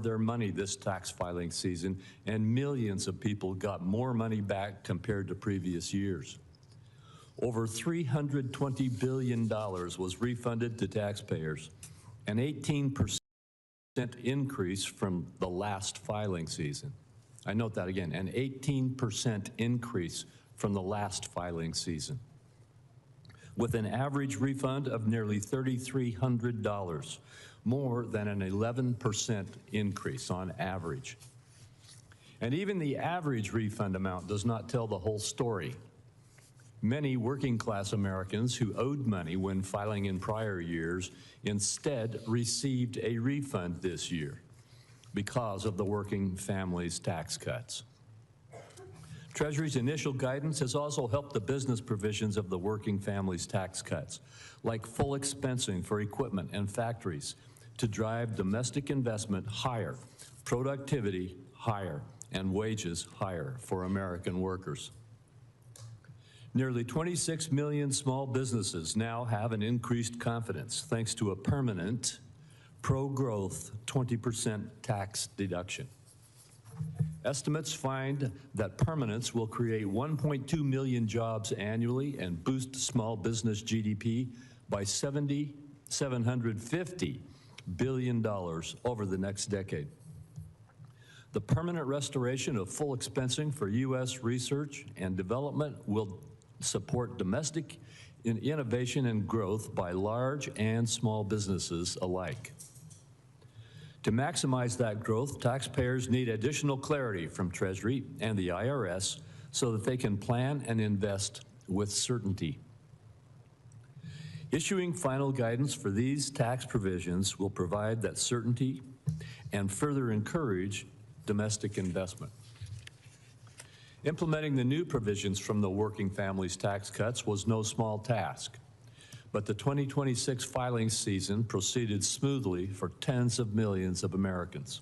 their money this tax filing season, and millions of people got more money back compared to previous years. Over $320 billion was refunded to taxpayers, an 18% increase from the last filing season. I note that again, an 18% increase from the last filing season, with an average refund of nearly $3,300, more than an 11% increase on average. And even the average refund amount does not tell the whole story. Many working-class Americans who owed money when filing in prior years instead received a refund this year because of the working families' tax cuts. Treasury's initial guidance has also helped the business provisions of the working families' tax cuts, like full expensing for equipment and factories, to drive domestic investment higher, productivity higher, and wages higher for American workers. Nearly 26 million small businesses now have an increased confidence thanks to a permanent, pro-growth 20% tax deduction. Estimates find that permanence will create 1.2 million jobs annually and boost small business GDP by $750 billion over the next decade. The permanent restoration of full expensing for U.S. research and development will support domestic innovation and growth by large and small businesses alike. To maximize that growth, taxpayers need additional clarity from Treasury and the IRS so that they can plan and invest with certainty. Issuing final guidance for these tax provisions will provide that certainty and further encourage domestic investment. Implementing the new provisions from the working families tax cuts was no small task, but the 2026 filing season proceeded smoothly for tens of millions of Americans.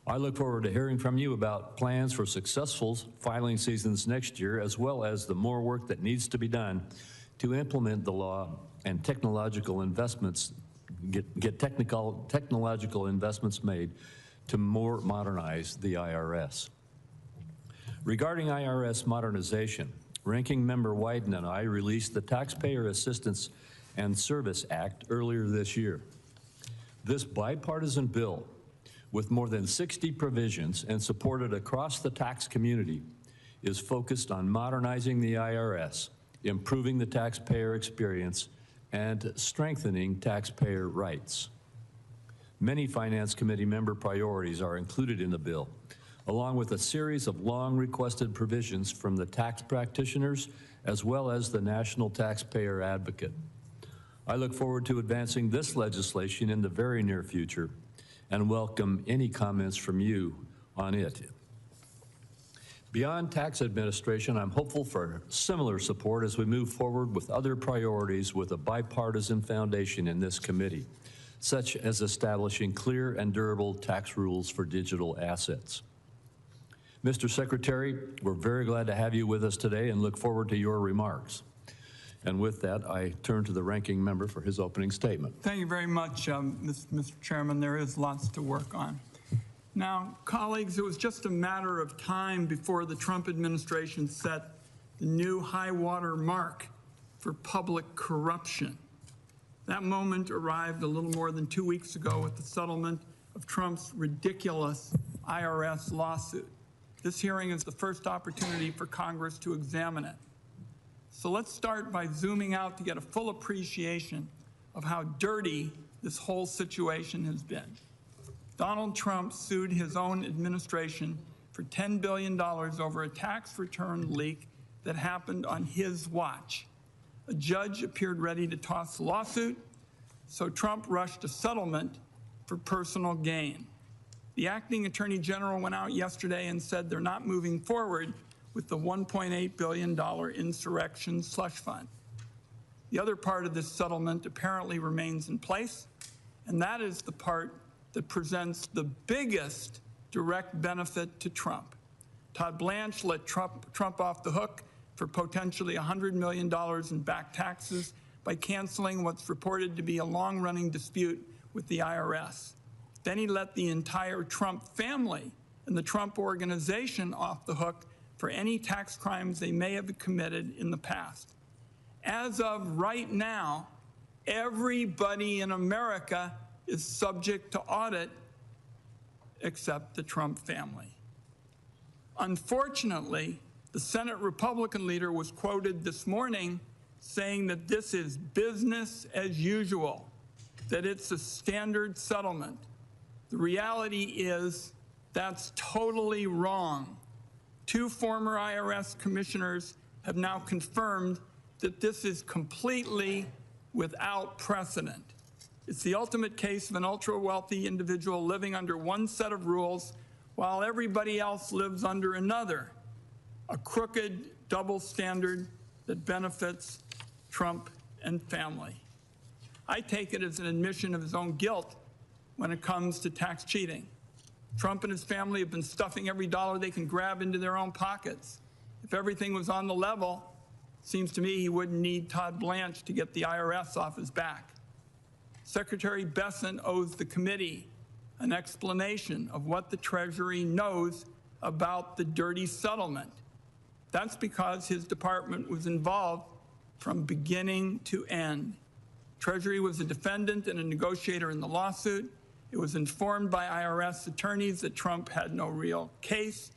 I look forward to hearing from you about plans for successful filing seasons next year, as well as the more work that needs to be done to implement the law and technological investments, get technological investments made to more modernize the IRS. Regarding IRS modernization, Ranking Member Wyden and I released the Taxpayer Assistance and Service Act earlier this year. This bipartisan bill, with more than 60 provisions and supported across the tax community, is focused on modernizing the IRS, improving the taxpayer experience, and strengthening taxpayer rights. Many Finance Committee member priorities are included in the bill, along with a series of long-requested provisions from the tax practitioners as well as the National Taxpayer Advocate. I look forward to advancing this legislation in the very near future and welcome any comments from you on it. Beyond tax administration, I'm hopeful for similar support as we move forward with other priorities with a bipartisan foundation in this committee, such as establishing clear and durable tax rules for digital assets. Mr. Secretary, we're very glad to have you with us today and look forward to your remarks. And with that, I turn to the ranking member for his opening statement. Thank you very much, Mr. Chairman. There is lots to work on. Now, colleagues, it was just a matter of time before the Trump administration set the new high-water mark for public corruption. That moment arrived a little more than 2 weeks ago with the settlement of Trump's ridiculous IRS lawsuit. This hearing is the first opportunity for Congress to examine it. So let's start by zooming out to get a full appreciation of how dirty this whole situation has been. Donald Trump sued his own administration for $10 billion over a tax return leak that happened on his watch. A judge appeared ready to toss the lawsuit, so Trump rushed a settlement for personal gain. The acting attorney general went out yesterday and said they're not moving forward with the $1.8 billion insurrection slush fund. The other part of this settlement apparently remains in place, and that is the part that presents the biggest direct benefit to Trump. Todd Blanche let Trump off the hook for potentially $100 million in back taxes by canceling what's reported to be a long-running dispute with the IRS. Then he let the entire Trump family and the Trump organization off the hook for any tax crimes they may have committed in the past. As of right now, everybody in America is subject to audit except the Trump family. Unfortunately, the Senate Republican leader was quoted this morning saying that this is business as usual, that it's a standard settlement. The reality is that's totally wrong. Two former IRS commissioners have now confirmed that this is completely without precedent. It's the ultimate case of an ultra-wealthy individual living under one set of rules while everybody else lives under another, a crooked double standard that benefits Trump and family. I take it as an admission of his own guilt when it comes to tax cheating. Trump and his family have been stuffing every dollar they can grab into their own pockets. If everything was on the level, it seems to me he wouldn't need Todd Blanche to get the IRS off his back. Secretary Bessent owes the committee an explanation of what the Treasury knows about the dirty settlement. That's because his department was involved from beginning to end. Treasury was a defendant and a negotiator in the lawsuit. It was informed by IRS attorneys that Trump had no real case.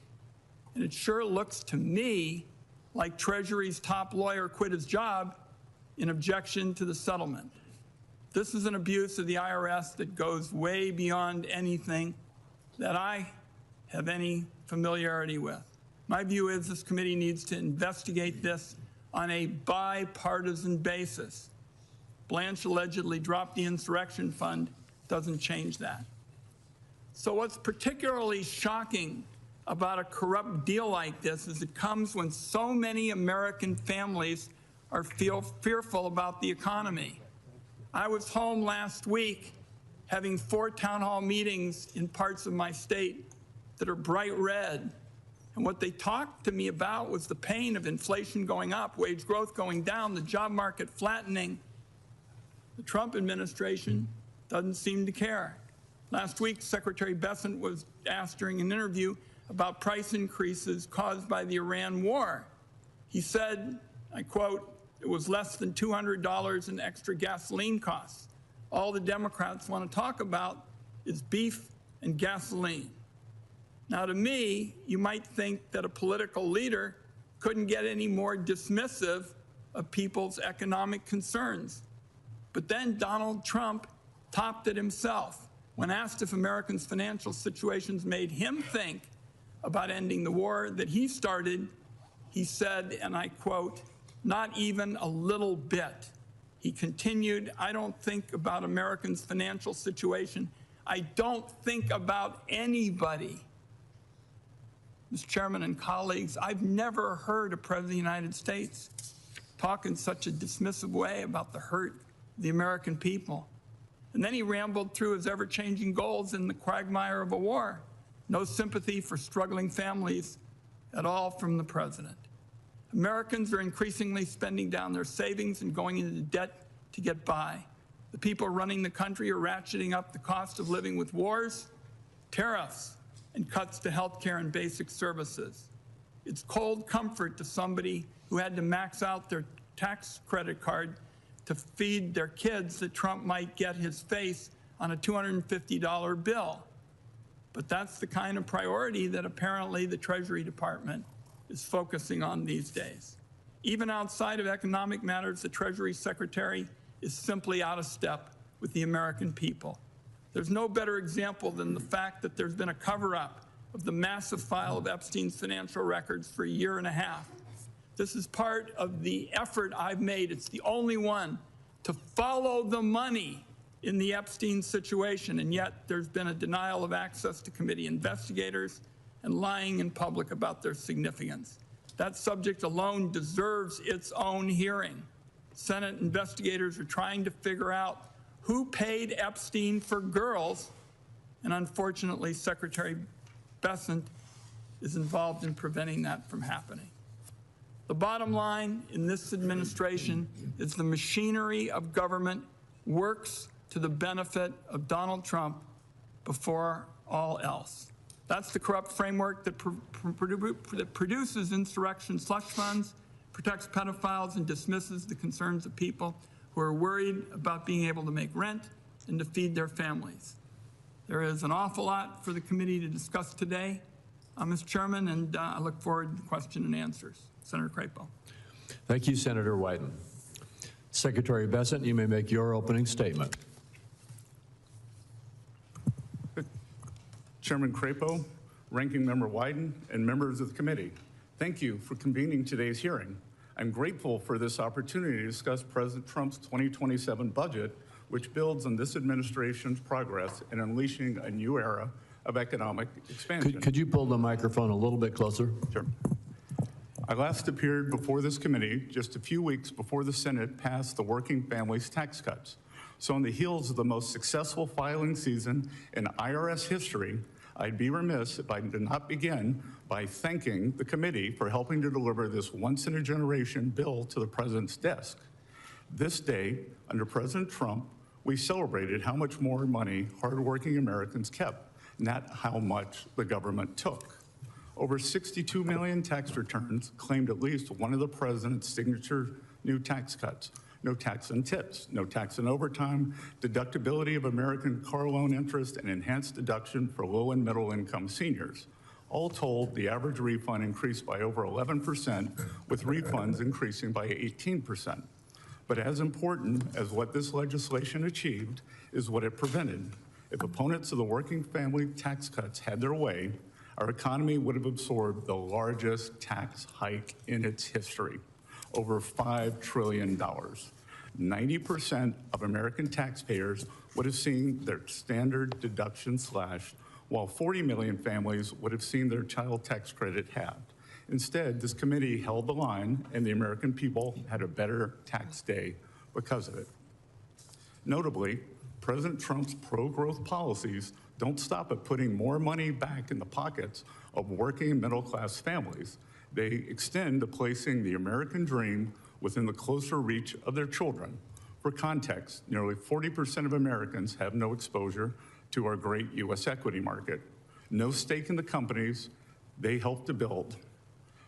And it sure looks to me like Treasury's top lawyer quit his job in objection to the settlement. This is an abuse of the IRS that goes way beyond anything that I have any familiarity with. My view is this committee needs to investigate this on a bipartisan basis. Blanche allegedly dropped the insurrection fund, doesn't change that. So what's particularly shocking about a corrupt deal like this is it comes when so many American families are fearful about the economy. I was home last week having 4 town hall meetings in parts of my state that are bright red. And what they talked to me about was the pain of inflation going up, wage growth going down, the job market flattening. The Trump administration doesn't seem to care. Last week, Secretary Bessent was asked during an interview about price increases caused by the Iran war. He said, I quote, "It was less than $200 in extra gasoline costs. All the Democrats want to talk about is beef and gasoline." Now, to me, you might think that a political leader couldn't get any more dismissive of people's economic concerns. But then Donald Trump topped it himself. When asked if Americans' financial situations made him think about ending the war that he started, he said, and I quote, "Not even a little bit." He continued, "I don't think about Americans' financial situation. I don't think about anybody." Mr. Chairman and colleagues, I've never heard a President of the United States talk in such a dismissive way about the hurt of the American people. And then he rambled through his ever-changing goals in the quagmire of a war. No sympathy for struggling families at all from the president. Americans are increasingly spending down their savings and going into debt to get by. The people running the country are ratcheting up the cost of living with wars, tariffs, and cuts to health care and basic services. It's cold comfort to somebody who had to max out their tax credit card to feed their kids that Trump might get his face on a $250 bill. But that's the kind of priority that apparently the Treasury Department is focusing on these days. Even outside of economic matters, the Treasury Secretary is simply out of step with the American people. There's no better example than the fact that there's been a cover-up of the massive file of Epstein's financial records for a year and a half. This is part of the effort I've made. It's the only one to follow the money in the Epstein situation, and yet there's been a denial of access to committee investigators and lying in public about their significance. That subject alone deserves its own hearing. Senate investigators are trying to figure out who paid Epstein for girls, and unfortunately, Secretary Bessent is involved in preventing that from happening. The bottom line in this administration is the machinery of government works to the benefit of Donald Trump before all else. That's the corrupt framework that produces insurrection slush funds, protects pedophiles, and dismisses the concerns of people who are worried about being able to make rent and to feed their families. There is an awful lot for the committee to discuss today, Mr. Chairman, and I look forward to question and answers. Senator Crapo. Thank you, Senator Wyden. Secretary Bessent, you may make your opening statement. Chairman Crapo, Ranking Member Wyden, and members of the committee, thank you for convening today's hearing. I'm grateful for this opportunity to discuss President Trump's 2027 budget, which builds on this administration's progress in unleashing a new era of economic expansion. Could you pull the microphone a little bit closer? Sure. I last appeared before this committee just a few weeks before the Senate passed the Working Families Tax Cuts. So on the heels of the most successful filing season in IRS history, I'd be remiss if I did not begin by thanking the committee for helping to deliver this once-in-a-generation bill to the president's desk. This day, under President Trump, we celebrated how much more money hardworking Americans kept, not how much the government took. Over 62 million tax returns claimed at least one of the president's signature new tax cuts. No tax on tips, no tax on overtime, deductibility of American car loan interest, and enhanced deduction for low and middle income seniors. All told, the average refund increased by over 11%, with refunds increasing by 18%. But as important as what this legislation achieved is what it prevented. If opponents of the working family tax cuts had their way, our economy would have absorbed the largest tax hike in its history, over $5 trillion. 90% of American taxpayers would have seen their standard deduction slashed, while 40 million families would have seen their child tax credit halved. Instead, this committee held the line, and the American people had a better tax day because of it. Notably, President Trump's pro-growth policies don't stop at putting more money back in the pockets of working and middle-class families. They extend to placing the American dream within the closer reach of their children. For context, nearly 40% of Americans have no exposure to our great U.S. equity market, no stake in the companies they helped to build.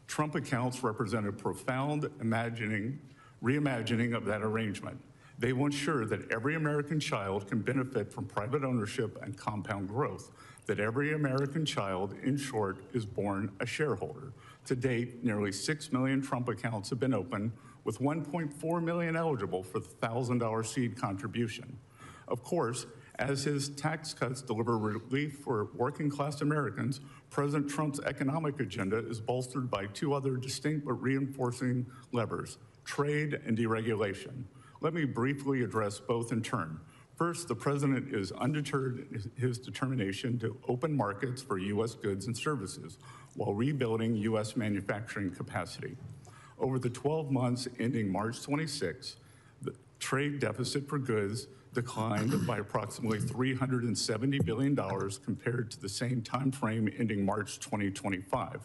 Trump accounts represent a profound reimagining of that arrangement. They will ensure that every American child can benefit from private ownership and compound growth, that every American child, in short, is born a shareholder. To date, nearly 6 million Trump accounts have been opened, with 1.4 million eligible for the $1,000 seed contribution. Of course, as his tax cuts deliver relief for working class Americans, President Trump's economic agenda is bolstered by two other distinct but reinforcing levers: trade and deregulation. Let me briefly address both in turn. First, the president is undeterred in his determination to open markets for U.S. goods and services while rebuilding U.S. manufacturing capacity. Over the 12 months ending March 26, the trade deficit for goods declined by approximately $370 billion compared to the same time frame ending March 2025.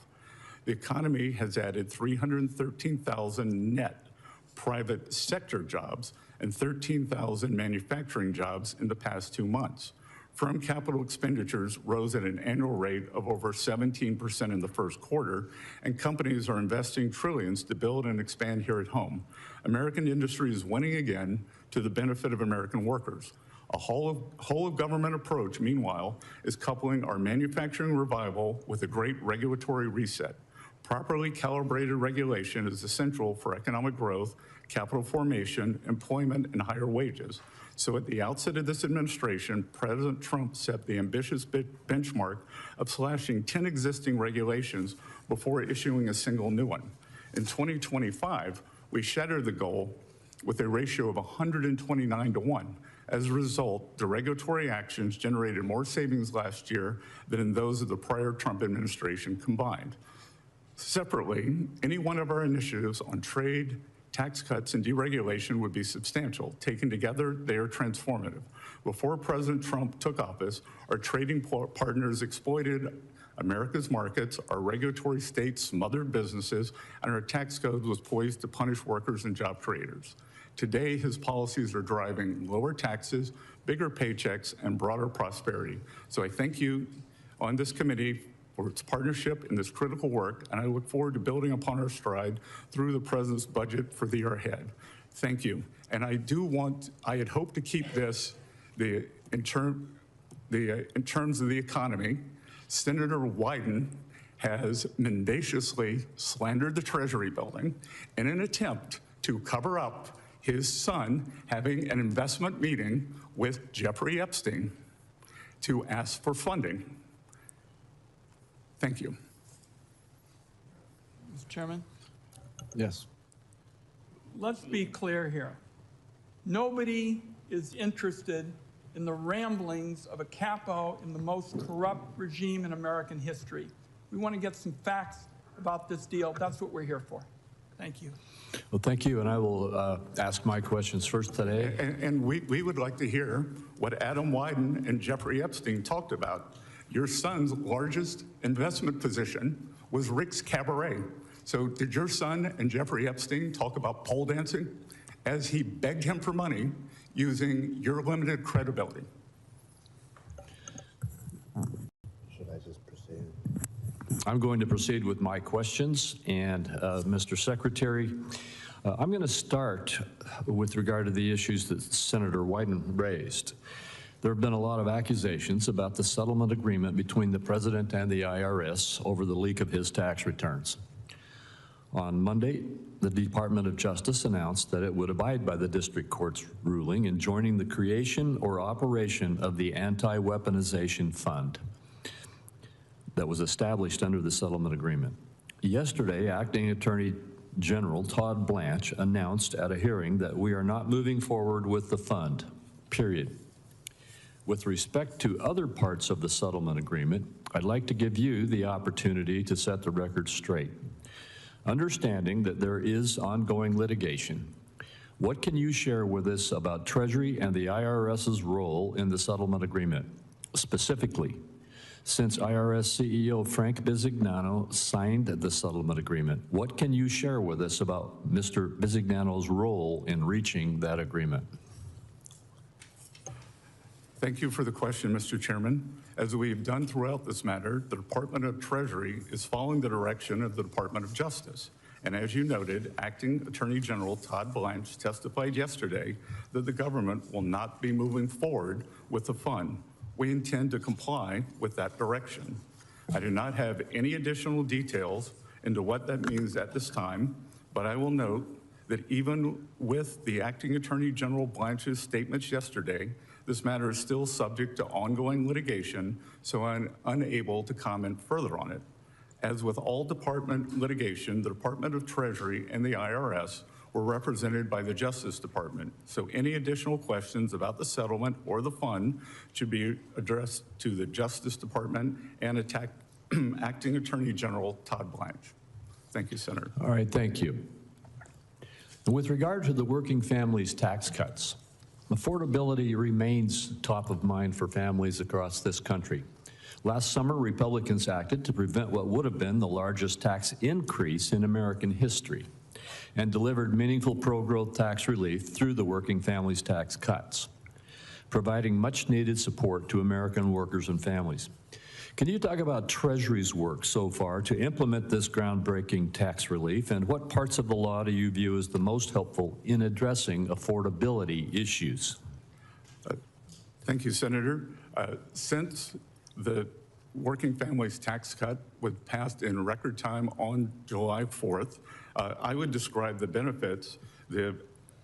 The economy has added 313,000 net private sector jobs and 13,000 manufacturing jobs in the past 2 months. Firm capital expenditures rose at an annual rate of over 17% in the first quarter, and companies are investing trillions to build and expand here at home. American industry is winning again to the benefit of American workers. A whole of government approach, meanwhile, is coupling our manufacturing revival with a great regulatory reset. Properly calibrated regulation is essential for economic growth, capital formation, employment, and higher wages. So at the outset of this administration, President Trump set the ambitious benchmark of slashing 10 existing regulations before issuing a single new one. In 2025, we shattered the goal with a ratio of 129 to 1. As a result, the regulatory actions generated more savings last year than in those of the prior Trump administration combined. Separately, any one of our initiatives on trade, tax cuts, and deregulation would be substantial. Taken together, they are transformative. Before President Trump took office, our trading partners exploited America's markets, our regulatory states smothered businesses, and our tax code was poised to punish workers and job creators. Today, his policies are driving lower taxes, bigger paychecks, and broader prosperity. So I thank you on this committee for its partnership in this critical work, and I look forward to building upon our stride through the President's budget for the year ahead. Thank you. And I had hoped to keep this in terms of the economy. Senator Wyden has mendaciously slandered the Treasury building in an attempt to cover up his son having an investment meeting with Jeffrey Epstein to ask for funding. Thank you. Mr. Chairman, Yes. let's be clear here. Nobody is interested in the ramblings of a capo in the most corrupt regime in American history. We want to get some facts about this deal. That's what we're here for. Thank you. Well, thank you, and I will ask my questions first today. And we would like to hear what Adam Wyden and Jeffrey Epstein talked about. Your son's largest investment position was Rick's Cabaret. So did your son and Jeffrey Epstein talk about pole dancing as he begged him for money using your limited credibility? Should I just proceed? I'm going to proceed with my questions, and Mr. Secretary, I'm going to start with regard to the issues that Senator Wyden raised. There have been a lot of accusations about the settlement agreement between the President and the IRS over the leak of his tax returns. On Monday, the Department of Justice announced that it would abide by the district court's ruling in joining the creation or operation of the Anti-Weaponization Fund that was established under the settlement agreement. Yesterday, Acting Attorney General Todd Blanche announced at a hearing that we are not moving forward with the fund, period. With respect to other parts of the settlement agreement, I'd like to give you the opportunity to set the record straight. Understanding that there is ongoing litigation, what can you share with us about Treasury and the IRS's role in the settlement agreement? Specifically, since IRS CEO Frank Bisignano signed the settlement agreement, what can you share with us about Mr. Bisignano's role in reaching that agreement? Thank you for the question, Mr. Chairman. As we've done throughout this matter, the Department of Treasury is following the direction of the Department of Justice. And as you noted, Acting Attorney General Todd Blanche testified yesterday that the government will not be moving forward with the fund. We intend to comply with that direction. I do not have any additional details into what that means at this time, but I will note that even with the Acting Attorney General Blanche's statements yesterday, this matter is still subject to ongoing litigation, so I'm unable to comment further on it. As with all department litigation, the Department of Treasury and the IRS were represented by the Justice Department, so any additional questions about the settlement or the fund should be addressed to the Justice Department and Acting Attorney General Todd Blanche. Thank you, Senator. All right, thank you. With regard to the working families tax cuts, affordability remains top of mind for families across this country. Last summer, Republicans acted to prevent what would have been the largest tax increase in American history and delivered meaningful pro-growth tax relief through the working families tax cuts, providing much-needed support to American workers and families. Can you talk about Treasury's work so far to implement this groundbreaking tax relief, and what parts of the law do you view as the most helpful in addressing affordability issues? Thank you, Senator. Since the working families tax cut was passed in record time on July 4th, I would describe the benefits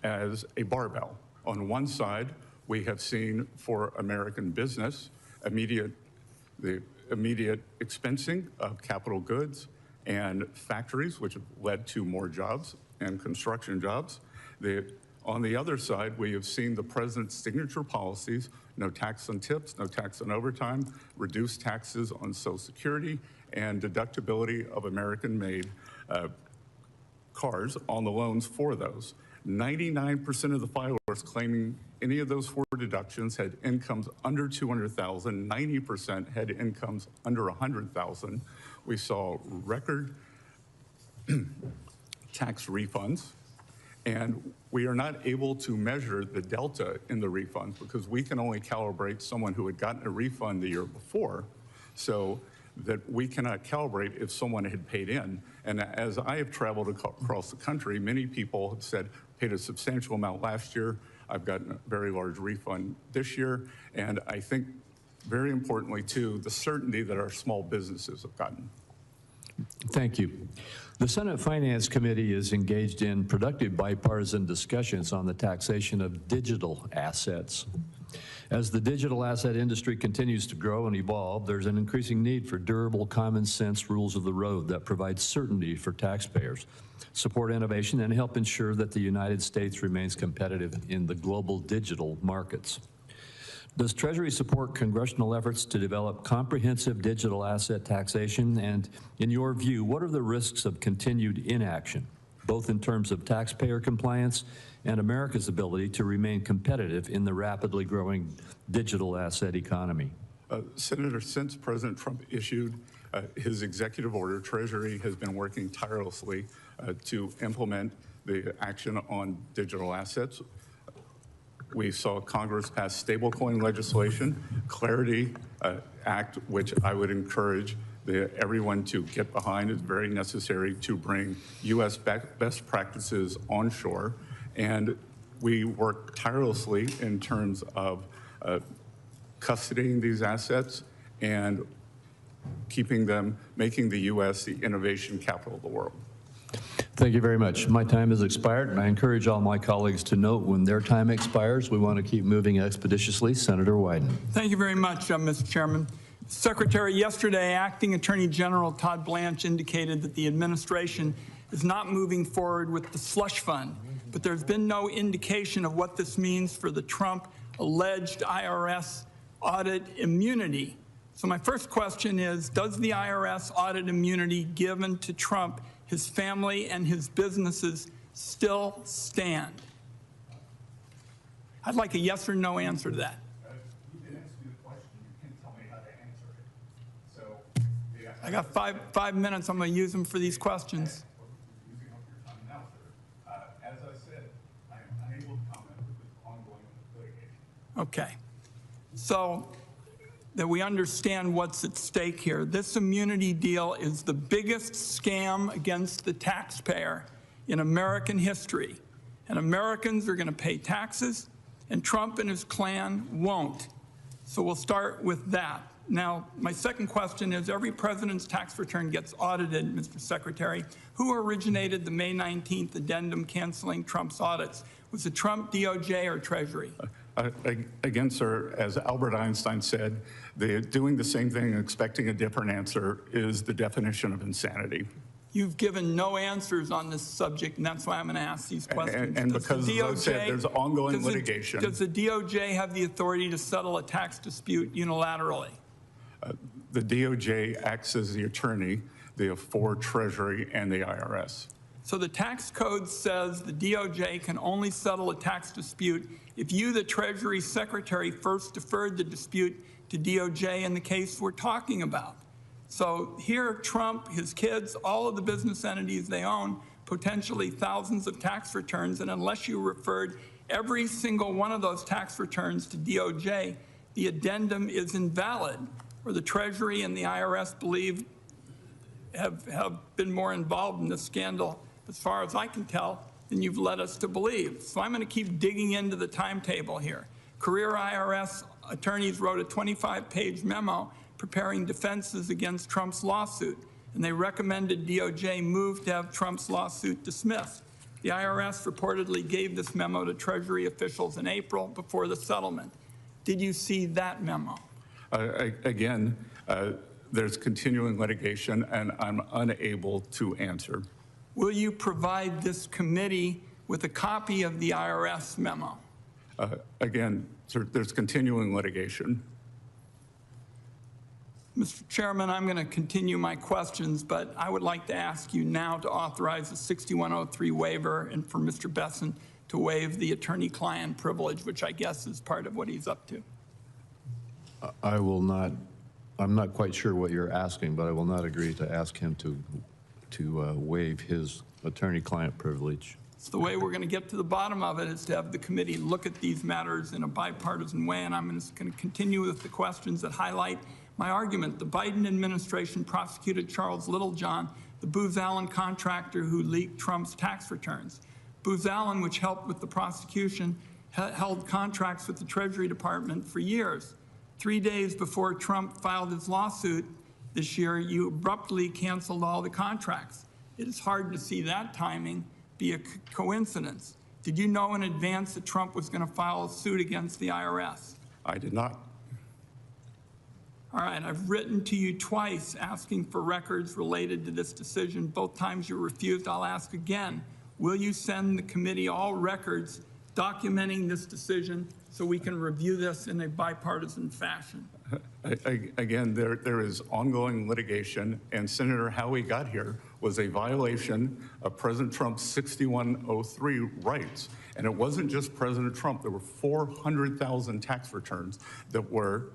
as a barbell. On one side, we have seen for American business the immediate expensing of capital goods and factories, which have led to more jobs and construction jobs. On the other side, we have seen the president's signature policies: no tax on tips, no tax on overtime, reduced taxes on Social Security, and deductibility of American-made cars on the loans for those. 99% of the filers claiming any of those four deductions had incomes under $200,000, 90% had incomes under $100,000. We saw record tax refunds, And we are not able to measure the delta in the refunds because we can only calibrate someone who had gotten a refund the year before, so that we cannot calibrate if someone had paid in. And as I have traveled across the country, many people have said, paid a substantial amount last year, I've gotten a very large refund this year, and I think very importantly too, the certainty that our small businesses have gotten. Thank you. The Senate Finance Committee is engaged in productive bipartisan discussions on the taxation of digital assets. As the digital asset industry continues to grow and evolve, there's an increasing need for durable, common sense rules of the road that provide certainty for taxpayers, support innovation, and help ensure that the United States remains competitive in the global digital markets. Does Treasury support congressional efforts to develop comprehensive digital asset taxation? And in your view, what are the risks of continued inaction, both in terms of taxpayer compliance and America's ability to remain competitive in the rapidly growing digital asset economy? Senator, since President Trump issued his executive order, Treasury has been working tirelessly to implement the action on digital assets. We saw Congress pass stablecoin legislation, Clarity Act, which I would encourage everyone to get behind. It's very necessary to bring U.S. best practices onshore. And we work tirelessly in terms of custodying these assets and keeping them, making the U.S. the innovation capital of the world. Thank you very much. My time has expired, and I encourage all my colleagues to note when their time expires. We want to keep moving expeditiously. Senator Wyden. Thank you very much, Mr. Chairman. Secretary, yesterday, Acting Attorney General Todd Blanche indicated that the administration is not moving forward with the slush fund, but there's been no indication of what this means for the Trump alleged IRS audit immunity. So my first question is, does the IRS audit immunity given to Trump, his family, and his businesses still stand? I'd like a yes or no answer to that. You can ask me the question. You can't tell me how to answer it. So, yeah, I got five minutes. I'm going to use them for these questions. Using up your time now, sir. As I said, I am unable to comment with ongoing litigation. Okay. So that we understand what's at stake here. This immunity deal is the biggest scam against the taxpayer in American history. And Americans are going to pay taxes, and Trump and his clan won't. So we'll start with that. Now, my second question is, every president's tax return gets audited, Mr. Secretary. Who originated the May 19th addendum canceling Trump's audits? Was it Trump, DOJ, or Treasury? Again, sir, as Albert Einstein said, doing the same thing and expecting a different answer is the definition of insanity. You've given no answers on this subject, and that's why I'm going to ask these questions. And because, as I said, there's ongoing litigation. Does the DOJ have the authority to settle a tax dispute unilaterally? The DOJ acts as the attorney for Treasury and the IRS. So the tax code says the DOJ can only settle a tax dispute if you, the Treasury Secretary, first deferred the dispute to DOJ in the case we're talking about. So here, Trump, his kids, all of the business entities they own, potentially thousands of tax returns, and unless you referred every single one of those tax returns to DOJ, the addendum is invalid, or the Treasury and the IRS believe have been more involved in this scandal, as far as I can tell, than you've led us to believe. So I'm going to keep digging into the timetable here. Career IRS attorneys wrote a 25-page memo preparing defenses against Trump's lawsuit, and they recommended DOJ move to have Trump's lawsuit dismissed. The IRS reportedly gave this memo to Treasury officials in April before the settlement. Did you see that memo? Again, there's continuing litigation, and I'm unable to answer. Will you provide this committee with a copy of the IRS memo? Again, sir, there's continuing litigation. Mr. Chairman, I'm going to continue my questions, but I would like to ask you now to authorize the 6103 waiver and for Mr. Bessent to waive the attorney-client privilege, which I guess is part of what he's up to. I will not, I'm not quite sure what you're asking, but I will not agree to ask him to waive his attorney-client privilege. It's the way we're going to get to the bottom of it, is to have the committee look at these matters in a bipartisan way. And I'm just going to continue with the questions that highlight my argument. The Biden administration prosecuted Charles Littlejohn, the Booz Allen contractor who leaked Trump's tax returns. Booz Allen, which helped with the prosecution, held contracts with the Treasury Department for years. 3 days before Trump filed his lawsuit this year, you abruptly canceled all the contracts. It is hard to see that timing be a coincidence. Did you know in advance that Trump was going to file a suit against the IRS? I did not. All right, I've written to you twice asking for records related to this decision. Both times you refused. I'll ask again. Will you send the committee all records documenting this decision so we can review this in a bipartisan fashion? Again, there is ongoing litigation, and Senator, how we got here was a violation of President Trump's 6103 rights. And it wasn't just President Trump. There were 400,000 tax returns that were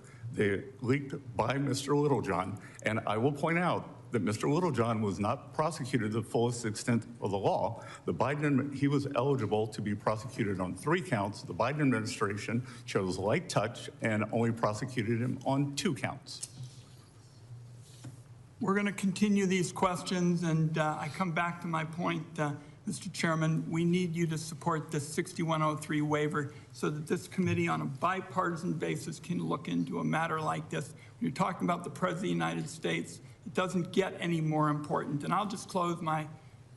leaked by Mr. Littlejohn. And I will point out that Mr. Littlejohn was not prosecuted to the fullest extent of the law. He was eligible to be prosecuted on 3 counts. The Biden administration chose light touch and only prosecuted him on 2 counts. We're going to continue these questions, and I come back to my point, Mr. Chairman. We need you to support this 6103 waiver so that this committee on a bipartisan basis can look into a matter like this. When you're talking about the President of the United States, it doesn't get any more important. And I'll just close my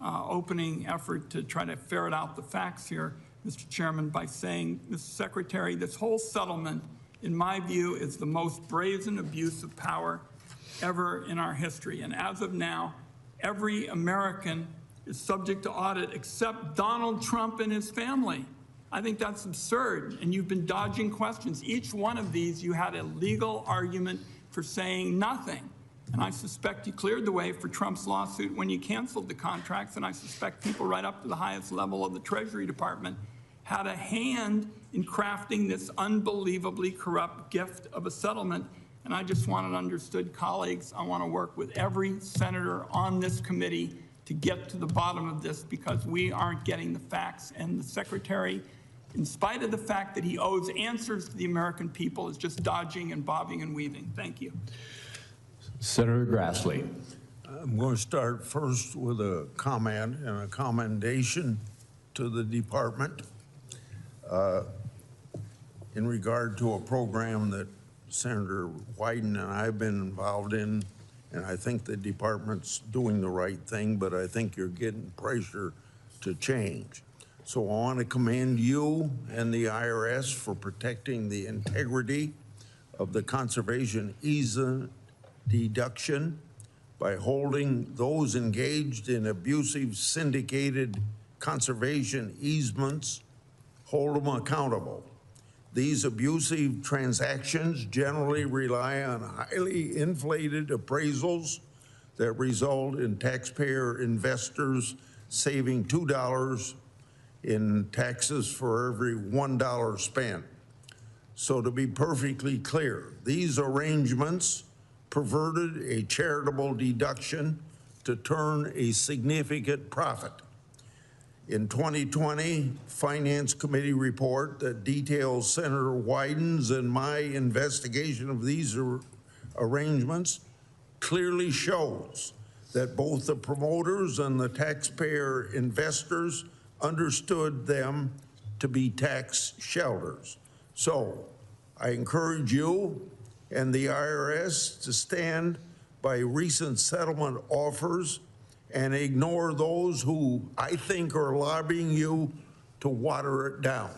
opening effort to try to ferret out the facts here, Mr. Chairman, by saying, Mr. Secretary, this whole settlement, in my view, is the most brazen abuse of power ever in our history. And as of now, every American is subject to audit except Donald Trump and his family. I think that's absurd, and you've been dodging questions. Each one of these, you had a legal argument for saying nothing. And I suspect you cleared the way for Trump's lawsuit when you canceled the contracts, and I suspect people right up to the highest level of the Treasury Department had a hand in crafting this unbelievably corrupt gift of a settlement. And I just want it understood, colleagues, I want to work with every senator on this committee to get to the bottom of this, because we aren't getting the facts. And the Secretary, in spite of the fact that he owes answers to the American people, is just dodging and bobbing and weaving. Thank you. Senator Grassley. I'm going to start first with a comment and a commendation to the department in regard to a program that Senator Wyden and I have been involved in, and I think the department's doing the right thing, but I think you're getting pressure to change. So I want to commend you and the IRS for protecting the integrity of the conservation easement deduction by holding those engaged in abusive syndicated conservation easements, hold them accountable. These abusive transactions generally rely on highly inflated appraisals that result in taxpayer investors saving $2 in taxes for every $1 spent. So to be perfectly clear, these arrangements perverted a charitable deduction to turn a significant profit. In 2020, Finance Committee report that details Senator Wyden's and my investigation of these arrangements clearly shows that both the promoters and the taxpayer investors understood them to be tax shelters. So I encourage you and the IRS to stand by recent settlement offers and ignore those who I think are lobbying you to water it down.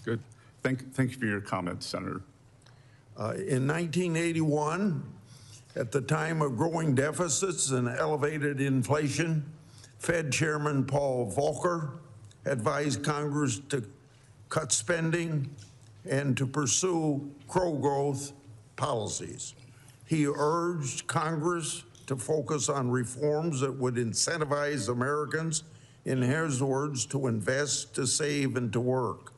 Good. Thank you for your comments, Senator. In 1981, at the time of growing deficits and elevated inflation, Fed Chairman Paul Volcker advised Congress to cut spending and to pursue pro-growth policies. He urged Congress to focus on reforms that would incentivize Americans, in his words, to invest, to save, and to work.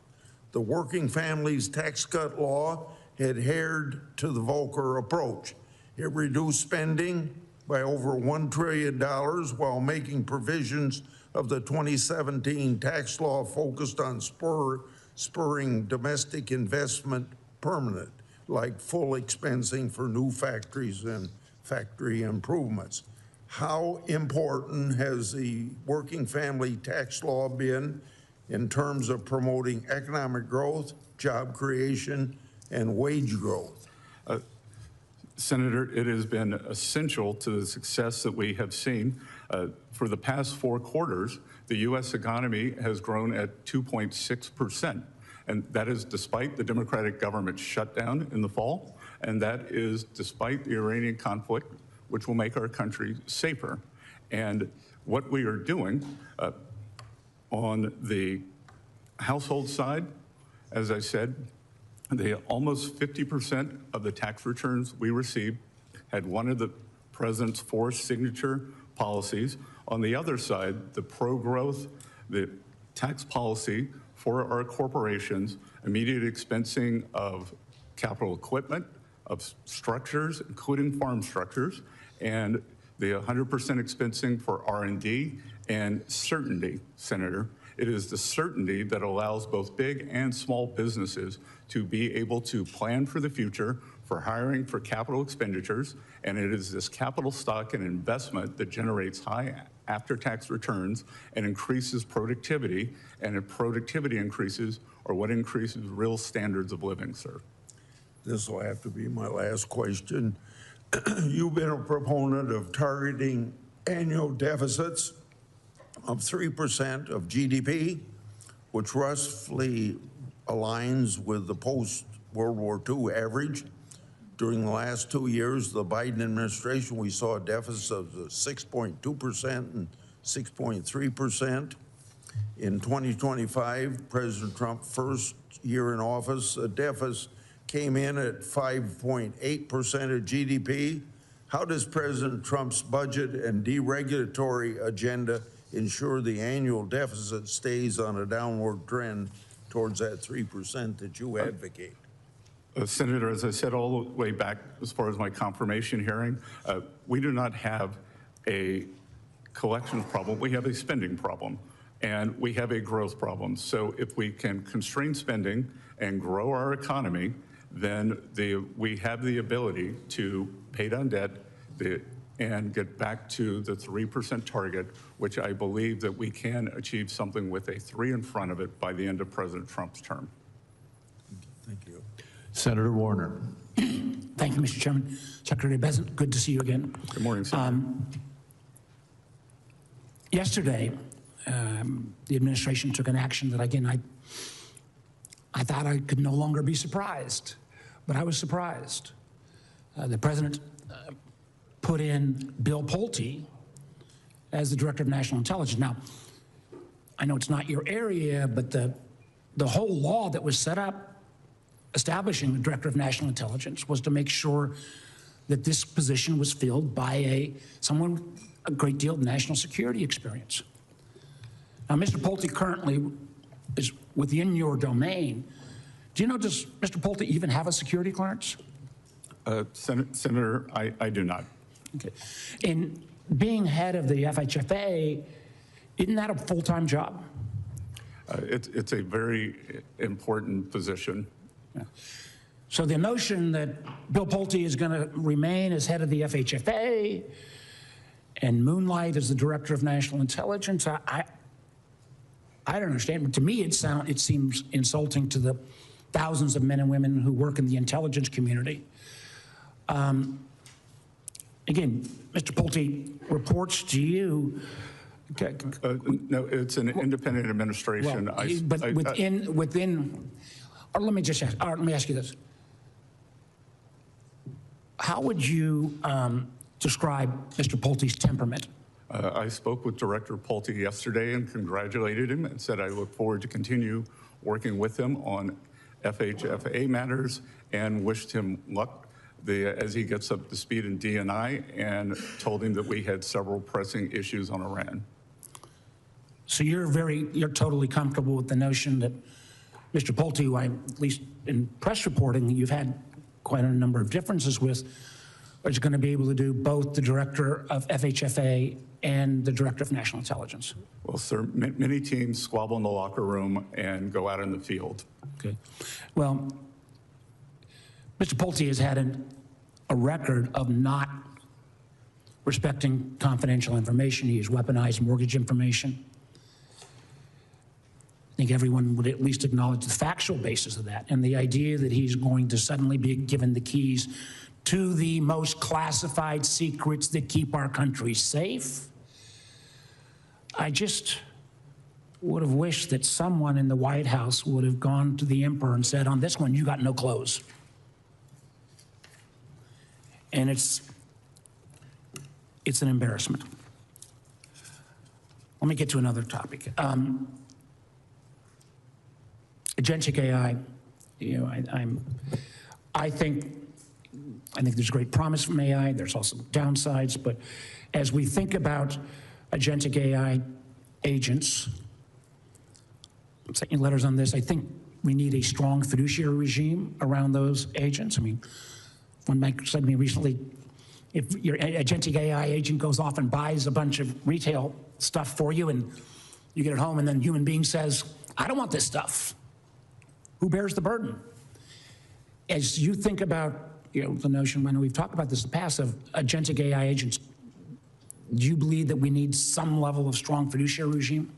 The Working Families Tax Cut Law adhered to the Volcker approach. It reduced spending by over $1 trillion while making provisions of the 2017 tax law focused on spurring domestic investment permanent, like full expensing for new factories and factory improvements. How important has the working family tax law been in terms of promoting economic growth, job creation, and wage growth? Senator, it has been essential to the success that we have seen. For the past 4 quarters, the U.S. economy has grown at 2.6%. And that is despite the Democratic government shutdown in the fall, and that is despite the Iranian conflict, which will make our country safer. And what we are doing on the household side, as I said, almost 50% of the tax returns we received had one of the president's 4 signature policies. On the other side, the pro-growth, the tax policy for our corporations, immediate expensing of capital equipment, of structures, including farm structures, and the 100% expensing for R&D, and certainty, Senator. It is the certainty that allows both big and small businesses to be able to plan for the future, for hiring, for capital expenditures, and it is this capital stock and investment that generates high after-tax returns and increases productivity, and if productivity increases, or what increases real standards of living, sir. This will have to be my last question. You've been a proponent of targeting annual deficits of 3% of GDP, which roughly aligns with the post-World War II average. During the last 2 years, the Biden administration, we saw a deficit of 6.2% and 6.3%. In 2025, President Trump's first year in office, a deficit came in at 5.8% of GDP. How does President Trump's budget and deregulatory agenda ensure the annual deficit stays on a downward trend towards that 3% that you advocate? Senator, as I said all the way back as far as my confirmation hearing, we do not have a collections problem. We have a spending problem, and we have a growth problem. So if we can constrain spending and grow our economy, then we have the ability to pay down debt and get back to the 3% target, which I believe that we can achieve something with a 3 in front of it by the end of President Trump's term. Thank you. Senator Warner. Thank you, Mr. Chairman. Secretary Bessent, good to see you again. Good morning, Senator. Yesterday, the administration took an action that, again, I thought I could no longer be surprised, but I was surprised. The president put in Bill Pulte as the Director of National Intelligence. Now, I know it's not your area, but the whole law that was set up establishing the Director of National Intelligence was to make sure that this position was filled by someone with a great deal of national security experience. Now, Mr. Pulte currently is within your domain. Do you know, does Mr. Pulte even have a security clearance? Senator, I do not. Okay. In being head of the FHFA, isn't that a full-time job? It's a very important position. Yeah. So the notion that Bill Pulte is going to remain as head of the FHFA and moonlight as the Director of National Intelligence, I don't understand. But to me, it seems insulting to the thousands of men and women who work in the intelligence community. Again, Mr. Pulte reports to you. No, it's an independent administration. Well, but within. Or let me just ask. Let me ask you this: how would you describe Mr. Pulte's temperament? I spoke with Director Pulte yesterday and congratulated him and said I look forward to continue working with him on FHFA matters and wished him luck as he gets up to speed in D&I, and told him that we had several pressing issues on Iran. So you're totally comfortable with the notion that Mr. Pulte, who at least in press reporting, you've had quite a number of differences with, is going to be able to do both the director of FHFA and the director of national intelligence? Well, sir, many teams squabble in the locker room and go out in the field. Okay. Well, Mr. Pulte has had a record of not respecting confidential information. He has weaponized mortgage information. I think everyone would at least acknowledge the factual basis of that, and the idea that he's going to suddenly be given the keys to the most classified secrets that keep our country safe. I just would have wished that someone in the White House would have gone to the emperor and said, on this one, you got no clothes. And it's an embarrassment. Let me get to another topic. Agentic AI, you know, I think there's great promise from AI. There's also downsides, but as we think about agentic AI agents, I'm sending letters on this. I think we need a strong fiduciary regime around those agents. I mean, one bank said to me recently, if your agentic AI agent goes off and buys a bunch of retail stuff for you and you get it home and then a human being says, I don't want this stuff, who bears the burden? As you think about, you know, the notion, I know we've talked about this in the past, of agentic AI agents, do you believe that we need some level of strong fiduciary regime?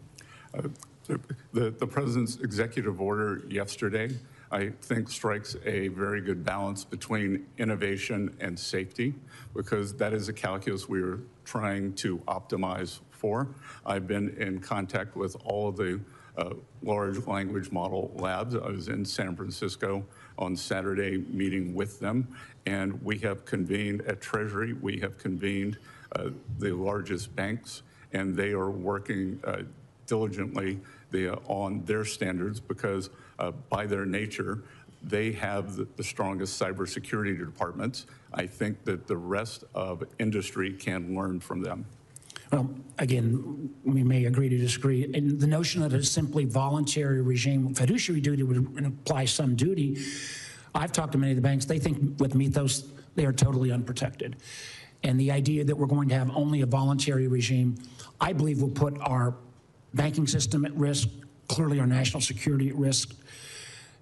The president's executive order yesterday, I think, strikes a very good balance between innovation and safety, because that is a calculus we are trying to optimize for. I've been in contact with all of the large language model labs. I was in San Francisco on Saturday meeting with them, and we have convened at Treasury, we have convened the largest banks, and they are working diligently on their standards, because by their nature, they have the strongest cybersecurity departments. I think that the rest of industry can learn from them. Well, again, we may agree to disagree. And the notion that a simply voluntary regime, fiduciary duty would imply some duty. I've talked to many of the banks. They think with Mythos, they are totally unprotected. And the idea that we're going to have only a voluntary regime, I believe, will put our banking system at risk, clearly our national security at risk.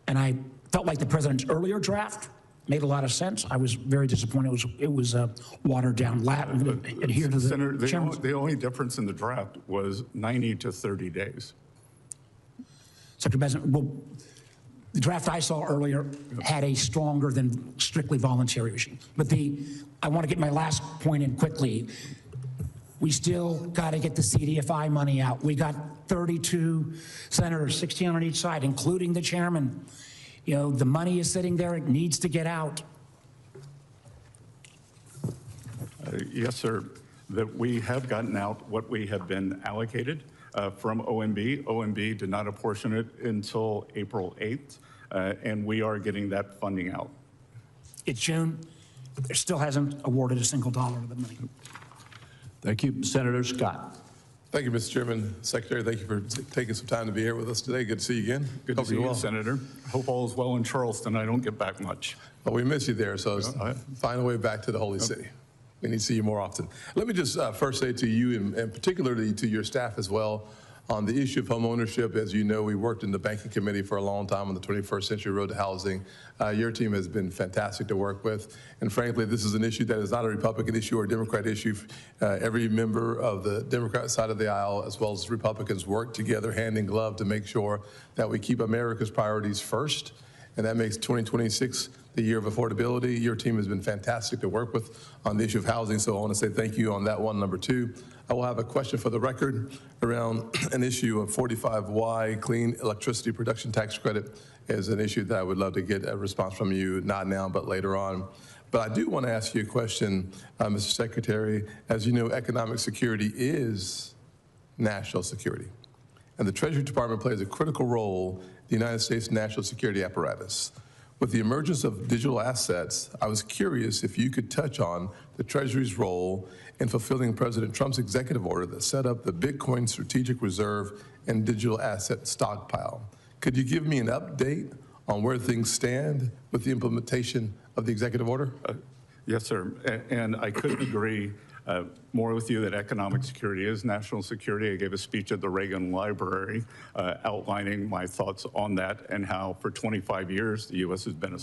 And I felt like the president's earlier draft made a lot of sense. I was very disappointed. It was watered down, adhered to the Senator, chairman's. the only difference in the draft was 90 to 30 days. Secretary Bessent, well, the draft I saw earlier had a stronger than strictly voluntary regime. But I want to get my last point in quickly. We still got to get the CDFI money out. We got 32 senators, 16 on each side, including the chairman. You know, the money is sitting there. It needs to get out. Yes, sir. That we have gotten out what we have been allocated from OMB. OMB did not apportion it until April 8th, and we are getting that funding out. It's June. There still hasn't awarded a single dollar of the money. Thank you. Senator Scott. Thank you, Mr. Chairman. Secretary, thank you for taking some time to be here with us today. Good to see you again. Good to see you, Senator. Hope all is well in Charleston. I don't get back much. Well, we miss you there, so find a way back to the Holy City. We need to see you more often. Let me just first say to you, and particularly to your staff as well, on the issue of home ownership. As you know, we worked in the banking committee for a long time on the 21st Century Road to Housing. Your team has been fantastic to work with. And frankly, this is an issue that is not a Republican issue or a Democrat issue. Every member of the Democrat side of the aisle, as well as Republicans, work together hand in glove to make sure that we keep America's priorities first. And that makes 2026 the year of affordability. Your team has been fantastic to work with on the issue of housing, so I want to say thank you on that one. Number two, I will have a question for the record around an issue of 45Y clean electricity production tax credit is an issue that I would love to get a response from you, not now, but later on. But I do want to ask you a question, Mr. Secretary. As you know, economic security is national security, and the Treasury Department plays a critical role in the United States national security apparatus. With the emergence of digital assets, I was curious if you could touch on the Treasury's role in fulfilling President Trump's executive order that set up the Bitcoin Strategic Reserve and digital asset stockpile. Could you give me an update on where things stand with the implementation of the executive order? Yes, sir. And I couldn't agree more with you that economic security is national security. I gave a speech at the Reagan Library outlining my thoughts on that and how for 25 years the U.S. has been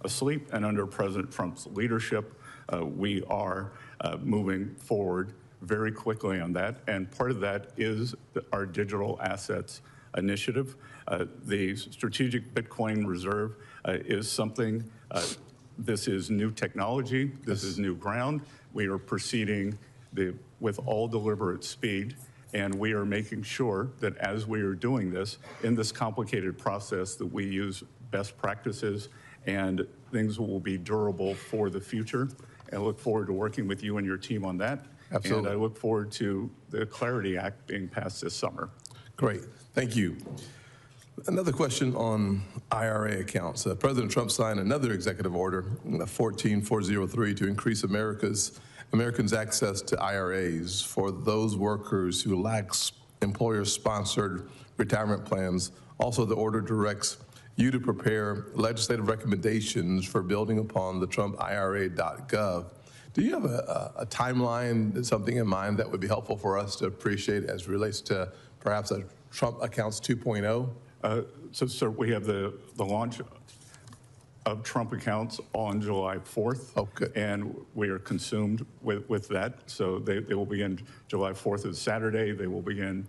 asleep, and under President Trump's leadership, we are moving forward very quickly on that. And part of that is our digital assets initiative. The Strategic Bitcoin Reserve is something, this is new technology, this is new ground. We are proceeding with all deliberate speed, and we are making sure that as we are doing this, in this complicated process, that we use best practices and things will be durable for the future. And I look forward to working with you and your team on that. Absolutely. And I look forward to the Clarity Act being passed this summer. Great, thank you. Another question on IRA accounts. President Trump signed another executive order, 14403, to increase Americans' access to IRAs for those workers who lack employer-sponsored retirement plans. Also, the order directs you to prepare legislative recommendations for building upon the TrumpIRA.gov. Do you have a timeline, something in mind that would be helpful for us to appreciate as relates to perhaps a Trump Accounts 2.0? So, sir, we have the launch of Trump Accounts on July 4th. Okay. And we are consumed with that. So they will begin July 4th is Saturday. They will begin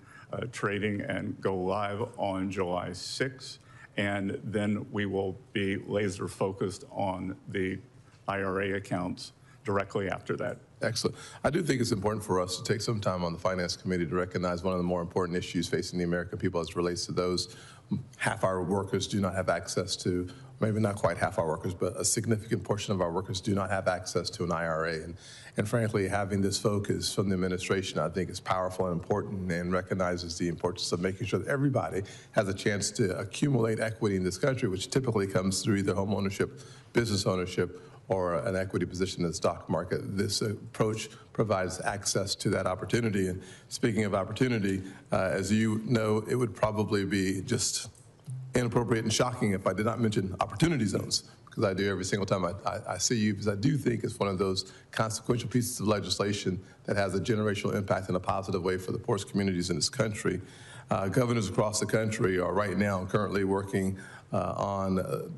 trading and go live on July 6th. And then we will be laser focused on the IRA accounts directly after that. Excellent. I do think it's important for us to take some time on the Finance Committee to recognize one of the more important issues facing the American people as it relates to those half our workers do not have access to, maybe not quite half our workers, but a significant portion of our workers do not have access to an IRA. And frankly, having this focus from the administration, I think is powerful and important and recognizes the importance of making sure that everybody has a chance to accumulate equity in this country, which typically comes through either home ownership, business ownership, or an equity position in the stock market. This approach provides access to that opportunity. And speaking of opportunity, as you know, it would probably be just inappropriate and shocking if I did not mention opportunity zones, because I do every single time I see you, because I do think it's one of those consequential pieces of legislation that has a generational impact in a positive way for the poorest communities in this country. Governors across the country are right now currently working on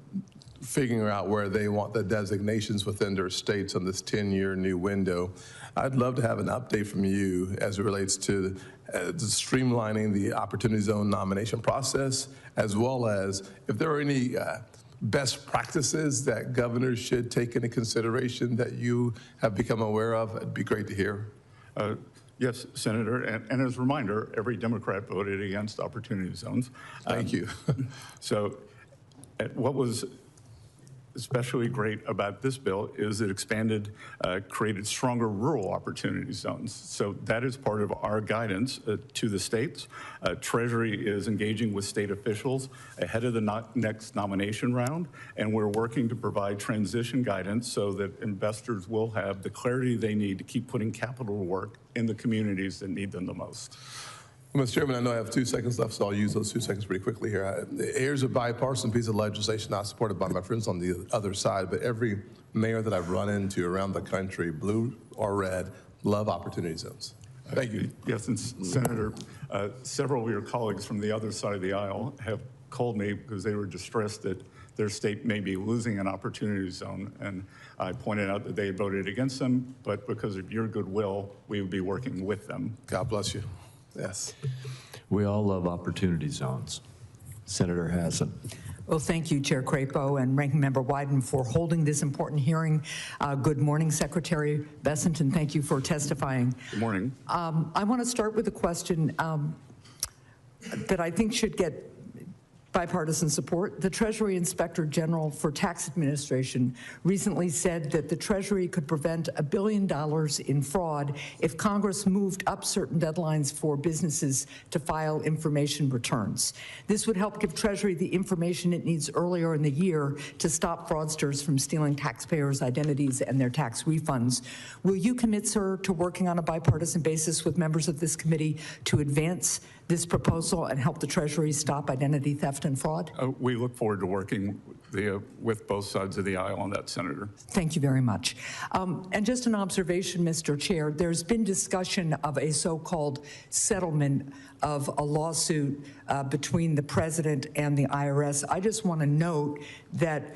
figuring out where they want the designations within their states on this 10-year new window. I'd love to have an update from you as it relates to streamlining the Opportunity Zone nomination process, as well as if there are any best practices that governors should take into consideration that you have become aware of. It'd be great to hear. Yes, Senator, and as a reminder, every Democrat voted against Opportunity Zones. Thank you. So what was especially great about this bill is it expanded, created stronger rural opportunity zones. So that is part of our guidance to the states. Treasury is engaging with state officials ahead of the next nomination round, and we're working to provide transition guidance so that investors will have the clarity they need to keep putting capital to work in the communities that need them the most. Mr. Chairman, I know I have 2 seconds left, so I'll use those 2 seconds pretty quickly here. Here's a bipartisan piece of legislation not supported by my friends on the other side, but every mayor that I've run into around the country, blue or red, love opportunity zones. Thank you. Yes, and Senator, several of your colleagues from the other side of the aisle have called me because they were distressed that their state may be losing an opportunity zone. And I pointed out that they had voted against them, but because of your goodwill, we would be working with them. God bless you. Yes. We all love opportunity zones. Senator Hassan. Well, thank you, Chair Crapo and Ranking Member Wyden, for holding this important hearing. Good morning, Secretary Bessent, and thank you for testifying. Good morning. I want to start with a question that I think should get bipartisan support. The Treasury Inspector General for Tax Administration recently said that the Treasury could prevent $1 billion in fraud if Congress moved up certain deadlines for businesses to file information returns. This would help give Treasury the information it needs earlier in the year to stop fraudsters from stealing taxpayers' identities and their tax refunds. Will you commit, sir, to working on a bipartisan basis with members of this committee to advance this proposal and help the Treasury stop identity theft and fraud? We look forward to working with both sides of the aisle on that, Senator. Thank you very much. And just an observation, Mr. Chair, there's been discussion of a so-called settlement of a lawsuit between the president and the IRS. I just want to note that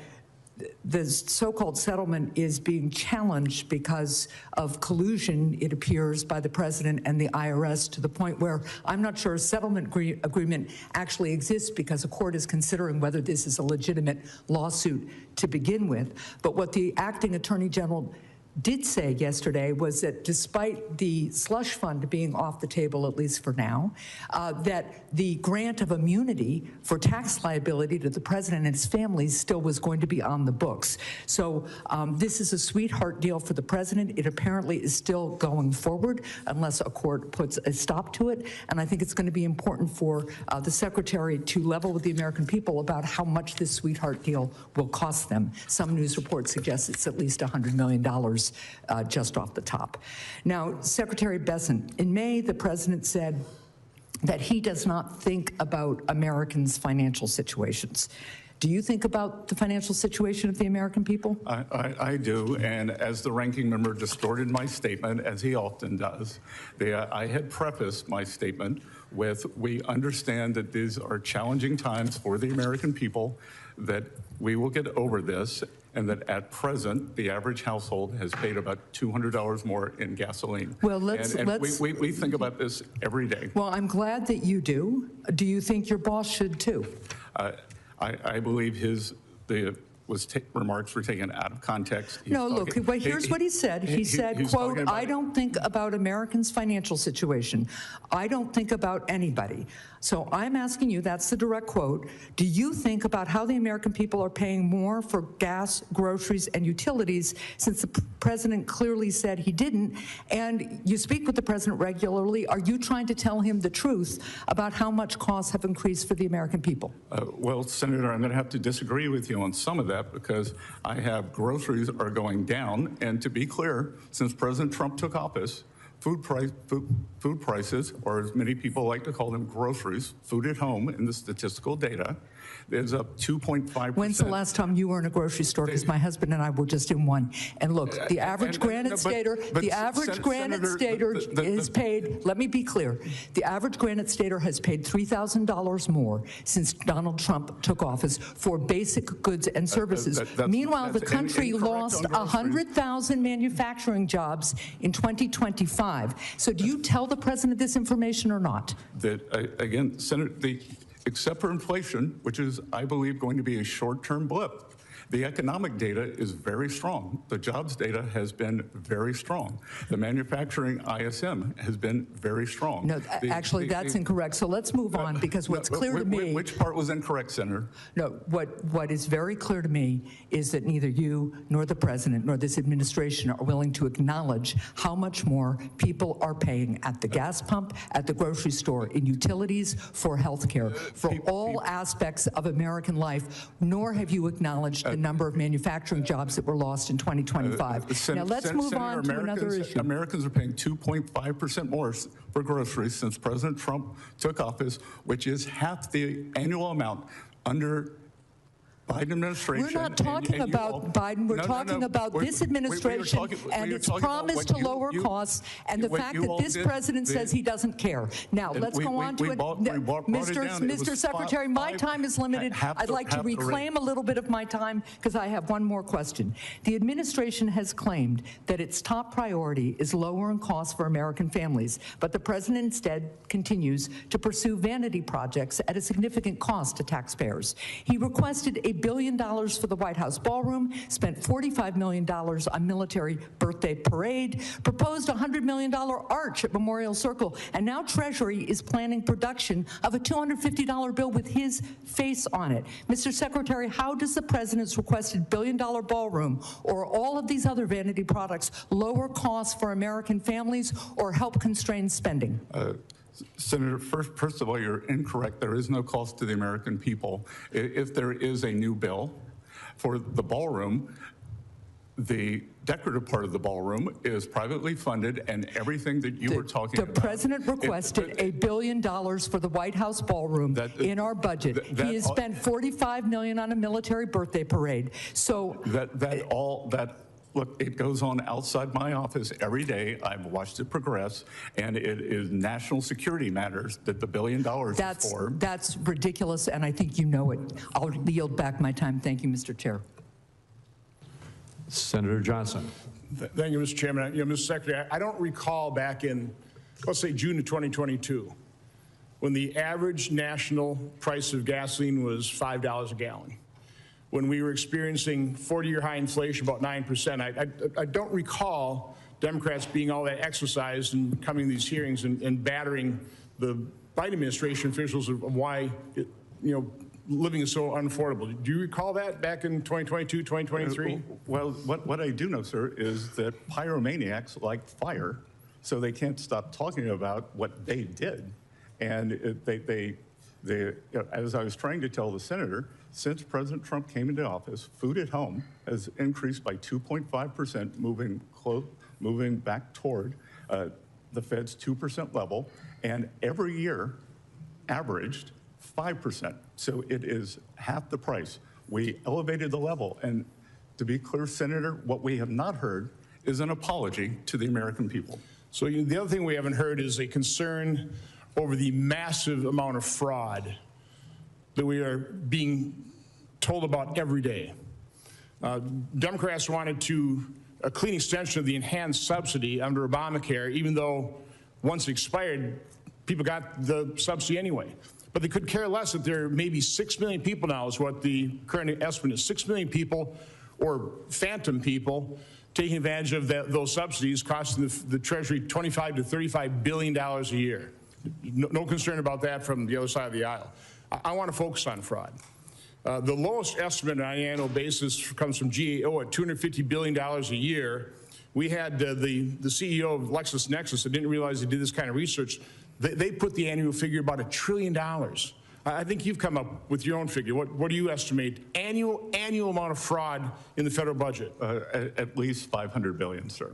the so-called settlement is being challenged because of collusion, it appears, by the president and the IRS, to the point where I'm not sure a settlement agreement actually exists because a court is considering whether this is a legitimate lawsuit to begin with. But what the acting attorney general did say yesterday was that despite the slush fund being off the table, at least for now, that the grant of immunity for tax liability to the president and his family still was going to be on the books. So this is a sweetheart deal for the president. It apparently is still going forward unless a court puts a stop to it. And I think it's going to be important for the secretary to level with the American people about how much this sweetheart deal will cost them. Some news reports suggest it's at least $100 million just off the top. Now, Secretary Bessent, in May, the president said that he does not think about Americans' financial situations. Do you think about the financial situation of the American people? I do, and as the ranking member distorted my statement, as he often does, I had prefaced my statement with, we understand that these are challenging times for the American people, that we will get over this, and that at present, the average household has paid about $200 more in gasoline. Well, we think about this every day. Well, I'm glad that you do. Do you think your boss should too? I believe remarks were taken out of context. Here's what he said. He said, quote, I don't think about Americans' financial situation. I don't think about anybody. So I'm asking you, that's the direct quote, do you think about how the American people are paying more for gas, groceries, and utilities, since the president clearly said he didn't? And you speak with the president regularly. Are you trying to tell him the truth about how much costs have increased for the American people? Well, Senator, I'm going to have to disagree with you on some of that, because I have groceries are going down. And to be clear, since President Trump took office, food prices, or as many people like to call them, groceries, food at home in the statistical data, is up 2.5%. When's the last time you were in a grocery store? Because my husband and I were just in one. And look, the average Granite Stater is paid, let me be clear, the average Granite Stater has paid $3,000 more since Donald Trump took office for basic goods and services. Meanwhile, the country lost 100,000 manufacturing jobs in 2025. So do you tell the president this information or not? Again, Senator, except for inflation, which is, I believe, going to be a short-term blip, the economic data is very strong. The jobs data has been very strong. The manufacturing ISM has been very strong. No, actually, that's incorrect. So let's move on, because what's clear to me... Which part was incorrect, Senator? No, what is very clear to me is that neither you nor the president nor this administration are willing to acknowledge how much more people are paying at the gas pump, at the grocery store, in utilities, for health care, for all aspects of American life, nor have you acknowledged the number of manufacturing jobs that were lost in 2025. Now let's move on to another issue. Administration are paying 2.5% more for groceries since President Trump took office, which is half the annual amount under Biden administration. We're not talking about Biden. We're talking about this administration and its promise to lower costs, and the fact that this president says he doesn't care. Now, let's go on to it. Mr. Secretary, my time is limited. I'd like to reclaim a little bit of my time because I have one more question. The administration has claimed that its top priority is lowering costs for American families, but the president instead continues to pursue vanity projects at a significant cost to taxpayers. He requested $1 billion for the White House ballroom, spent $45 million on military birthday parade, proposed a $100 million arch at Memorial Circle, and now Treasury is planning production of a $250 bill with his face on it. Mr. Secretary, how does the president's requested $1 billion ballroom or all of these other vanity products lower costs for American families or help constrain spending? Senator, first of all, you're incorrect. There is no cost to the American people. If there is a new bill for the ballroom, The decorative part of the ballroom is privately funded, and everything that you were talking about. The president requested $1 billion for the White House ballroom in our budget. He has spent $45 million on a military birthday parade. So look, it goes on outside my office every day. I've watched it progress, and it is national security matters that the $1 billion is for. That's ridiculous, and I think you know it. I'll yield back my time. Thank you, Mr. Chair. Senator Johnson. Thank you, Mr. Chairman. You know, Mr. Secretary, I don't recall back in, let's say, June of 2022, when the average national price of gasoline was $5 a gallon, when we were experiencing 40-year high inflation, about 9%. I don't recall Democrats being all that exercised and coming to these hearings and battering the Biden administration officials of why, living is so unaffordable. Do you recall that back in 2022, 2023? Well, what I do know, sir, is that pyromaniacs like fire, so they can't stop talking about what they did. And as I was trying to tell the senator, since President Trump came into office, food at home has increased by 2.5%, moving back toward the Fed's 2% level, and every year averaged 5%. So it is half the price. We elevated the level. And to be clear, Senator, what we have not heard is an apology to the American people. So the other thing we haven't heard is a concern over the massive amount of fraud that we are being told about every day. Democrats wanted a clean extension of the enhanced subsidy under Obamacare, even though once it expired, people got the subsidy anyway. But they could care less that there may be 6 million people now is what the current estimate is. 6 million people, or phantom people, taking advantage of those subsidies, costing the Treasury $25 to $35 billion a year. No concern about that from the other side of the aisle. I want to focus on fraud. The lowest estimate on an annual basis comes from GAO at $250 billion a year. We had the CEO of LexisNexis, I didn't realize they did this kind of research. They put the annual figure about $1 trillion. I think you've come up with your own figure. What do you estimate annual amount of fraud in the federal budget? At least $500 billion, sir.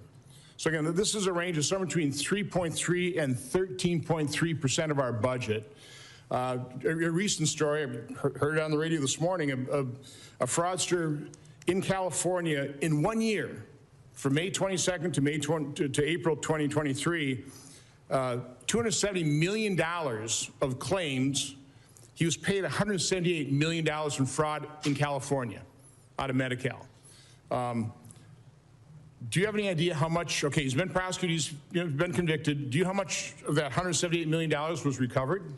So again, this is a range of somewhere between 3.3 and 13.3% of our budget. A recent story, I heard it on the radio this morning, a fraudster in California in 1 year, from May 22nd to April 2023, $270 million of claims. He was paid $178 million in fraud in California out of Medi-Cal. Do you have any idea how much, okay, he's been prosecuted, he's been convicted. Do you know how much of that $178 million was recovered?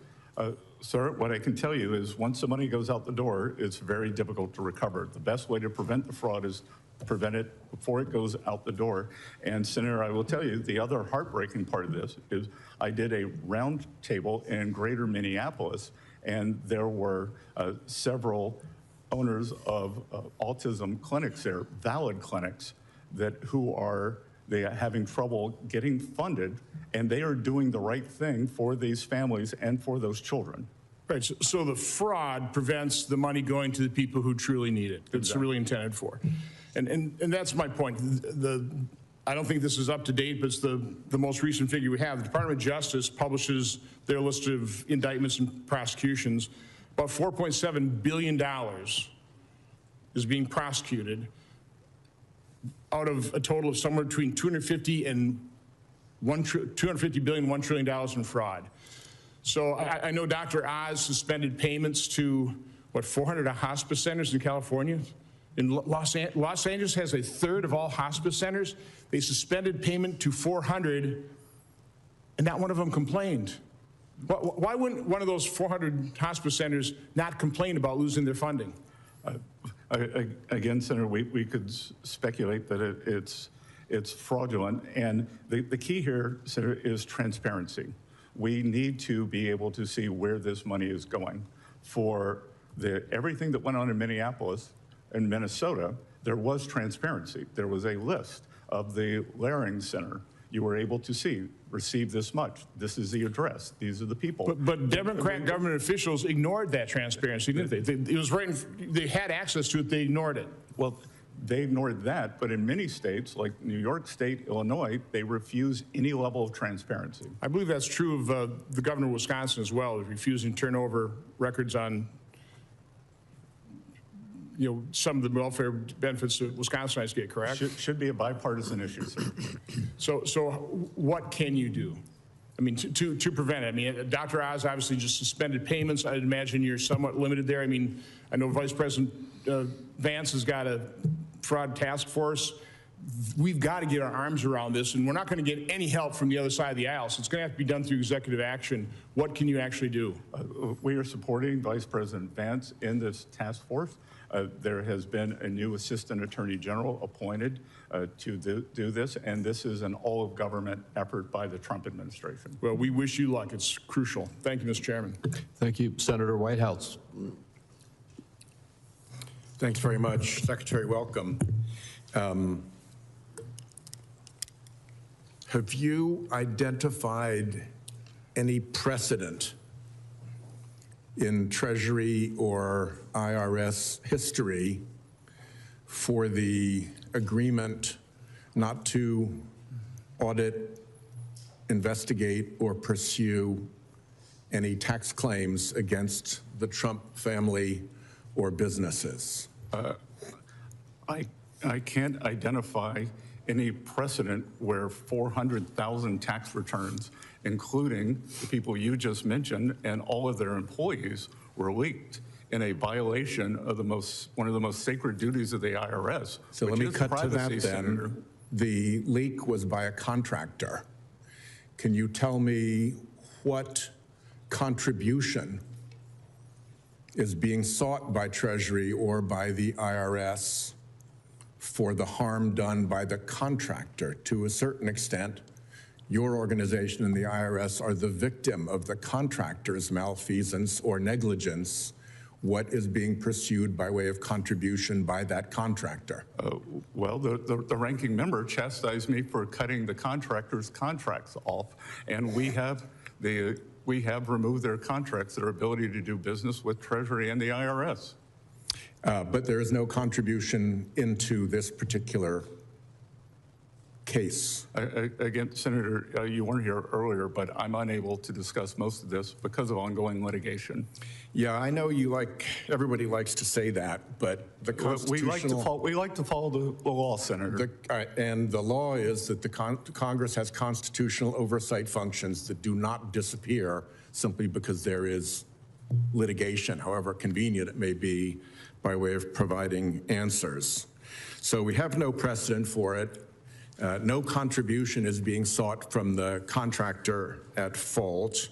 Sir, what I can tell you is once the money goes out the door, it's very difficult to recover. The best way to prevent the fraud is to prevent it before it goes out the door. And Senator, I will tell you, the other heartbreaking part of this is I did a round table in greater Minneapolis, and there were several owners of autism clinics there, valid clinics, who are having trouble getting funded, and they are doing the right thing for these families and for those children. Right, so the fraud prevents the money going to the people who truly need it. It's really intended for. And that's my point. I don't think this is up to date, but it's the most recent figure we have. The Department of Justice publishes their list of indictments and prosecutions. About $4.7 billion is being prosecuted out of a total of somewhere between $250 billion and $1 trillion in fraud. So I know Dr. Oz suspended payments to, 400 hospice centers in California? In Los Angeles has a third of all hospice centers. They suspended payment to 400, and not one of them complained. Why wouldn't one of those 400 hospice centers not complain about losing their funding? Again, Senator, we could speculate that it's fraudulent, and the key here, Senator, is transparency. We need to be able to see where this money is going. For everything that went on in Minneapolis and Minnesota, there was transparency. There was a list of the Laring Center. You were able to see, receive this much. This is the address. These are the people. But Democrat government officials ignored that transparency, didn't they? It was right. They had access to it. They ignored it. Well, they ignored that, but in many states, like New York State, Illinois, they refuse any level of transparency. I believe that's true of the governor of Wisconsin as well, refusing to turn over records on some of the welfare benefits that Wisconsinites get, correct? Should be a bipartisan issue, sir. So what can you do? I mean, to prevent it? I mean, Dr. Oz obviously just suspended payments. I'd imagine you're somewhat limited there. I mean, I know Vice President Vance has got a fraud task force. We've got to get our arms around this, and we're not going to get any help from the other side of the aisle, so it's going to have to be done through executive action. What can you actually do? We are supporting Vice President Vance in this task force. There has been a new Assistant Attorney General appointed to do this, and this is an all-of-government effort by the Trump administration. Well, we wish you luck. It's crucial. Thank you, Mr. Chairman. Thank you. Senator Whitehouse. Thanks very much. Secretary, welcome. Have you identified any precedent in Treasury or IRS history for the agreement not to audit, investigate, or pursue any tax claims against the Trump family or businesses? I can't identify any precedent where 400,000 tax returns, including the people you just mentioned, and all of their employees were leaked in a violation of one of the most sacred duties of the IRS. So let me cut to that then. Senator. The leak was by a contractor. Can you tell me what contribution is being sought by Treasury or by the IRS for the harm done by the contractor? To a certain extent, your organization and the IRS are the victim of the contractor's malfeasance or negligence. What is being pursued by way of contribution by that contractor? Well, the ranking member chastised me for cutting the contractor's contracts off, and we have removed their contracts, their ability to do business with Treasury and the IRS. But there is no contribution into this particular case. Again, Senator, you weren't here earlier, but I'm unable to discuss most of this because of ongoing litigation. Yeah, I know everybody likes to say that, but the constitutional... We like to follow the law, Senator. And the law is that the Congress has constitutional oversight functions that do not disappear simply because there is litigation, however convenient it may be, by way of providing answers. So we have no precedent for it. No contribution is being sought from the contractor at fault.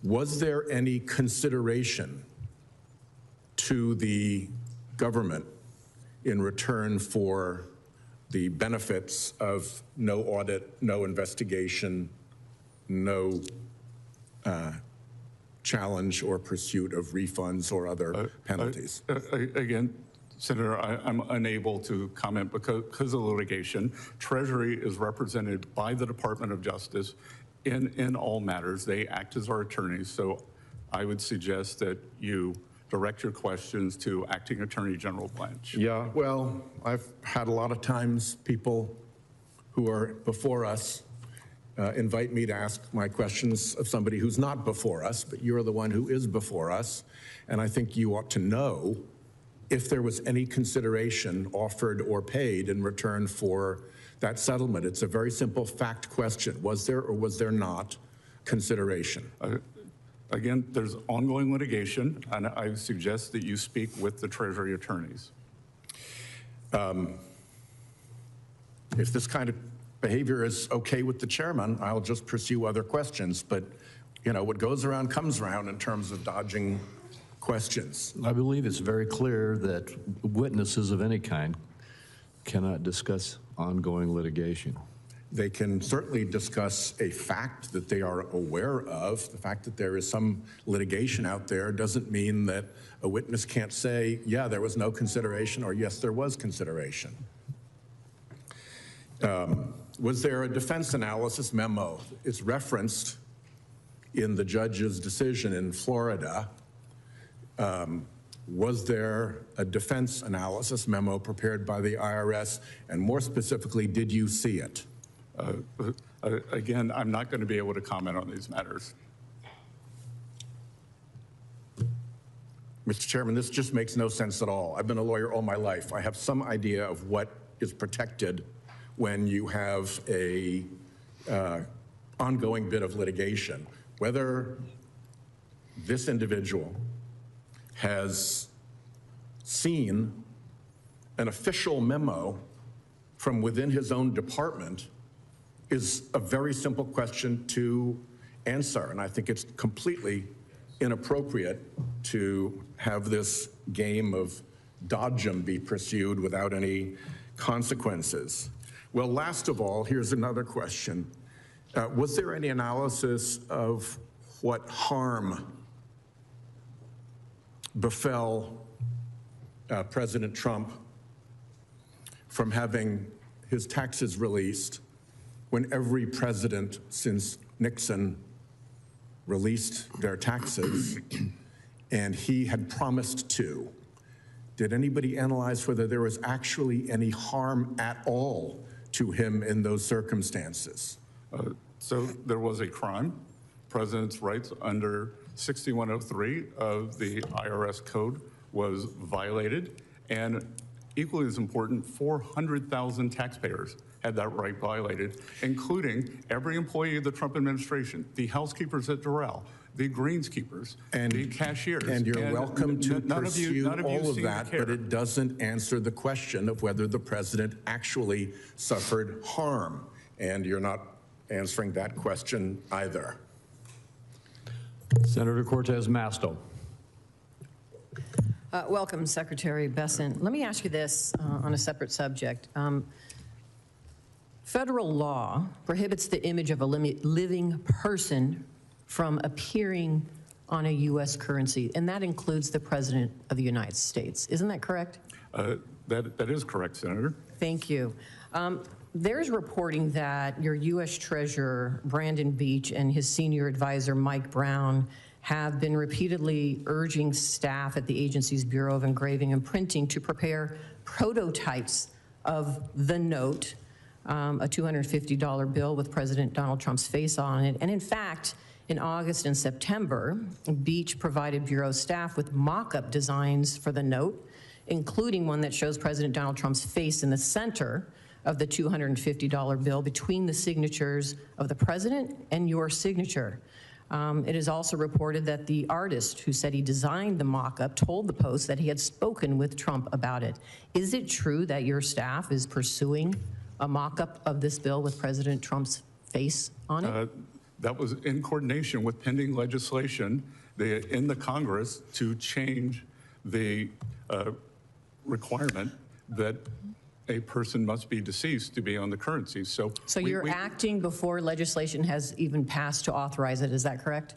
Was there any consideration to the government in return for the benefits of no audit, no investigation, no challenge or pursuit of refunds or other penalties? Again, Senator, I'm unable to comment because of litigation. Treasury is represented by the Department of Justice in all matters. They act as our attorneys, so I would suggest that you direct your questions to Acting Attorney General Blanche. Yeah, well, I've had a lot of times people who are before us invite me to ask my questions of somebody who's not before us, but you're the one who is before us, and I think you ought to know if there was any consideration offered or paid in return for that settlement. It's a very simple fact question. Was there or was there not consideration? Again, there's ongoing litigation, and I suggest that you speak with the Treasury attorneys. If this kind of behavior is okay with the chairman, I'll just pursue other questions. But, you know, what goes around comes around in terms of dodging questions. I believe it's very clear that witnesses of any kind cannot discuss ongoing litigation. They can certainly discuss a fact that they are aware of. The fact that there is some litigation out there doesn't mean that a witness can't say, yeah, there was no consideration, or yes, there was consideration. Was there a defense analysis memo? It's referenced in the judge's decision in Florida. Was there a defense analysis memo prepared by the IRS? And more specifically, did you see it? Again, I'm not going to be able to comment on these matters. Mr. Chairman, this just makes no sense at all. I've been a lawyer all my life. I have some idea of what is protected when you have a ongoing bit of litigation. Whether this individual has seen an official memo from within his own department is a very simple question to answer, and I think it's completely inappropriate to have this game of dodgem be pursued without any consequences. Well, last of all, here's another question. Was there any analysis of what harm befell President Trump from having his taxes released when every president since Nixon released their taxes and he had promised to? Did anybody analyze whether there was actually any harm at all to him in those circumstances? So there was a crime. President's rights under 6103 of the IRS code was violated, and equally as important, 400,000 taxpayers had that right violated, including every employee of the Trump administration, the housekeepers at Doral, the greenskeepers, and the cashiers. And you're welcome to pursue all of seem that, to care. but it doesn't answer the question of whether the president actually suffered harm. And you're not answering that question either. Senator Cortez Masto. Welcome, Secretary Bessent. Let me ask you this on a separate subject. Federal law prohibits the image of a living person from appearing on a U.S. currency, and that includes the President of the United States. Isn't that correct? That is correct, Senator. Thank you. There's reporting that your U.S. Treasurer, Brandon Beach, and his senior advisor, Mike Brown, have been repeatedly urging staff at the agency's Bureau of Engraving and Printing to prepare prototypes of the note, a $250 bill with President Donald Trump's face on it. And in fact, in August and September, Beach provided Bureau staff with mock-up designs for the note, including one that shows President Donald Trump's face in the center of the $250 bill between the signatures of the president and your signature. It is also reported that the artist who said he designed the mock-up told the Post that he had spoken with Trump about it. Is it true that your staff is pursuing a mock-up of this bill with President Trump's face on it? That was in coordination with pending legislation in the Congress to change the requirement that a person must be deceased to be on the currency. So you're acting before legislation has even passed to authorize it, is that correct?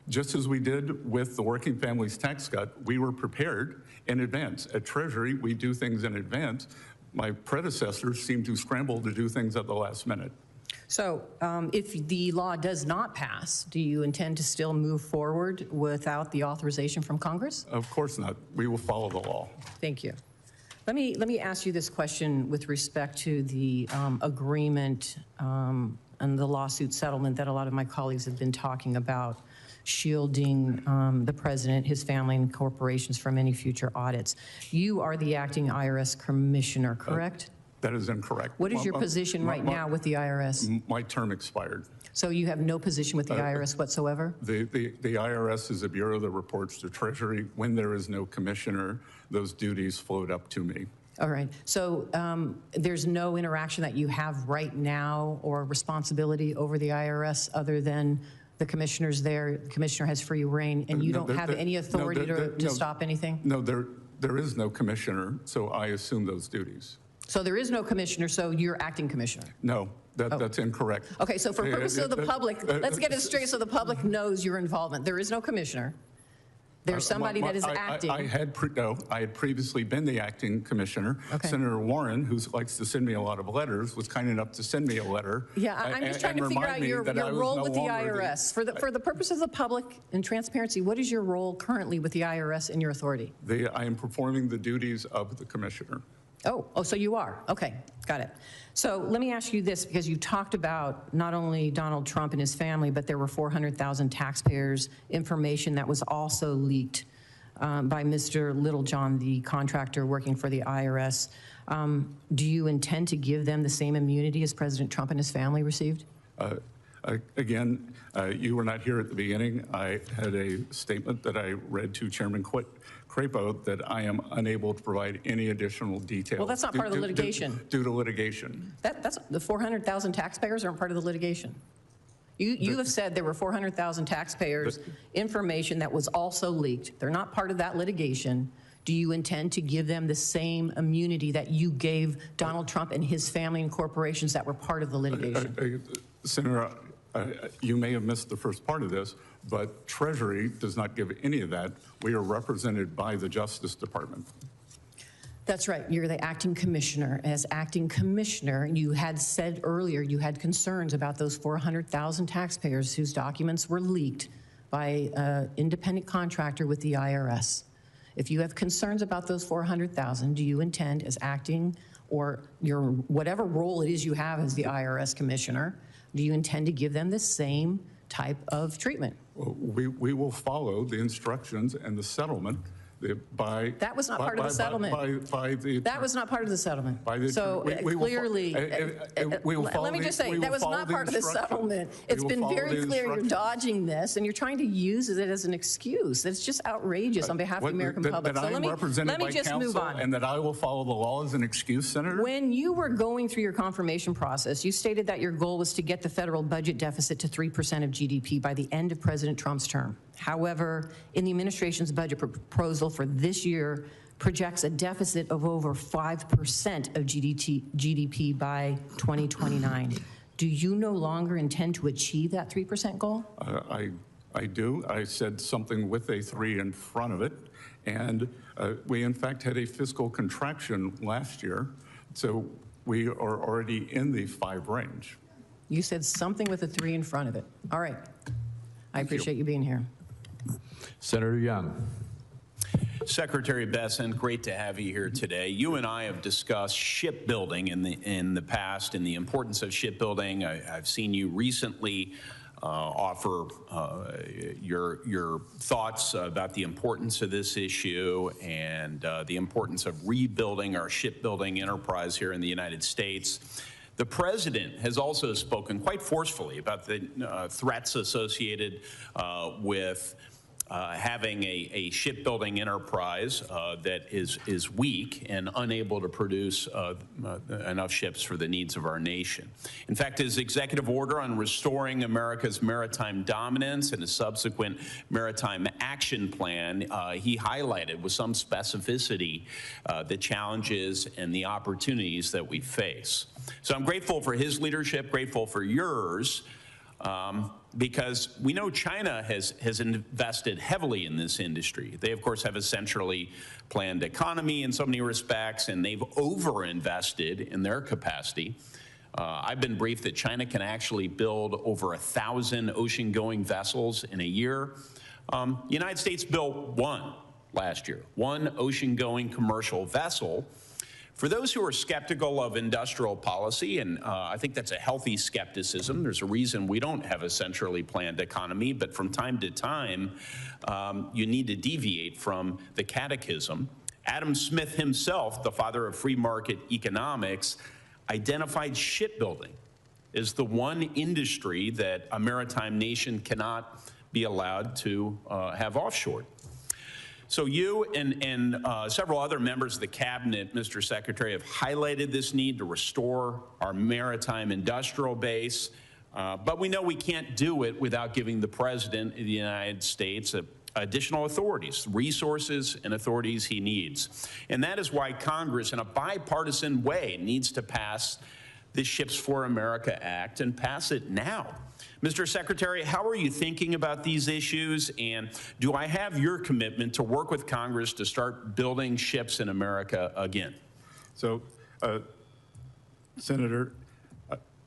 Just as we did with the Working Families Tax Cut, we were prepared in advance. At Treasury, we do things in advance. My predecessors seem to scramble to do things at the last minute. So if the law does not pass, do you intend to still move forward without the authorization from Congress? Of course not. We will follow the law. Thank you. Let me ask you this question with respect to the agreement and the lawsuit settlement that a lot of my colleagues have been talking about, shielding the president, his family, and corporations from any future audits. You are the acting IRS commissioner, correct? That is incorrect. What is your position right now with the IRS? My term expired. So you have no position with the IRS whatsoever? The IRS is a bureau that reports to Treasury. When there is no commissioner, those duties float up to me. All right. So there's no interaction that you have right now or responsibility over the IRS other than the commissioners there, the commissioner has free reign, and you don't have any authority to stop anything? No, there is no commissioner, so I assume those duties. So there is no commissioner, so you're acting commissioner? No, that's incorrect. Okay, so for purposes of the public, let's get it straight so the public knows your involvement. There is no commissioner. There's somebody that is acting. I had previously been the acting commissioner. Okay. Senator Warren, who likes to send me a lot of letters, was kind enough to send me a letter. Yeah, I'm just trying to figure out your role with the IRS. For the purpose of the public and transparency, what is your role currently with the IRS and your authority? I am performing the duties of the commissioner. Oh, so you are. Okay, got it. So let me ask you this, because you talked about not only Donald Trump and his family, but there were 400,000 taxpayers' information that was also leaked by Mr. Littlejohn, the contractor working for the IRS. Do you intend to give them the same immunity as President Trump and his family received? Again, you were not here at the beginning. I had a statement that I read to Chairman Crapo that I am unable to provide any additional details. Well, that's not part of the litigation. Due to litigation. That's the 400,000 taxpayers aren't part of the litigation. You have said there were 400,000 taxpayers' information that was also leaked. They're not part of that litigation. Do you intend to give them the same immunity that you gave Donald Trump and his family and corporations that were part of the litigation? Senator, you may have missed the first part of this, but Treasury does not give any of that. We are represented by the Justice Department. That's right. You're the acting commissioner. As acting commissioner, you had said earlier you had concerns about those 400,000 taxpayers whose documents were leaked by an independent contractor with the IRS. If you have concerns about those 400,000, do you intend, as acting or your whatever role it is you have as the IRS commissioner, do you intend to give them the same type of treatment? Well, we will follow the instructions and the settlement that was not part of the settlement. That was not part of the settlement. So clearly, let me just say, that was not part of the settlement. It's been very clear you're dodging this, and you're trying to use it as an excuse. It's just outrageous on behalf of the American public. So let me just move on. And that I will follow the law as an excuse, Senator? When you were going through your confirmation process, you stated that your goal was to get the federal budget deficit to 3% of GDP by the end of President Trump's term. However, in the administration's budget proposal for this year projects a deficit of over 5% of GDP by 2029. Do you no longer intend to achieve that 3% goal? I do. I said something with a 3 in front of it. And we, in fact, had a fiscal contraction last year. So we are already in the 5 range. You said something with a 3 in front of it. All right. I appreciate you being here. Senator Young. Secretary Bessent, great to have you here today. You and I have discussed shipbuilding in the past and the importance of shipbuilding. I've seen you recently offer your thoughts about the importance of this issue and the importance of rebuilding our shipbuilding enterprise here in the United States. The president has also spoken quite forcefully about the threats associated with having a shipbuilding enterprise that is weak and unable to produce enough ships for the needs of our nation. In fact, his executive order on restoring America's maritime dominance and a subsequent maritime action plan, he highlighted with some specificity the challenges and the opportunities that we face. So I'm grateful for his leadership, grateful for yours, because we know China has invested heavily in this industry. They, of course, have a centrally planned economy in so many respects, and they've overinvested in their capacity. I've been briefed that China can actually build over 1,000 ocean-going vessels in a year. The United States built one last year, one ocean-going commercial vessel. For those who are skeptical of industrial policy, and I think that's a healthy skepticism, there's a reason we don't have a centrally planned economy, but from time to time, you need to deviate from the catechism. Adam Smith himself, the father of free market economics, identified shipbuilding as the one industry that a maritime nation cannot be allowed to have offshore. So you and several other members of the cabinet, Mr. Secretary, have highlighted this need to restore our maritime industrial base, but we know we can't do it without giving the President of the United States additional authorities, resources and authorities he needs. And that is why Congress, in a bipartisan way, needs to pass the Ships for America Act and pass it now. Mr. Secretary, how are you thinking about these issues, and do I have your commitment to work with Congress to start building ships in America again? So, Senator,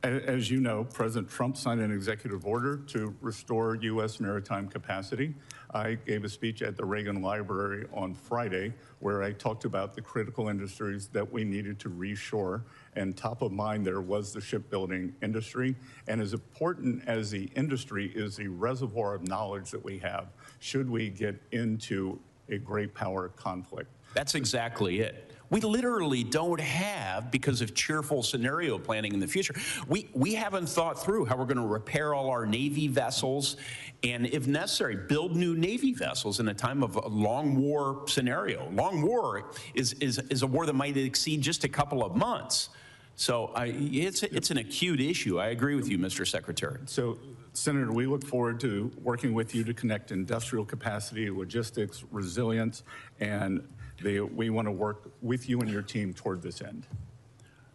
as you know, President Trump signed an executive order to restore U.S. maritime capacity. I gave a speech at the Reagan Library on Friday where I talked about the critical industries that we needed to reshore, and top of mind there was the shipbuilding industry. And as important as the industry is the reservoir of knowledge that we have, should we get into a great power conflict. That's exactly it. We literally don't have, because of cheerful scenario planning in the future, we haven't thought through how we're going to repair all our Navy vessels and, if necessary, build new Navy vessels in a time of a long war scenario. Long war is a war that might exceed just a couple of months. So it's an acute issue. I agree with you, Mr. Secretary. So, Senator, we look forward to working with you to connect industrial capacity, logistics, resilience, and we want to work with you and your team toward this end.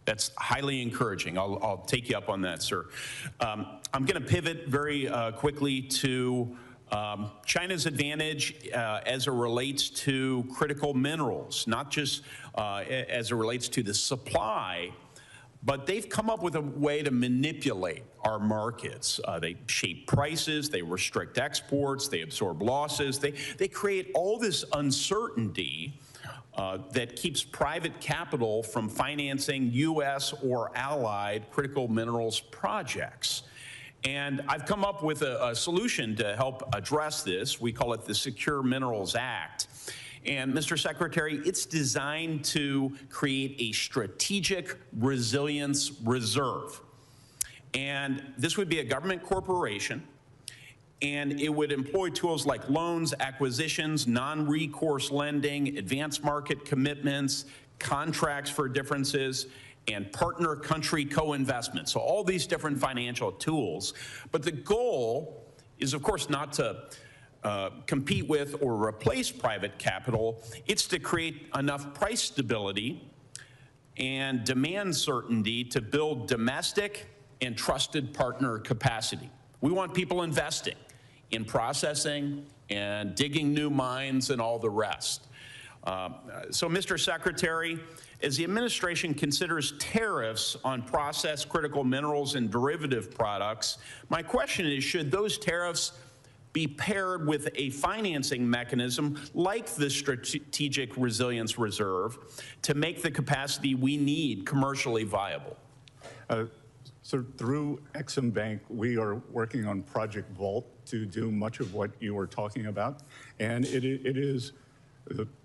That's highly encouraging. I'll take you up on that, sir. I'm going to pivot very quickly to China's advantage as it relates to critical minerals, not just as it relates to the supply, but they've come up with a way to manipulate our markets. They shape prices, they restrict exports, they absorb losses, they create all this uncertainty that keeps private capital from financing U.S. or allied critical minerals projects. And I've come up with a solution to help address this. We call it the Secure Minerals Act. And Mr. Secretary, it's designed to create a strategic resilience reserve. And this would be a government corporation, and it would employ tools like loans, acquisitions, non-recourse lending, advanced market commitments, contracts for differences, and partner country co-investment. So all these different financial tools. But the goal is, of course, not to compete with or replace private capital. It's to create enough price stability and demand certainty to build domestic and trusted partner capacity. We want people investing in processing and digging new mines and all the rest. So, Mr. Secretary, as the administration considers tariffs on processed critical minerals and derivative products, my question is, should those tariffs be paired with a financing mechanism like the Strategic Resilience Reserve to make the capacity we need commercially viable? So through Exim Bank, we are working on Project Vault to do much of what you were talking about. And it is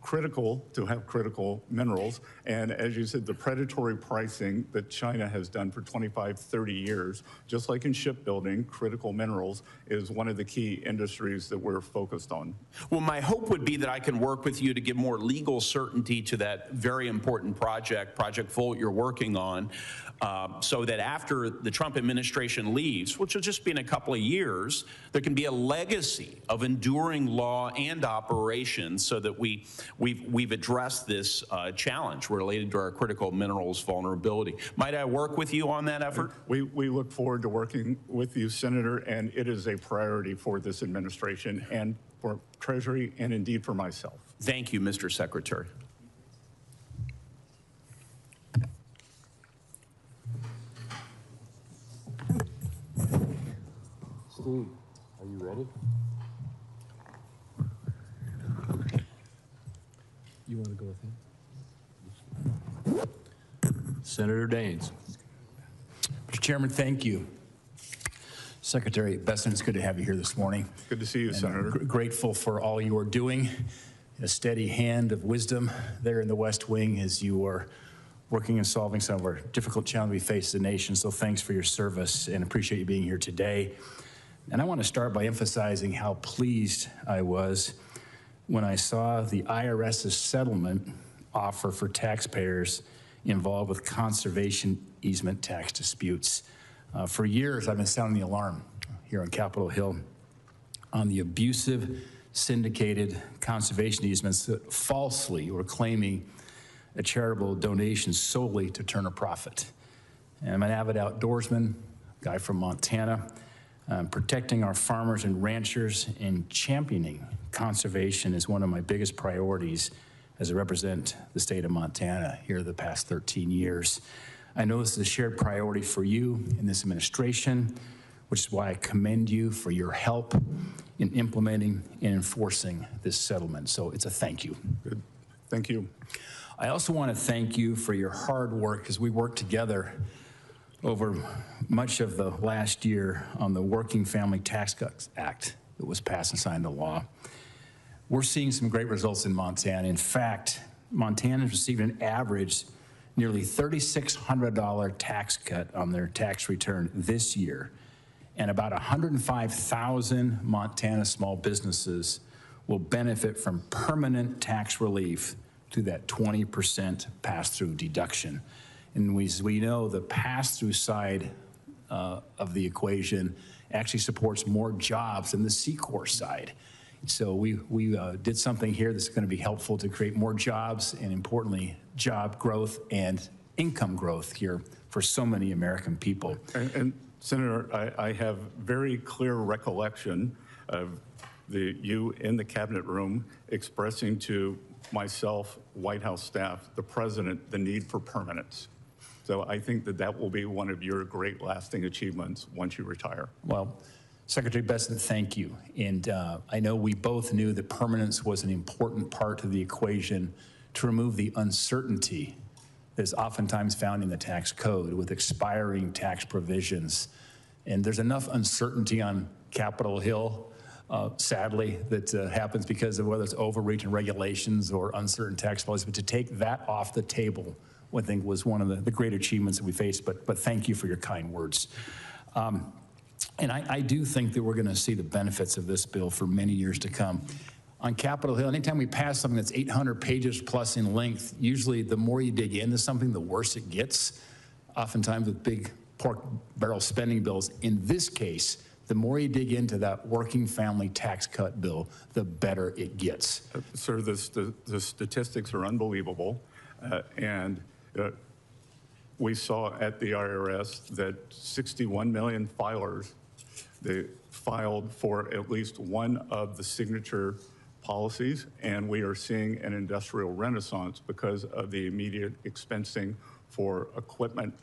critical to have critical minerals. And as you said, the predatory pricing that China has done for 25, 30 years, just like in shipbuilding, critical minerals is one of the key industries that we're focused on. Well, my hope would be that I can work with you to give more legal certainty to that very important project, Project Vault, you're working on, so that after the Trump administration leaves, which will just be in a couple of years, there can be a legacy of enduring law and operations so that we've addressed this challenge related to our critical minerals vulnerability. Might I work with you on that effort? We look forward to working with you, Senator, and it is a priority for this administration and for Treasury and indeed for myself. Thank you, Mr. Secretary. Steve, are you ready? You want to go with him? Senator Daines. Mr. Chairman, thank you. Secretary Bessent, it's good to have you here this morning. Good to see you, Senator. Grateful for all you are doing. A steady hand of wisdom there in the West Wing as you are working and solving some of our difficult challenges we face as a nation. So thanks for your service and appreciate you being here today. And I want to start by emphasizing how pleased I was when I saw the IRS's settlement offer for taxpayers involved with conservation easement tax disputes. For years, I've been sounding the alarm here on Capitol Hill on the abusive, syndicated conservation easements that falsely were claiming a charitable donation solely to turn a profit. And I'm an avid outdoorsman, guy from Montana. Protecting our farmers and ranchers and championing conservation is one of my biggest priorities as I represent the state of Montana here the past 13 years. I know this is a shared priority for you in this administration, which is why I commend you for your help in implementing and enforcing this settlement. So it's a thank you. Good. Thank you. I also want to thank you for your hard work as we worked together over much of the last year on the Working Family Tax Cuts Act that was passed and signed into law. We're seeing some great results in Montana. In fact, Montanans received an average nearly $3,600 tax cut on their tax return this year, and about 105,000 Montana small businesses will benefit from permanent tax relief through that 20% pass-through deduction. And as we know, the pass-through side of the equation actually supports more jobs than the C-Corps side. So we did something here that's going to be helpful to create more jobs and, importantly, job growth and income growth here for so many American people. And Senator, I have very clear recollection of you in the cabinet room expressing to myself, White House staff, the president, the need for permanence. So I think that that will be one of your great lasting achievements once you retire. Well, Secretary Bessent, thank you. And I know we both knew that permanence was an important part of the equation to remove the uncertainty that is oftentimes found in the tax code with expiring tax provisions. And there's enough uncertainty on Capitol Hill, sadly, that happens because of whether it's overreach in regulations or uncertain tax policy. But to take that off the table, I think was one of the great achievements that we faced. But thank you for your kind words. And I do think that we're going to see the benefits of this bill for many years to come. On Capitol Hill, anytime we pass something that's 800 pages plus in length, usually the more you dig into something, the worse it gets, oftentimes with big pork barrel spending bills. In this case, the more you dig into that working family tax cut bill, the better it gets. Sir, the statistics are unbelievable. We saw at the IRS that 61 million filers, they filed for at least one of the signature policies, and we are seeing an industrial renaissance because of the immediate expensing for equipment,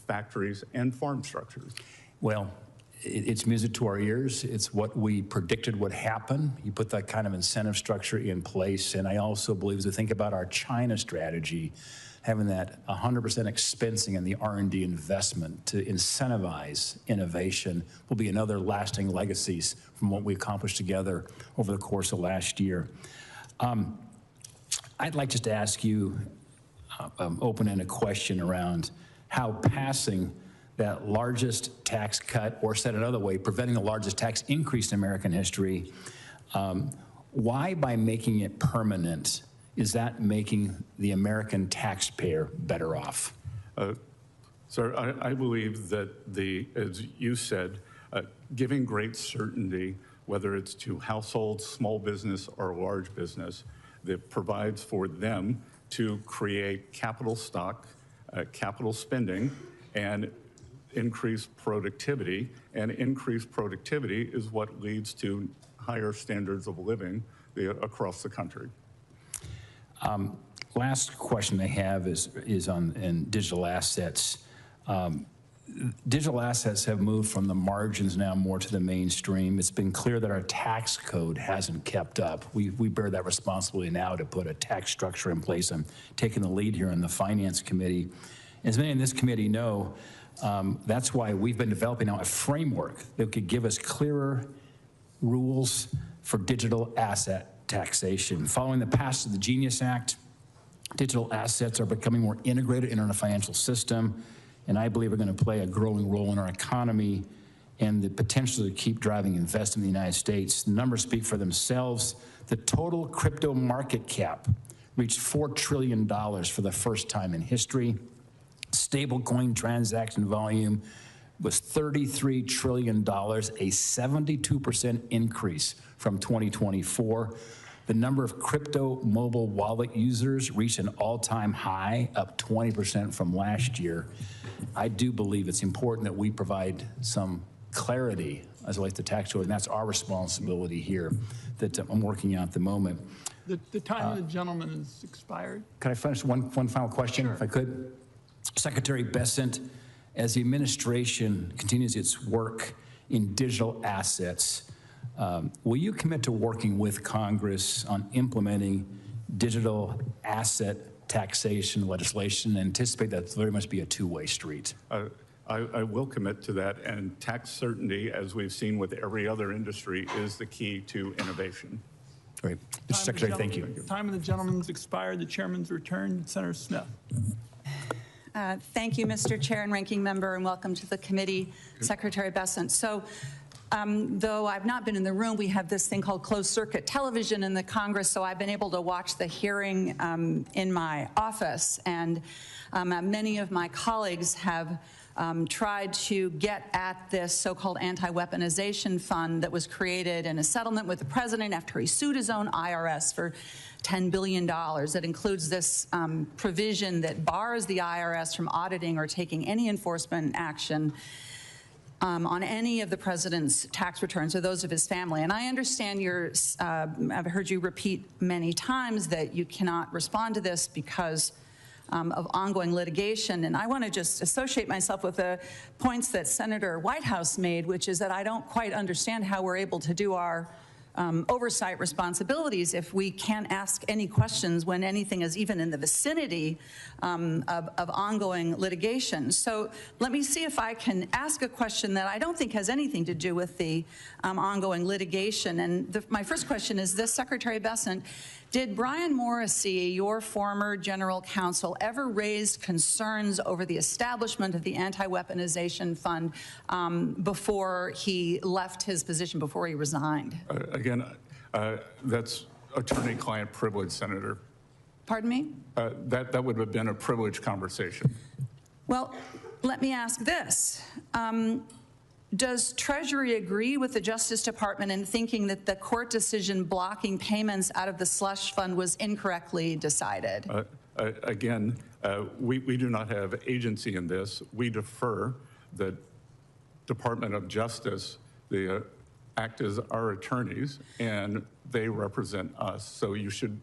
factories, and farm structures. Well, it's music to our ears. It's what we predicted would happen. You put that kind of incentive structure in place, and I also believe as we think about our China strategy, having that 100% expensing and the R&D investment to incentivize innovation will be another lasting legacies from what we accomplished together over the course of last year. I'd like just to ask you open-ended question around how passing that largest tax cut, or said another way, preventing the largest tax increase in American history, why by making it permanent is that making the American taxpayer better off? Sir, I believe that as you said, giving great certainty, whether it's to households, small business, or large business, that provides for them to create capital stock, capital spending, and increase productivity. And increased productivity is what leads to higher standards of living across the country. Last question I have is on digital assets. Digital assets have moved from the margins now more to the mainstream. It's been clear that our tax code hasn't kept up. We bear that responsibility now to put a tax structure in place. I'm taking the lead here on the Finance Committee. As many in this committee know, that's why we've been developing now a framework that could give us clearer rules for digital asset taxation. Following the passage of the Genius Act, digital assets are becoming more integrated in our financial system, and I believe are going to play a growing role in our economy and the potential to keep driving investment in the United States. The numbers speak for themselves. The total crypto market cap reached $4 trillion for the first time in history. Stablecoin transaction volume was $33 trillion, a 72% increase from 2024. The number of crypto mobile wallet users reached an all-time high, up 20% from last year. I do believe it's important that we provide some clarity as it relates to tax code, and that's our responsibility here that I'm working on at the moment. The time of the gentleman is expired. Can I finish one final question, if I could? Secretary Bessent, as the administration continues its work in digital assets, will you commit to working with Congress on implementing digital asset taxation legislation, and anticipate that very much be a two-way street? I will commit to that, and tax certainty, as we've seen with every other industry, is the key to innovation. Great. Mr. Secretary, thank you. Time of the gentleman's expired. The chairman's returned. Senator Smith. Thank you, Mr. Chair and Ranking Member, and welcome to the committee, Secretary Bessent. So, though I've not been in the room, we have this thing called closed circuit television in the Congress, so I've been able to watch the hearing in my office, and many of my colleagues have tried to get at this so-called anti-weaponization fund that was created in a settlement with the president after he sued his own IRS for $10 billion. That includes this provision that bars the IRS from auditing or taking any enforcement action on any of the president's tax returns or those of his family. And I understand I've heard you repeat many times that you cannot respond to this because of ongoing litigation. And I want to just associate myself with the points that Senator Whitehouse made, which is that I don't quite understand how we're able to do our oversight responsibilities if we can't ask any questions when anything is even in the vicinity of ongoing litigation. So let me see if I can ask a question that I don't think has anything to do with the ongoing litigation. And my first question is this, Secretary Bessent: did Brian Morrissey, your former general counsel, ever raise concerns over the establishment of the anti-weaponization fund before he left his position, before he resigned? Again, that's attorney-client privilege, Senator. Pardon me? That would have been a privileged conversation. Well, let me ask this. Does Treasury agree with the Justice Department in thinking that the court decision blocking payments out of the slush fund was incorrectly decided? Again, we do not have agency in this. We defer the Department of Justice. They act as our attorneys, and they represent us. So you should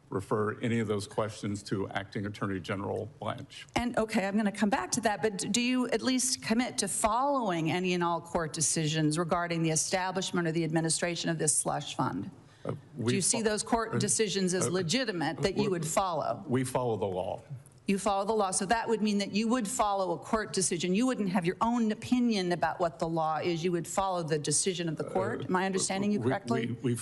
refer any of those questions to Acting Attorney General Blanche. And okay, I'm going to come back to that, but do you at least commit to following any and all court decisions regarding the establishment or the administration of this slush fund? Do you see those court decisions as legitimate that you would follow? We follow the law. You follow the law, so that would mean that you would follow a court decision. You wouldn't have your own opinion about what the law is. You would follow the decision of the court. Am I understanding you correctly? We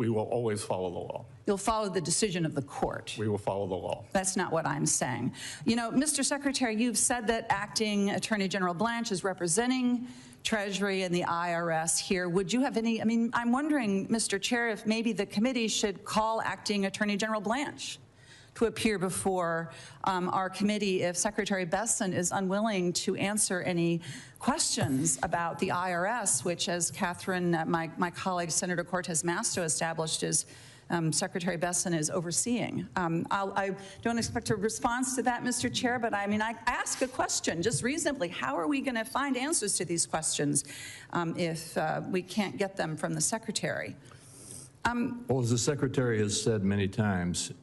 will always follow the law. You'll follow the decision of the court. We will follow the law. That's not what I'm saying. You know, Mr. Secretary, you've said that Acting Attorney General Blanche is representing Treasury and the IRS here. Would you have any, I mean, I'm wondering, Mr. Chair, if maybe the committee should call Acting Attorney General Blanche to appear before our committee if Secretary Bessent is unwilling to answer any questions about the IRS, which, as Catherine, my colleague, Senator Cortez Masto, established, is Secretary Bessent is overseeing. I don't expect a response to that, Mr. Chair, but I mean, I ask a question just reasonably. How are we going to find answers to these questions if we can't get them from the Secretary? Well, as the Secretary has said many times,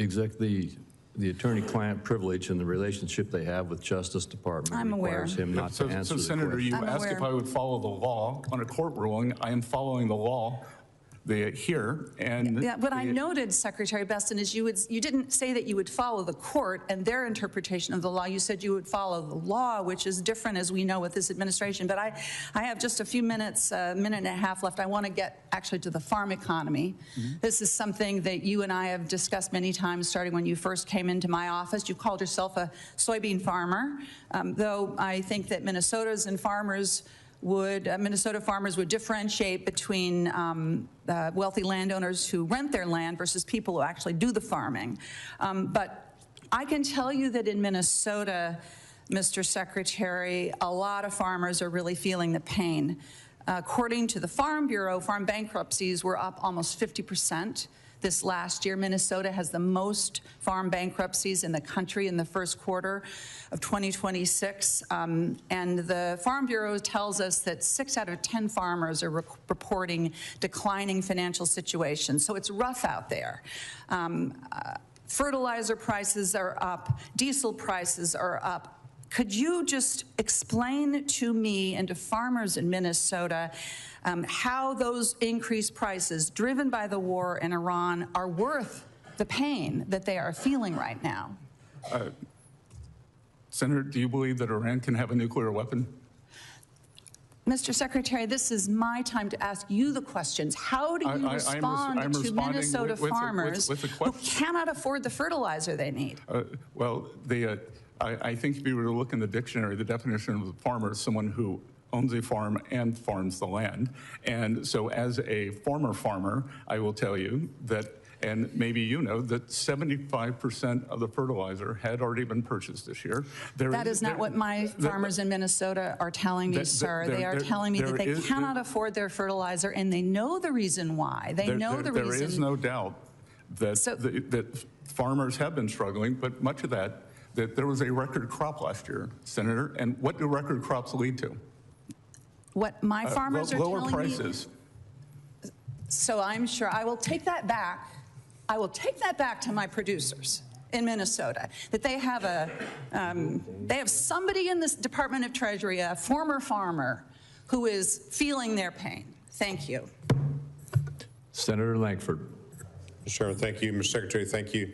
exactly the attorney-client privilege and the relationship they have with Justice Department requires him not to answer the Senator, question. you asked if I would follow the law on a court ruling. I am following the law here. And yeah, what I noted, Secretary Bessent, is you didn't say that you would follow the court and their interpretation of the law. You said you would follow the law, which is different, as we know, with this administration. But I have just a few minutes, a minute and a half left. I want to get actually to the farm economy. This is something that you and I have discussed many times, starting when you first came into my office. You called yourself a soybean farmer, though I think that Minnesota farmers would differentiate between wealthy landowners who rent their land versus people who actually do the farming. But I can tell you that in Minnesota, Mr. Secretary, a lot of farmers are really feeling the pain. According to the Farm Bureau, farm bankruptcies were up almost 50% this last year. Minnesota has the most farm bankruptcies in the country in the first quarter of 2026. And the Farm Bureau tells us that 6 out of 10 farmers are reporting declining financial situations. So it's rough out there. Fertilizer prices are up, diesel prices are up. Could you just explain to me and to farmers in Minnesota how those increased prices driven by the war in Iran are worth the pain that they are feeling right now? Senator, do you believe that Iran can have a nuclear weapon? Mr. Secretary, this is my time to ask you the questions. How do you respond to Minnesota farmers who cannot afford the fertilizer they need? I think if you were to look in the dictionary, the definition of a farmer is someone who owns a farm and farms the land. And so as a former farmer, I will tell you that, and maybe you know, that 75% of the fertilizer had already been purchased this year. That is not what my farmers in Minnesota are telling me, sir. They are telling me that they cannot afford their fertilizer, and they know the reason why. They know the reason. There is no doubt that, that farmers have been struggling, but much of that there was a record crop last year, Senator, and what do record crops lead to? What my farmers are telling me. Lower prices. So I'm sure I will take that back. I will take that back to my producers in Minnesota, that they have they have somebody in this Department of Treasury, a former farmer, who is feeling their pain. Thank you. Senator Lankford. Mr. Chairman, thank you. Mr. Secretary, thank you.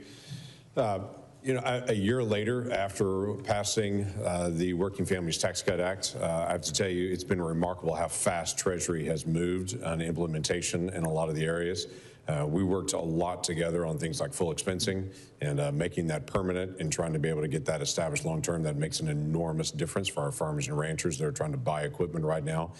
You know, a year later, after passing the Working Families Tax Cut Act, I have to tell you, it's been remarkable how fast Treasury has moved on implementation in a lot of the areas. We worked a lot together on things like full expensing and making that permanent and trying to be able to get that established long-term. That makes an enormous difference for our farmers and ranchers that are trying to buy equipment right now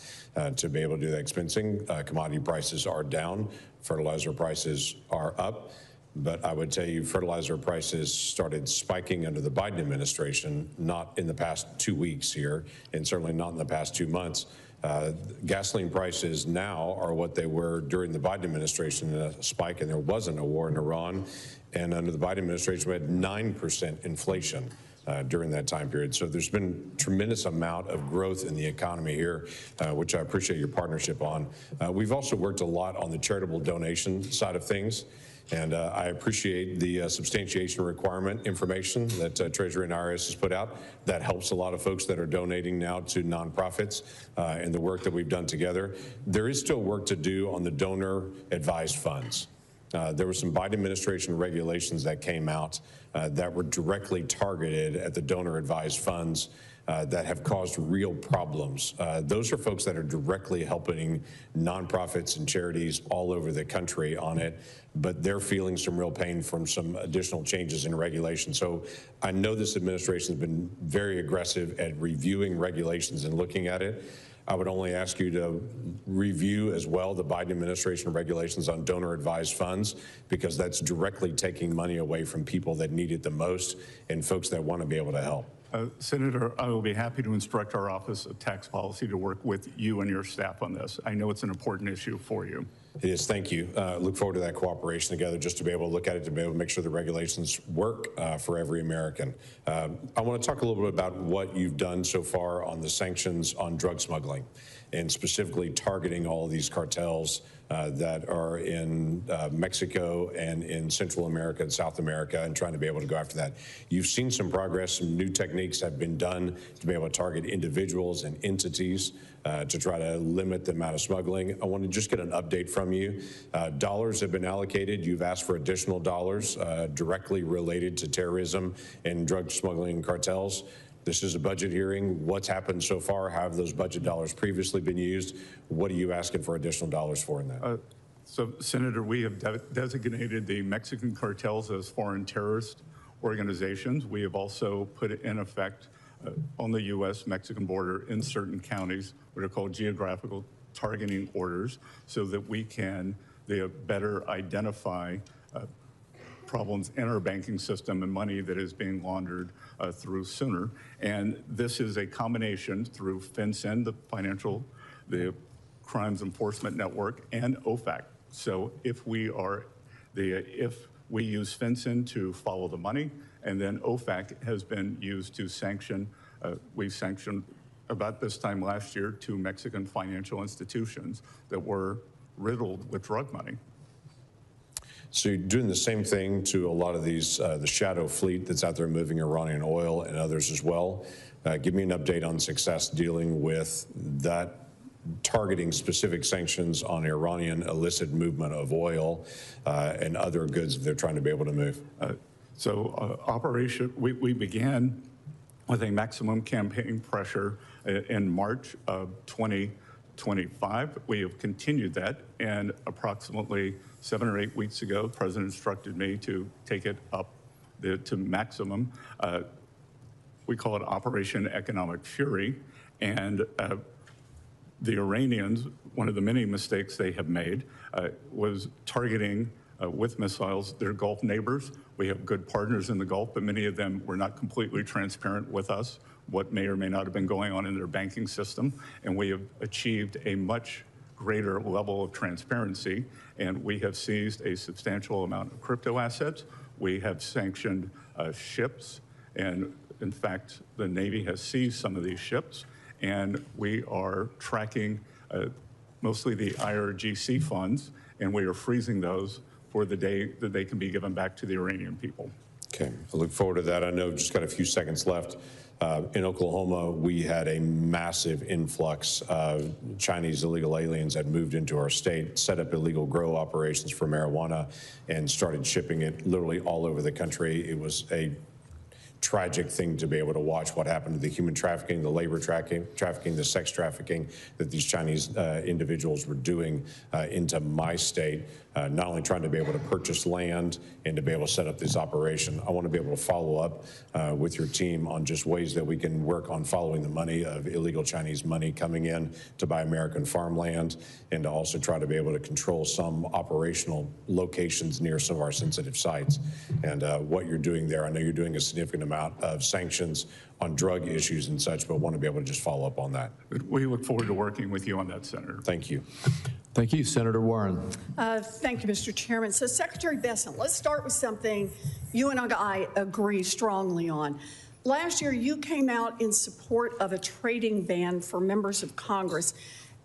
to be able to do that expensing. Commodity prices are down, fertilizer prices are up. But I would tell you fertilizer prices started spiking under the Biden administration, not in the past 2 weeks here, and certainly not in the past 2 months. Gasoline prices now are what they were during the Biden administration, a spike, and there wasn't a war in Iran. And under the Biden administration, we had 9% inflation during that time period. So there's been a tremendous amount of growth in the economy here, which I appreciate your partnership on. We've also worked a lot on the charitable donation side of things. And I appreciate the substantiation requirement information that Treasury and IRS has put out. That helps a lot of folks that are donating now to nonprofits and the work that we've done together. There is still work to do on the donor advised funds. There were some Biden administration regulations that came out that were directly targeted at the donor advised funds that have caused real problems. Those are folks that are directly helping nonprofits and charities all over the country on it, but they're feeling some real pain from some additional changes in regulation. So I know this administration has been very aggressive at reviewing regulations and looking at it. I would only ask you to review as well the Biden administration regulations on donor advised funds, because that's directly taking money away from people that need it the most and folks that want to be able to help. Senator, I will be happy to instruct our Office of Tax Policy to work with you and your staff on this. I know it's an important issue for you. It is. Thank you. Look forward to that cooperation together, just to be able to look at it, to be able to make sure the regulations work for every American. I want to talk a little bit about what you've done so far on the sanctions on drug smuggling, and specifically targeting all of these cartels that are in Mexico and in Central America and South America, and trying to be able to go after that. You've seen some progress. Some new techniques have been done to be able to target individuals and entities to try to limit the amount of smuggling. I want to just get an update from you. Dollars have been allocated. You've asked for additional dollars directly related to terrorism and drug smuggling cartels. This is a budget hearing. What's happened so far? How have those budget dollars previously been used? What are you asking for additional dollars for in that? So, Senator, we have designated the Mexican cartels as foreign terrorist organizations. We have also put in effect on the U.S.-Mexican border in certain counties what are called geographical targeting orders, so that we can better identify problems in our banking system and money that is being laundered through sooner. And this is a combination through FinCEN, the Crimes Enforcement Network, and OFAC. So if we are If we use FinCEN to follow the money, and then OFAC has been used to sanction, we sanctioned about this time last year 2 Mexican financial institutions that were riddled with drug money. So you're doing the same thing to a lot of these, the shadow fleet that's out there moving Iranian oil and others as well. Give me an update on success dealing with that, targeting specific sanctions on Iranian illicit movement of oil and other goods that they're trying to be able to move. Operation, we began with a maximum campaign pressure in March of 2025. We have continued that, and approximately 7 or 8 weeks ago, the President instructed me to take it up to maximum. We call it Operation Economic Fury, and the Iranians, one of the many mistakes they have made, was targeting with missiles their Gulf neighbors. We have good partners in the Gulf, but many of them were not completely transparent with us what may or may not have been going on in their banking system, and we have achieved a much greater level of transparency, and we have seized a substantial amount of crypto assets. We have sanctioned ships, and in fact, the Navy has seized some of these ships, and we are tracking mostly the IRGC funds, and we are freezing those for the day that they can be given back to the Iranian people. Okay, I look forward to that. I know just got a few seconds left. In Oklahoma, we had a massive influx of Chinese illegal aliens that moved into our state, set up illegal grow operations for marijuana, and started shipping it literally all over the country. It was a tragic thing to be able to watch what happened to the human trafficking, the labor trafficking, the sex trafficking that these Chinese individuals were doing into my state, not only trying to be able to purchase land and to be able to set up this operation. I want to be able to follow up with your team on just ways that we can work on following the money of illegal Chinese money coming in to buy American farmland, and to also try to be able to control some operational locations near some of our sensitive sites. And what you're doing there, I know you're doing a significant amount of sanctions on drug issues and such, but want to be able to just follow up on that. We look forward to working with you on that, Senator. Thank you. Thank you, Senator Warren. Thank you, Mr. Chairman. So, Secretary Bessent, let's start with something you and I agree strongly on. Last year, you came out in support of a trading ban for members of Congress,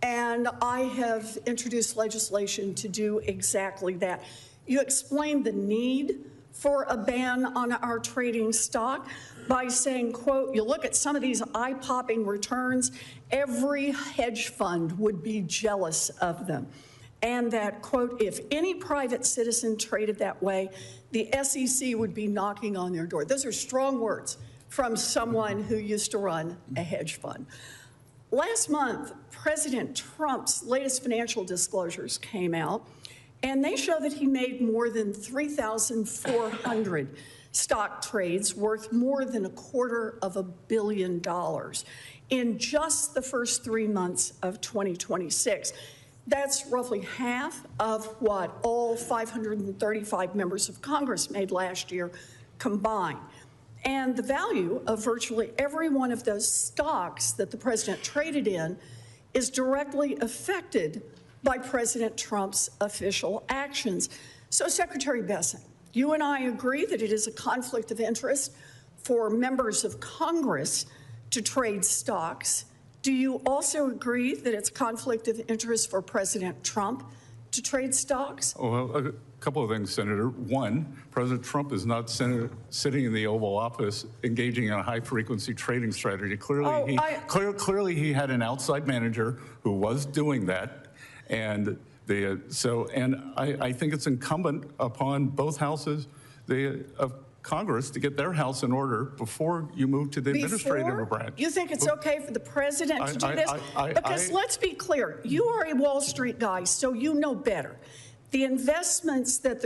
and I have introduced legislation to do exactly that. You explained the need for a ban on our trading stock by saying, quote, you look at some of these eye-popping returns, every hedge fund would be jealous of them. And that, quote, if any private citizen traded that way, the SEC would be knocking on their door. Those are strong words from someone who used to run a hedge fund. Last month, President Trump's latest financial disclosures came out, and they show that he made more than 3,400 stock trades worth more than $250 million in just the first 3 months of 2026. That's roughly half of what all 535 members of Congress made last year combined. And the value of virtually every one of those stocks that the president traded in is directly affected by President Trump's official actions. So, Secretary Bessent, you and I agree that it is a conflict of interest for members of Congress to trade stocks. Do you also agree that it's a conflict of interest for President Trump to trade stocks? Well, a couple of things, Senator. One, President Trump is not sitting in the Oval Office engaging in a high-frequency trading strategy. Clearly, he had an outside manager who was doing that. And I think it's incumbent upon both houses of Congress to get their house in order before you move to the administrative branch. You think it's okay for the president to do this? Because let's be clear, you are a Wall Street guy, so you know better. The investments that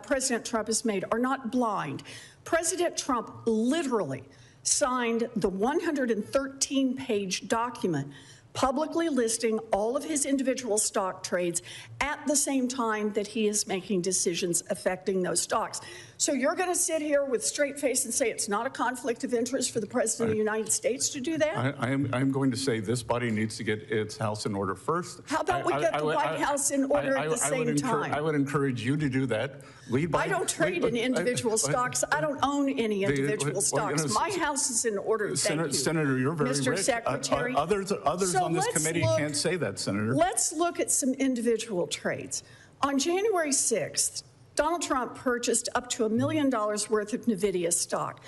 President Trump has made are not blind. President Trump literally signed the 113-page document publicly listing all of his individual stock trades at the same time that he is making decisions affecting those stocks. So you're going to sit here with straight face and say it's not a conflict of interest for the President of the United States to do that? I'm going to say this body needs to get its house in order first. How about we get the White House in order at the same time? I would encourage you to do that. I don't trade in individual stocks. I don't own any individual stocks. My house is in order. Thank you. Senator, you're very Mr. rich. Secretary. Others on this committee can't say that, Senator. Let's look at some individual trades. On January 6th, Donald Trump purchased up to $1 million worth of NVIDIA stock.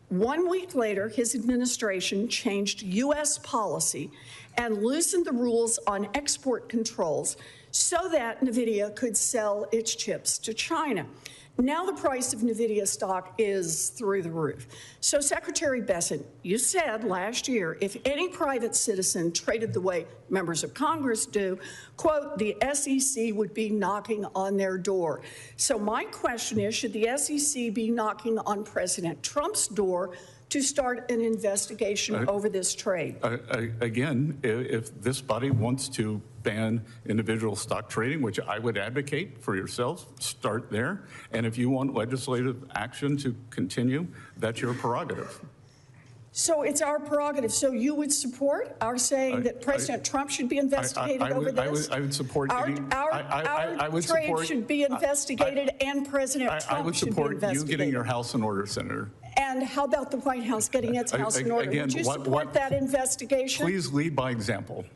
1 week later, his administration changed U.S. policy and loosened the rules on export controls so that NVIDIA could sell its chips to China. Now the price of NVIDIA stock is through the roof. So Secretary Bessent, you said last year, if any private citizen traded the way members of Congress do, quote, the SEC would be knocking on their door. So my question is, should the SEC be knocking on President Trump's door to start an investigation over this trade? Again, if this body wants to ban individual stock trading, which I would advocate for yourselves, start there. And if you want legislative action to continue, that's your prerogative. So it's our prerogative. So you would support our saying that President Trump should be investigated over this? I would support our trade should be investigated and President Trump should be investigated. I would support you getting your house in order, Senator. And how about the White House getting its house in order? Would you support that investigation? Please lead by example.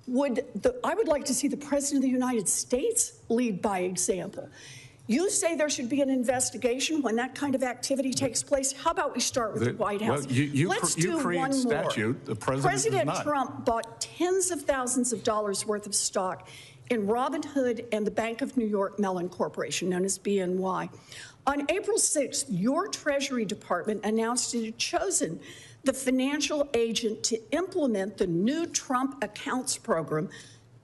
I would like to see the President of the United States lead by example. You say there should be an investigation when that kind of activity takes place. How about we start with the White House? Well, Let's do one statute. more. The President Trump bought tens of thousands of dollars worth of stock in Robinhood and the Bank of New York Mellon Corporation, known as BNY. On April 6th, your Treasury Department announced it had chosen the financial agent to implement the new Trump accounts program,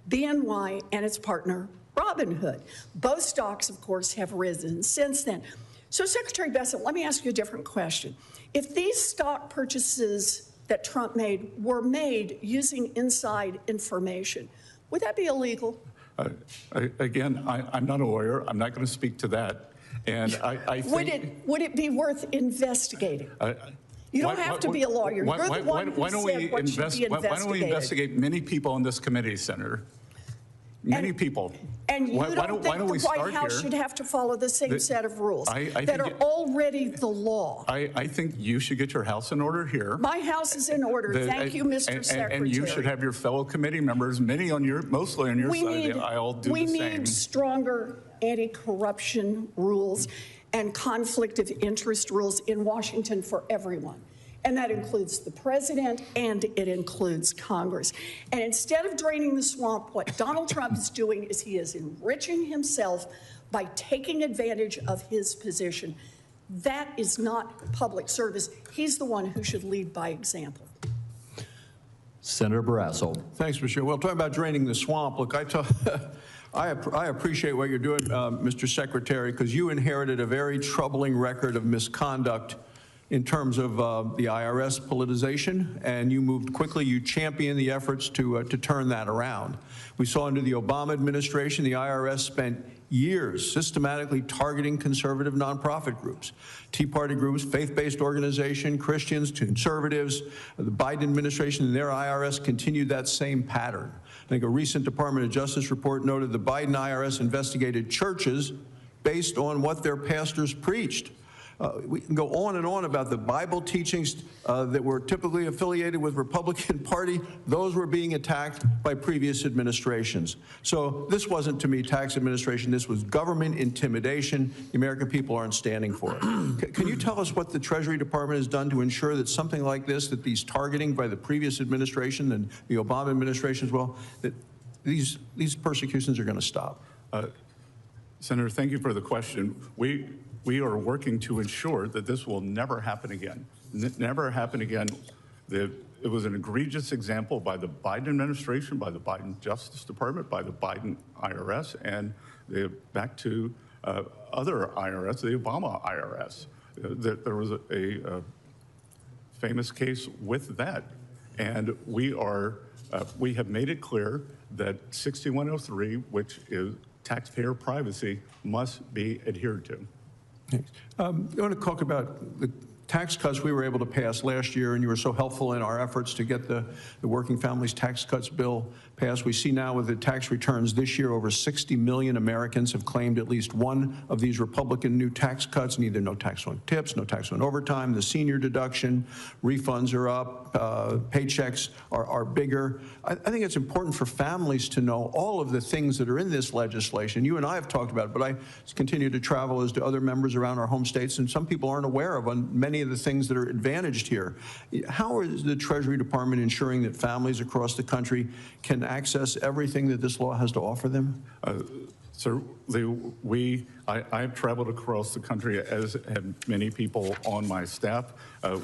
BNY and its partner, Robinhood. Both stocks, of course, have risen since then. So, Secretary Bessent, let me ask you a different question. If these stock purchases that Trump made were made using inside information, would that be illegal? Again, I'm not a lawyer. I'm not going to speak to that. And I think... Would it be worth investigating? You don't have to be a lawyer. You're the one who said what should be investigated. Why don't we investigate many people on this committee, Senator? Many people. And you don't think the White House should have to follow the same set of rules that are already the law? I think you should get your house in order here. My house is in order. Thank you, Mr. Secretary. And you should have your fellow committee members, mostly on your side of the aisle, do the same. We need stronger anti-corruption rules and conflict of interest rules in Washington for everyone. And that includes the president and it includes Congress. And instead of draining the swamp, what Donald Trump is doing is he is enriching himself by taking advantage of his position. That is not public service. He's the one who should lead by example. Senator Barrasso. Thanks, Mr. Well, talking about draining the swamp, look, I appreciate what you're doing, Mr. Secretary, because you inherited a very troubling record of misconduct in terms of the IRS politicization, and you moved quickly. You championed the efforts to turn that around. We saw under the Obama administration, the IRS spent years systematically targeting conservative nonprofit groups, Tea Party groups, faith-based organization, Christians, conservatives. The Biden administration and their IRS continued that same pattern. I think a recent Department of Justice report noted the Biden IRS investigated churches based on what their pastors preached. We can go on and on about the Bible teachings that were typically affiliated with Republican Party. Those were being attacked by previous administrations. So this wasn't, to me, tax administration. This was government intimidation. The American people aren't standing for it. Can you tell us what the Treasury Department has done to ensure that something like this, that these targeting by the previous administration and the Obama administration as well, that these persecutions are going to stop? Senator, thank you for the question. We are working to ensure that this will never happen again. Never happen again. It was an egregious example by the Biden administration, by the Biden Justice Department, by the Biden IRS, and back to other IRS, the Obama IRS. There was a famous case with that. And we have made it clear that 6103, which is taxpayer privacy, must be adhered to. I want to talk about the tax cuts we were able to pass last year, and you were so helpful in our efforts to get the Working Families Tax Cuts bill passed. We see now with the tax returns this year, over 60 million Americans have claimed at least one of these Republican new tax cuts, neither no tax on tips, no tax on overtime, the senior deduction, refunds are up, paychecks are bigger. I think it's important for families to know all of the things that are in this legislation. You and I have talked about it, but I continue to travel as do other members around our home states, and some people aren't aware of many of the things that are advantaged here. How is the Treasury Department ensuring that families across the country can access everything that this law has to offer them? So I've traveled across the country, as have many people on my staff.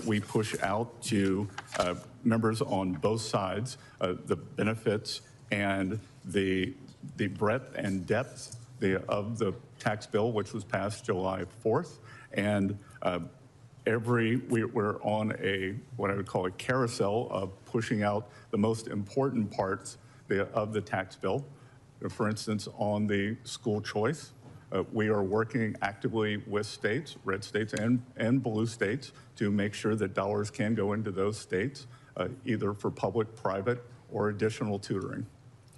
We push out to members on both sides the benefits and the breadth and depth of the tax bill, which was passed July 4th. And we're on what I would call a carousel of pushing out the most important parts of the tax bill. For instance, on the school choice, we are working actively with states, red states and blue states, to make sure that dollars can go into those states, either for public, private, or additional tutoring.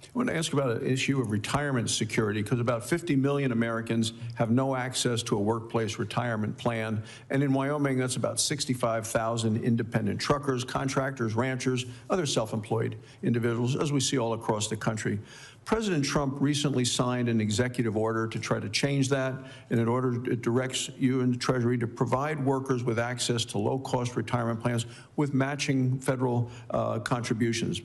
I want to ask about an issue of retirement security, because about 50 million Americans have no access to a workplace retirement plan. And in Wyoming, that's about 65,000 independent truckers, contractors, ranchers, other self-employed individuals, as we see all across the country. President Trump recently signed an executive order to try to change that, and in order it directs you and the Treasury to provide workers with access to low-cost retirement plans with matching federal contributions.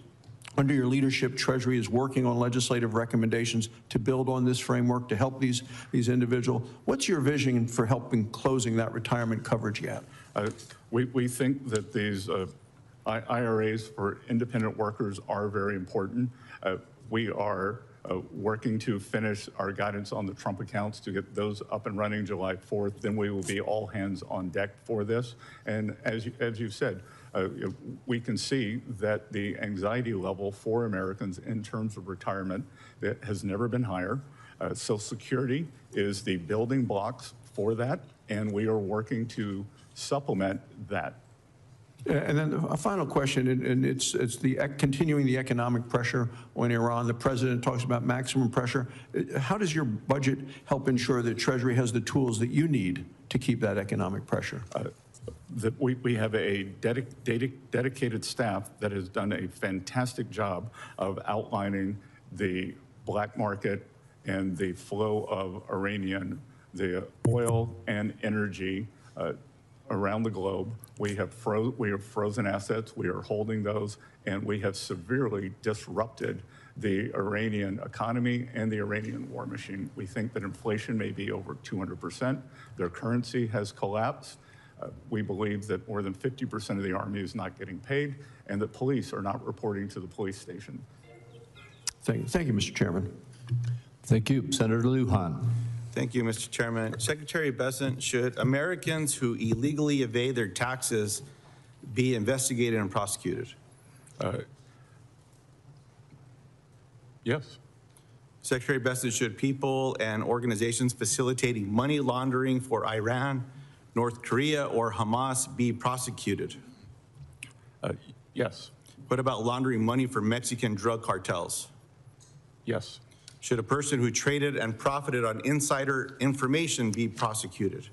Under your leadership, Treasury is working on legislative recommendations to build on this framework to help these individuals. What's your vision for helping closing that retirement coverage gap? We think that these IRAs for independent workers are very important. We are working to finish our guidance on the Trump accounts to get those up and running July 4th. Then we will be all hands on deck for this. And as you've said, we can see that the anxiety level for Americans in terms of retirement has never been higher. Social Security is the building blocks for that, and we are working to supplement that. And then a final question, and it's continuing the economic pressure on Iran. The president talks about maximum pressure. How does your budget help ensure that Treasury has the tools that you need to keep that economic pressure? We have a dedicated staff that has done a fantastic job of outlining the black market and the flow of the oil and energy around the globe. We have frozen assets. We are holding those, and we have severely disrupted the Iranian economy and the Iranian war machine. We think that inflation may be over 200%. Their currency has collapsed. We believe that more than 50% of the Army is not getting paid, and that police are not reporting to the police station. Thank you, Mr. Chairman. Thank you. Senator Lujan. Thank you, Mr. Chairman. Secretary Bessent, should Americans who illegally evade their taxes be investigated and prosecuted? Yes. Secretary Bessent, should people and organizations facilitating money laundering for Iran, North Korea, or Hamas be prosecuted? Yes. What about laundering money for Mexican drug cartels? Yes. Should a person who traded and profited on insider information be prosecuted?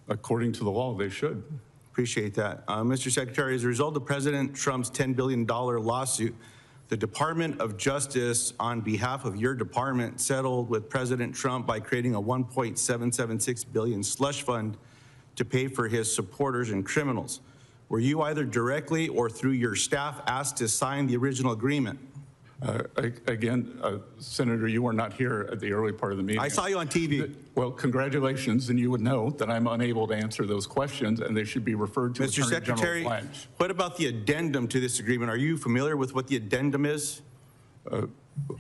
According to the law, they should. Appreciate that. Mr. Secretary, as a result of President Trump's $10 billion lawsuit, the Department of Justice, on behalf of your department, settled with President Trump by creating a $1.776 billion slush fund to pay for his supporters and criminals. Were you either directly or through your staff asked to sign the original agreement? Again, Senator, you were not here at the early part of the meeting. I saw you on TV. Well, congratulations, and you would know that I'm unable to answer those questions, and they should be referred to Mr. Attorney Secretary, General Blanche. what about the addendum to this agreement? Are you familiar with what the addendum is?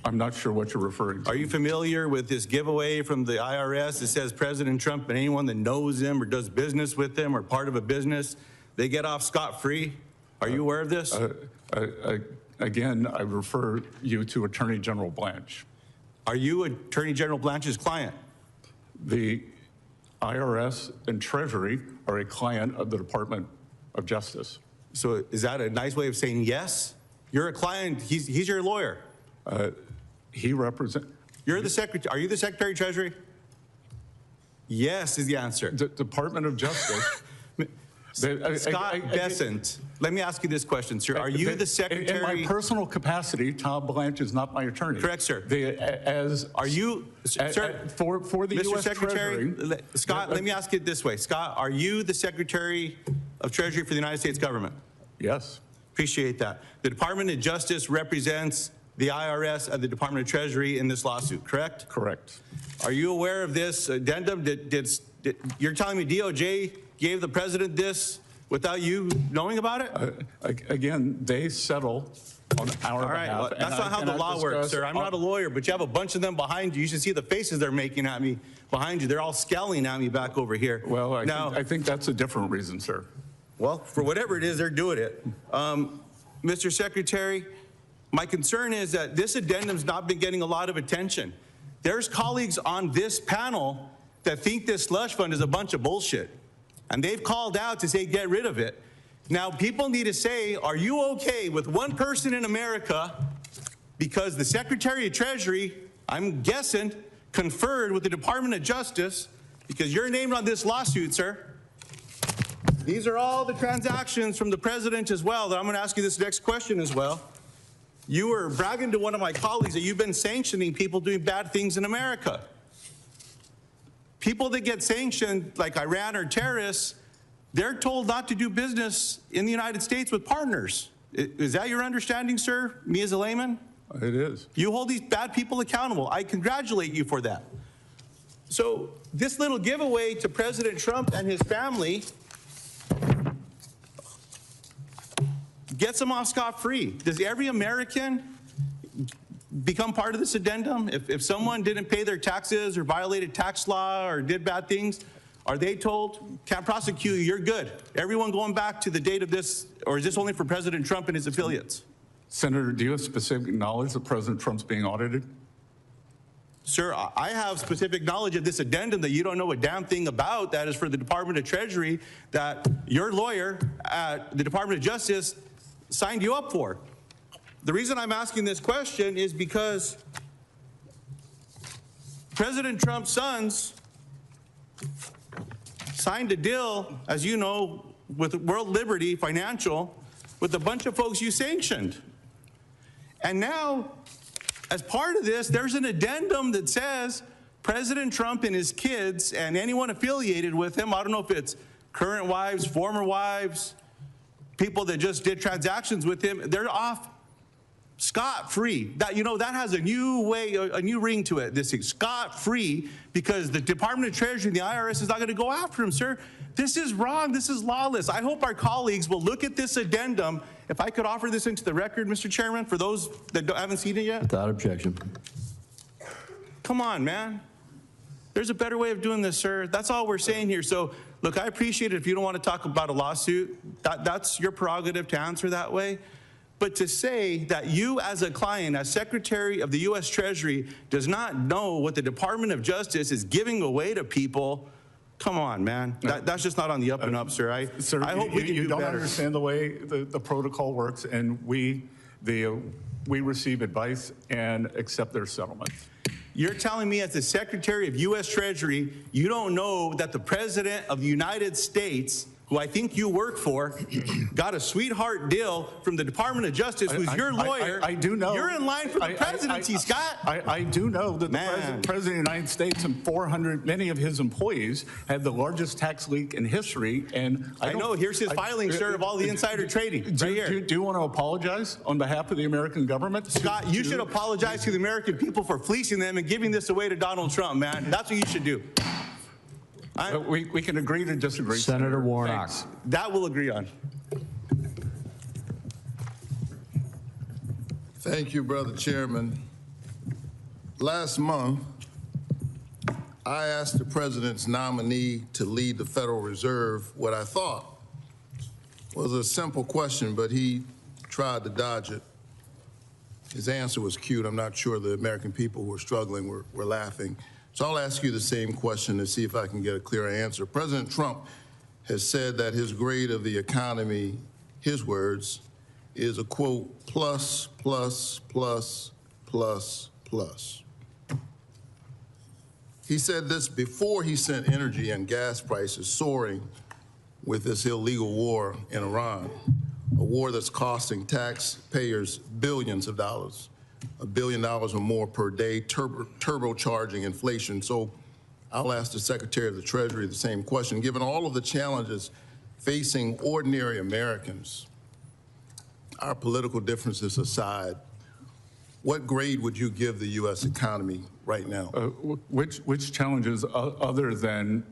I'm not sure what you're referring to. Are you familiar with this giveaway from the IRS that says President Trump and anyone that knows him or does business with him or part of a business, they get off scot-free? Are you aware of this? Again, I refer you to Attorney General Blanche. Are you Attorney General Blanche's client? IRS and Treasury are a client of the Department of Justice. So is that a nice way of saying yes? You're a client, he's your lawyer. He represents. You're the secretary, are you the Secretary of Treasury? Yes is the answer. The Department of Justice. Scott Bessent, let me ask you this question, sir. Are you the Secretary? In my personal capacity, Tom Blanche is not my attorney. Correct, sir. Are you, sir, for the Mr. U.S. Secretary, Treasury? Scott, let me ask it this way. Scott, are you the Secretary of Treasury for the United States government? Yes. Appreciate that. The Department of Justice represents the IRS and the Department of Treasury in this lawsuit, correct? Correct. Are you aware of this addendum? You're telling me DOJ gave the president this without you knowing about it? Again, they settle on our All right, behalf. well, that's not how the law works, sir. I'm not a lawyer, but you have a bunch of them behind you. You should see the faces they're making at me behind you. They're all scowling at me back over here. Well, I think that's a different reason, sir. Well, for whatever it is, they're doing it. Mr. Secretary, my concern is that this addendum's not been getting a lot of attention. There's colleagues on this panel that think this slush fund is a bunch of bullshit. And they've called out to say, get rid of it. Now, people need to say, are you okay with one person in America, because the Secretary of Treasury, I'm guessing, conferred with the Department of Justice, because you're named on this lawsuit, sir. These are all the transactions from the president as well, that I'm going to ask you this next question as well. You were bragging to one of my colleagues that you've been sanctioning people doing bad things in America. People that get sanctioned, like Iran or terrorists, they're told not to do business in the United States with partners. Is that your understanding, sir, me as a layman? It is. You hold these bad people accountable. I congratulate you for that. So this little giveaway to President Trump and his family gets them off scot-free. Does every American become part of this addendum? If someone didn't pay their taxes or violated tax law or did bad things, are they told, can't prosecute you, you're good? Everyone going back to the date of this, or is this only for President Trump and his affiliates? Senator, do you have specific knowledge that President Trump's being audited? Sir, I have specific knowledge of this addendum that you don't know a damn thing about. That is for the Department of Treasury, that your lawyer at the Department of Justice signed you up for. The reason I'm asking this question is because President Trump's sons signed a deal, as you know, with World Liberty Financial, with a bunch of folks you sanctioned. And now, as part of this, there's an addendum that says President Trump and his kids and anyone affiliated with him, I don't know if it's current wives, former wives, people that just did transactions with him, they're off scot-free. That, you know, that has a new way, a new ring to it, this thing, scot-free, because the Department of Treasury and the IRS is not going to go after him, sir. This is wrong. This is lawless. I hope our colleagues will look at this addendum. If I could offer this into the record, Mr. Chairman, for those that haven't seen it yet. Without objection. Come on, man. There's a better way of doing this, sir. That's all we're saying here. So, look, I appreciate it if you don't want to talk about a lawsuit. That's your prerogative to answer that way. But to say that you as a client, as Secretary of the U.S. Treasury, does not know what the Department of Justice is giving away to people, come on, man. That's just not on the up and up, sir. I hope we can do better. You don't understand the way the protocol works, and we receive advice and accept their settlement. You're telling me as the Secretary of U.S. Treasury, you don't know that the President of the United States, who I think you work for, got a sweetheart deal from the Department of Justice, who's your lawyer. I do know. You're in line for the presidency, Scott. I do know that the President of the United States and 400, many of his employees had the largest tax leak in history. And I know, here's his filing, sir, of all the insider trading, right here. Do you want to apologize on behalf of the American government? Scott, you should apologize to the American people for fleecing them and giving this away to Donald Trump, man. That's what you should do. We can agree to disagree. Senator Warnock. Thanks. That we'll agree on. Thank you, Brother Chairman. Last month, I asked the President's nominee to lead the Federal Reserve what I thought was a simple question, but he tried to dodge it. His answer was cute. I'm not sure the American people who were struggling were laughing. So I'll ask you the same question to see if I can get a clear answer. President Trump has said that his grade of the economy, his words, is a quote, plus, plus, plus, plus, plus. He said this before he sent energy and gas prices soaring with this illegal war in Iran, a war that's costing taxpayers billions of dollars, $1 billion or more per day, turbocharging inflation. So I'll ask the Secretary of the Treasury the same question. Given all of the challenges facing ordinary Americans, our political differences aside, what grade would you give the U.S. economy right now? Which challenges other than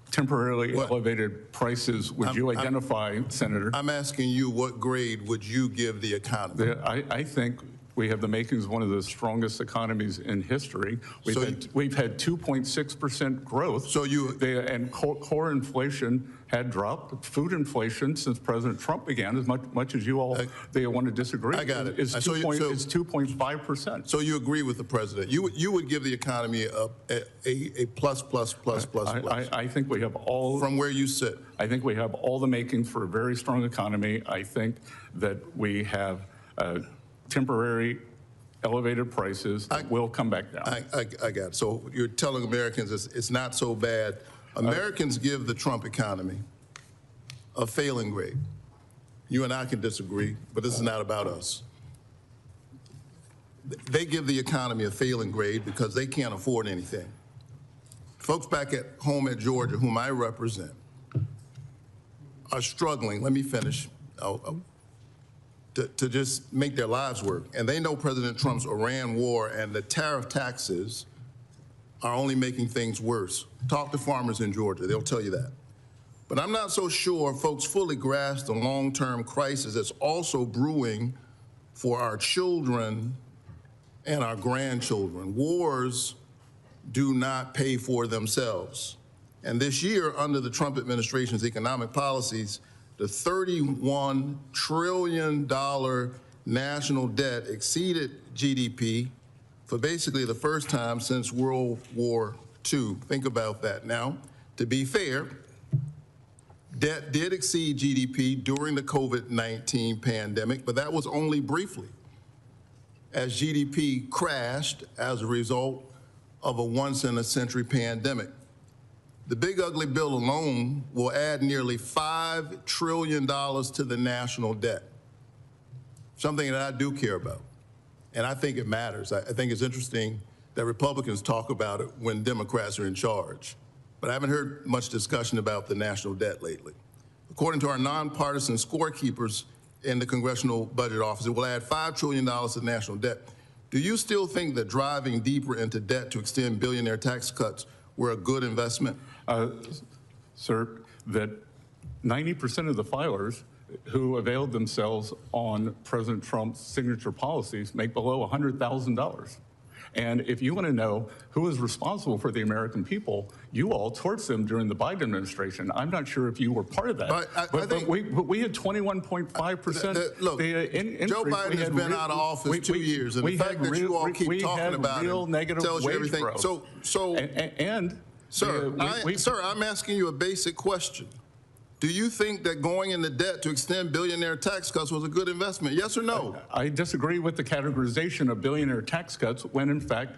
temporarily elevated prices would you identify, Senator? I'm asking you, what grade would you give the economy? I think we have the makings of one of the strongest economies in history. We've had 2.6% growth. And core inflation had dropped. Food inflation since President Trump began, as much as you all they want to disagree. I got it. It's 2.5%. So you agree with the president? You would give the economy a plus, plus, plus, plus, plus. I think we have all. From where you sit. I think we have all the makings for a very strong economy. I think that we have temporary elevated prices that will come back down. I got it. So you're telling Americans it's not so bad. Americans give the Trump economy a failing grade. You and I can disagree, but this is not about us. They give the economy a failing grade because they can't afford anything. Folks back at home at Georgia, whom I represent, are struggling. Let me finish. To just make their lives work. And they know President Trump's Iran war and the tariff taxes are only making things worse. Talk to farmers in Georgia, they'll tell you that. But I'm not so sure folks fully grasp the long-term crisis that's also brewing for our children and our grandchildren. Wars do not pay for themselves. And this year, under the Trump administration's economic policies, the $31 trillion national debt exceeded GDP for basically the first time since World War II. Think about that. Now, to be fair, debt did exceed GDP during the COVID-19 pandemic, but that was only briefly, as GDP crashed as a result of a once-in-a-century pandemic. The big ugly bill alone will add nearly $5 trillion to the national debt, something that I do care about. And I think it matters. I think it's interesting that Republicans talk about it when Democrats are in charge. But I haven't heard much discussion about the national debt lately. According to our nonpartisan scorekeepers in the Congressional Budget Office, it will add $5 trillion to the national debt. Do you still think that driving deeper into debt to extend billionaire tax cuts were a good investment? Sir, that 90% of the filers who availed themselves on President Trump's signature policies make below $100,000. And if you want to know who is responsible for the American people, you all torched them during the Biden administration. I'm not sure if you were part of that. But we had 21.5%. Look, Joe Biden has been out of office 2 years, and the fact that you all keep talking about it tells you everything. Sir, I'm asking you a basic question. Do you think that going into debt to extend billionaire tax cuts was a good investment? Yes or no? I disagree with the categorization of billionaire tax cuts when, in fact,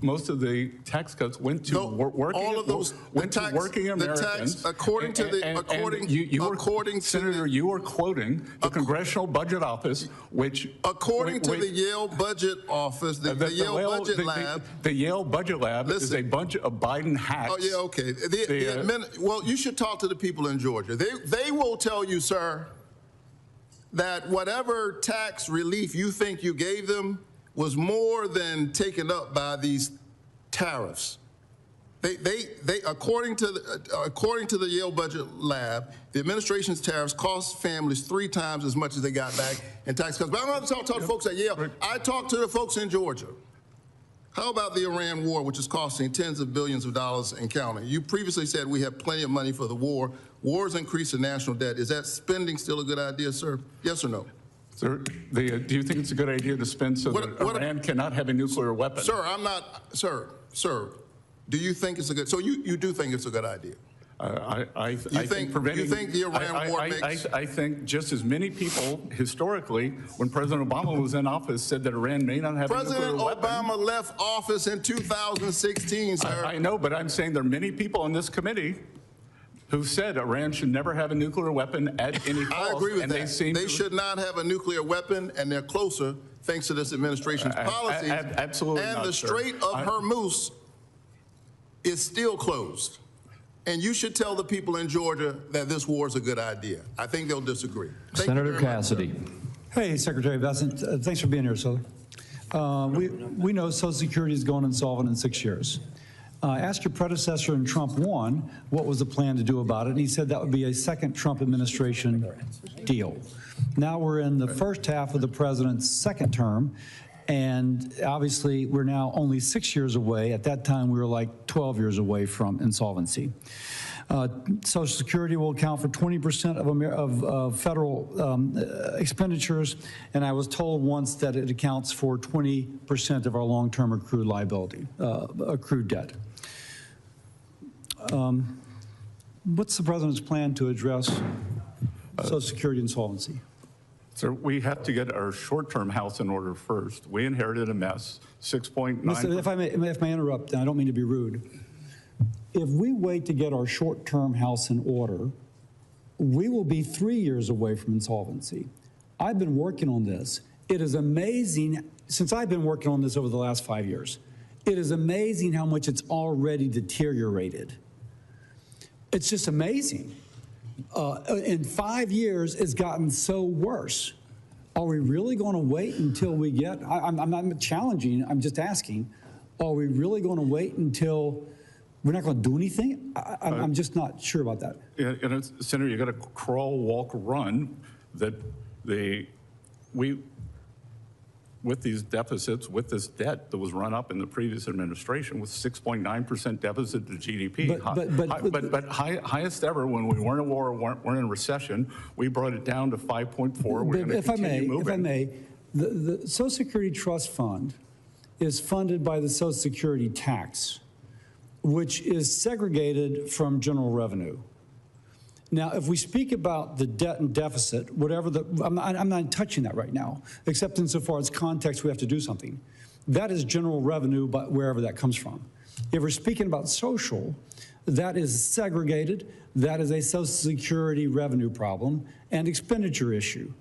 most of the tax cuts went to working Americans. Senator, you are quoting the Congressional Budget Office, which according to the Yale Budget Office, the Yale Budget Lab, the Yale Budget Lab is a bunch of Biden hacks. Oh yeah, okay. Well, you should talk to the people in Georgia. They will tell you, sir, that whatever tax relief you think you gave them was more than taken up by these tariffs. They according to the Yale Budget Lab, the administration's tariffs cost families 3 times as much as they got back in tax cuts. But I'm not talking to folks at Yale. I talked to the folks in Georgia. How about the Iran war, which is costing tens of billions of dollars and counting? You previously said we have plenty of money for the war. Wars increase the national debt. Is that spending still a good idea, sir? Yes or no? Sir, do you think it's a good idea to spend so that Iran cannot have a nuclear weapon? Sir, I'm not, sir, Do you think it's a good, so you do think it's a good idea? I think preventing, you think the Iran war makes... I think just as many people historically, when President Obama was in office, said that Iran may not have a nuclear weapon. President Obama left office in 2016, sir. I know, but I'm saying there are many people in this committee who said Iran should never have a nuclear weapon at any cost. I agree with that. They should not have a nuclear weapon, and they're closer thanks to this administration's policies. Absolutely and not, the Strait of Hormuz is still closed. And you should tell the people in Georgia that this war is a good idea. I think they'll disagree. Senator Cassidy. Hey, Secretary Bessent. Thanks for being here, sir. We know Social Security is going insolvent in 6 years. Asked your predecessor in Trump 1 what was the plan to do about it, and he said that would be a second Trump administration deal. Now we're in the first half of the president's second term, and obviously we're now only 6 years away. At that time, we were like 12 years away from insolvency. Social Security will account for 20% of federal expenditures, and I was told once that it accounts for 20% of our long-term accrued liability, accrued debt. What's the president's plan to address Social Security insolvency? So we have to get our short-term house in order first. We inherited a mess, 6.9%. If I may interrupt, and I don't mean to be rude. If we wait to get our short-term house in order, we will be 3 years away from insolvency. I've been working on this. It is amazing, since I've been working on this over the last 5 years, it is amazing how much it's already deteriorated. It's just amazing. In 5 years, it's gotten so worse. Are we really going to wait until we get, I'm not challenging, I'm just asking, are we really going to wait until we're not going to do anything? I'm just not sure about that. And Senator, you got to crawl, walk, run. That with these deficits, with this debt that was run up in the previous administration, with 6.9% deficit to GDP, but highest ever when we weren't at war, weren't in recession, we brought it down to 5.4. We're going to continue moving. If I may, the Social Security Trust Fund is funded by the Social Security tax, which is segregated from general revenue. Now, if we speak about the debt and deficit, whatever I'm not touching that right now, except insofar as context, we have to do something. That is general revenue, but wherever that comes from. If we're speaking about social, that is segregated. That is a Social Security revenue problem and expenditure issue.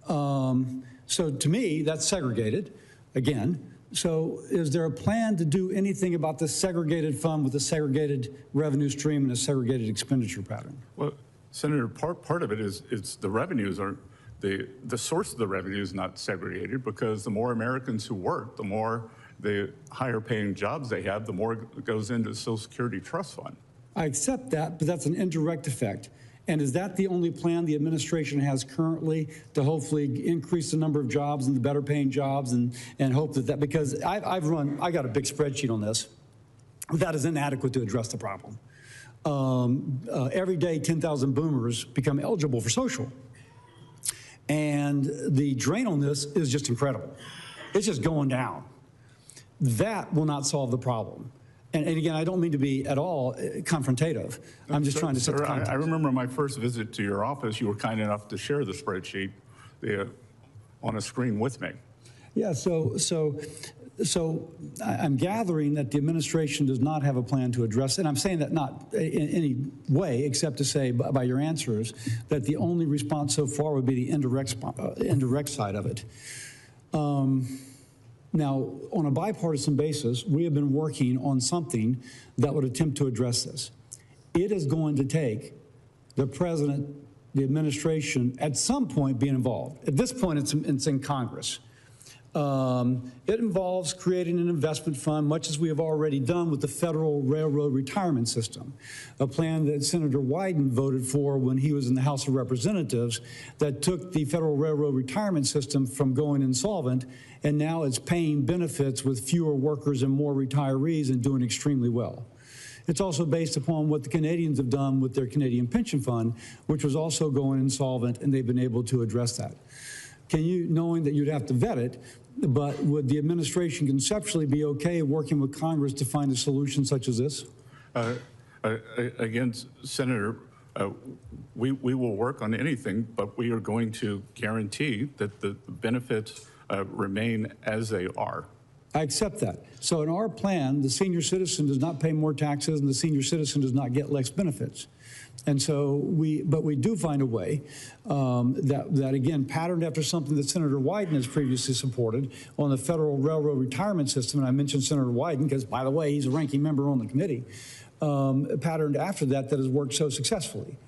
So to me, that's segregated, again. So is there a plan to do anything about the segregated fund with a segregated revenue stream and a segregated expenditure pattern? Well, Senator, part of it is the revenues are, the source of the revenue is not segregated, because the more Americans who work, the higher paying jobs they have, the more it goes into the Social Security Trust Fund. I accept that, but that's an indirect effect. And is that the only plan the administration has currently to hopefully increase the number of jobs and the better paying jobs and hope that, because I got a big spreadsheet on this, that is inadequate to address the problem. Every day, 10,000 boomers become eligible for social. And the drain on this is just incredible. It's just going down. That will not solve the problem. And again, I don't mean to be at all confrontative. I'm just trying to set the context. I remember my first visit to your office, you were kind enough to share the spreadsheet on a screen with me. Yeah, so I'm gathering that the administration does not have a plan to address, and I'm saying that not in any way except to say by your answers that the only response so far would be the indirect side of it. Now, on a bipartisan basis, we have been working on something that would attempt to address this. It is going to take the president, the administration, at some point being involved. At this point, it's in Congress. It involves creating an investment fund, much as we have already done with the Federal Railroad Retirement System, a plan that Senator Wyden voted for when he was in the House of Representatives that took the Federal Railroad Retirement System from going insolvent, and now it's paying benefits with fewer workers and more retirees and doing extremely well. It's also based upon what the Canadians have done with their Canadian Pension Fund, which was also going insolvent, and they've been able to address that. Can you, knowing that you'd have to vet it, But would the administration conceptually be okay working with Congress to find a solution such as this? Again, Senator, we will work on anything, but we are going to guarantee that the benefits remain as they are. I accept that. So in our plan, the senior citizen does not pay more taxes and the senior citizen does not get less benefits. And so we do find a way that again, patterned after something that Senator Wyden has previously supported on the Federal Railroad Retirement System. And I mentioned Senator Wyden because, by the way, he's a ranking member on the committee, patterned after that has worked so successfully.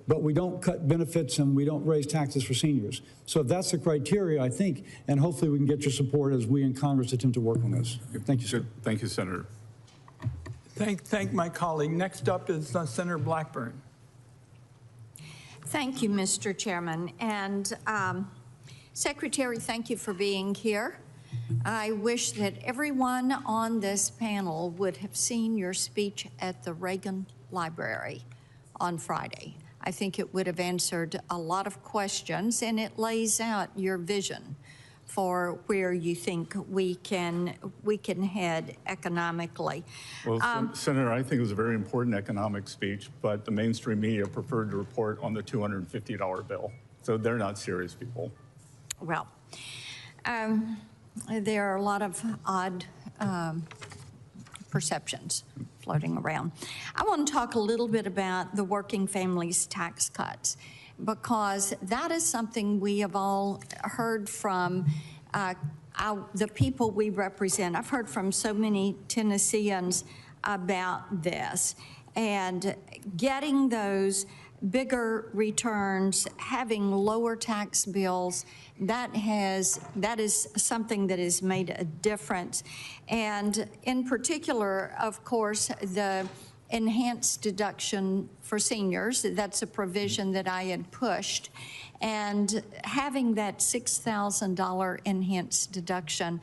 But we don't cut benefits and we don't raise taxes for seniors. So if that's the criteria, I think, and hopefully we can get your support as we in Congress attempt to work on this. Thank you, sir. Thank you, Senator. Thank my colleague. Next up is Senator Blackburn. Thank you, Mr. Chairman. And Secretary, thank you for being here. I wish that everyone on this panel would have seen your speech at the Reagan Library on Friday. I think it would have answered a lot of questions, and it lays out your vision for where you think we can head economically. Well, Senator, I think it was a very important economic speech, but the mainstream media preferred to report on the $250 bill. So they're not serious people. Well, there are a lot of odd perceptions floating around. I want to talk a little bit about the working families tax cuts, because that is something we have all heard from the people we represent. I've heard from so many Tennesseans about this, and getting those bigger returns, having lower tax bills, that is something that has made a difference. And in particular, of course, the enhanced deduction for seniors, that's a provision that I had pushed. And having that $6,000 enhanced deduction,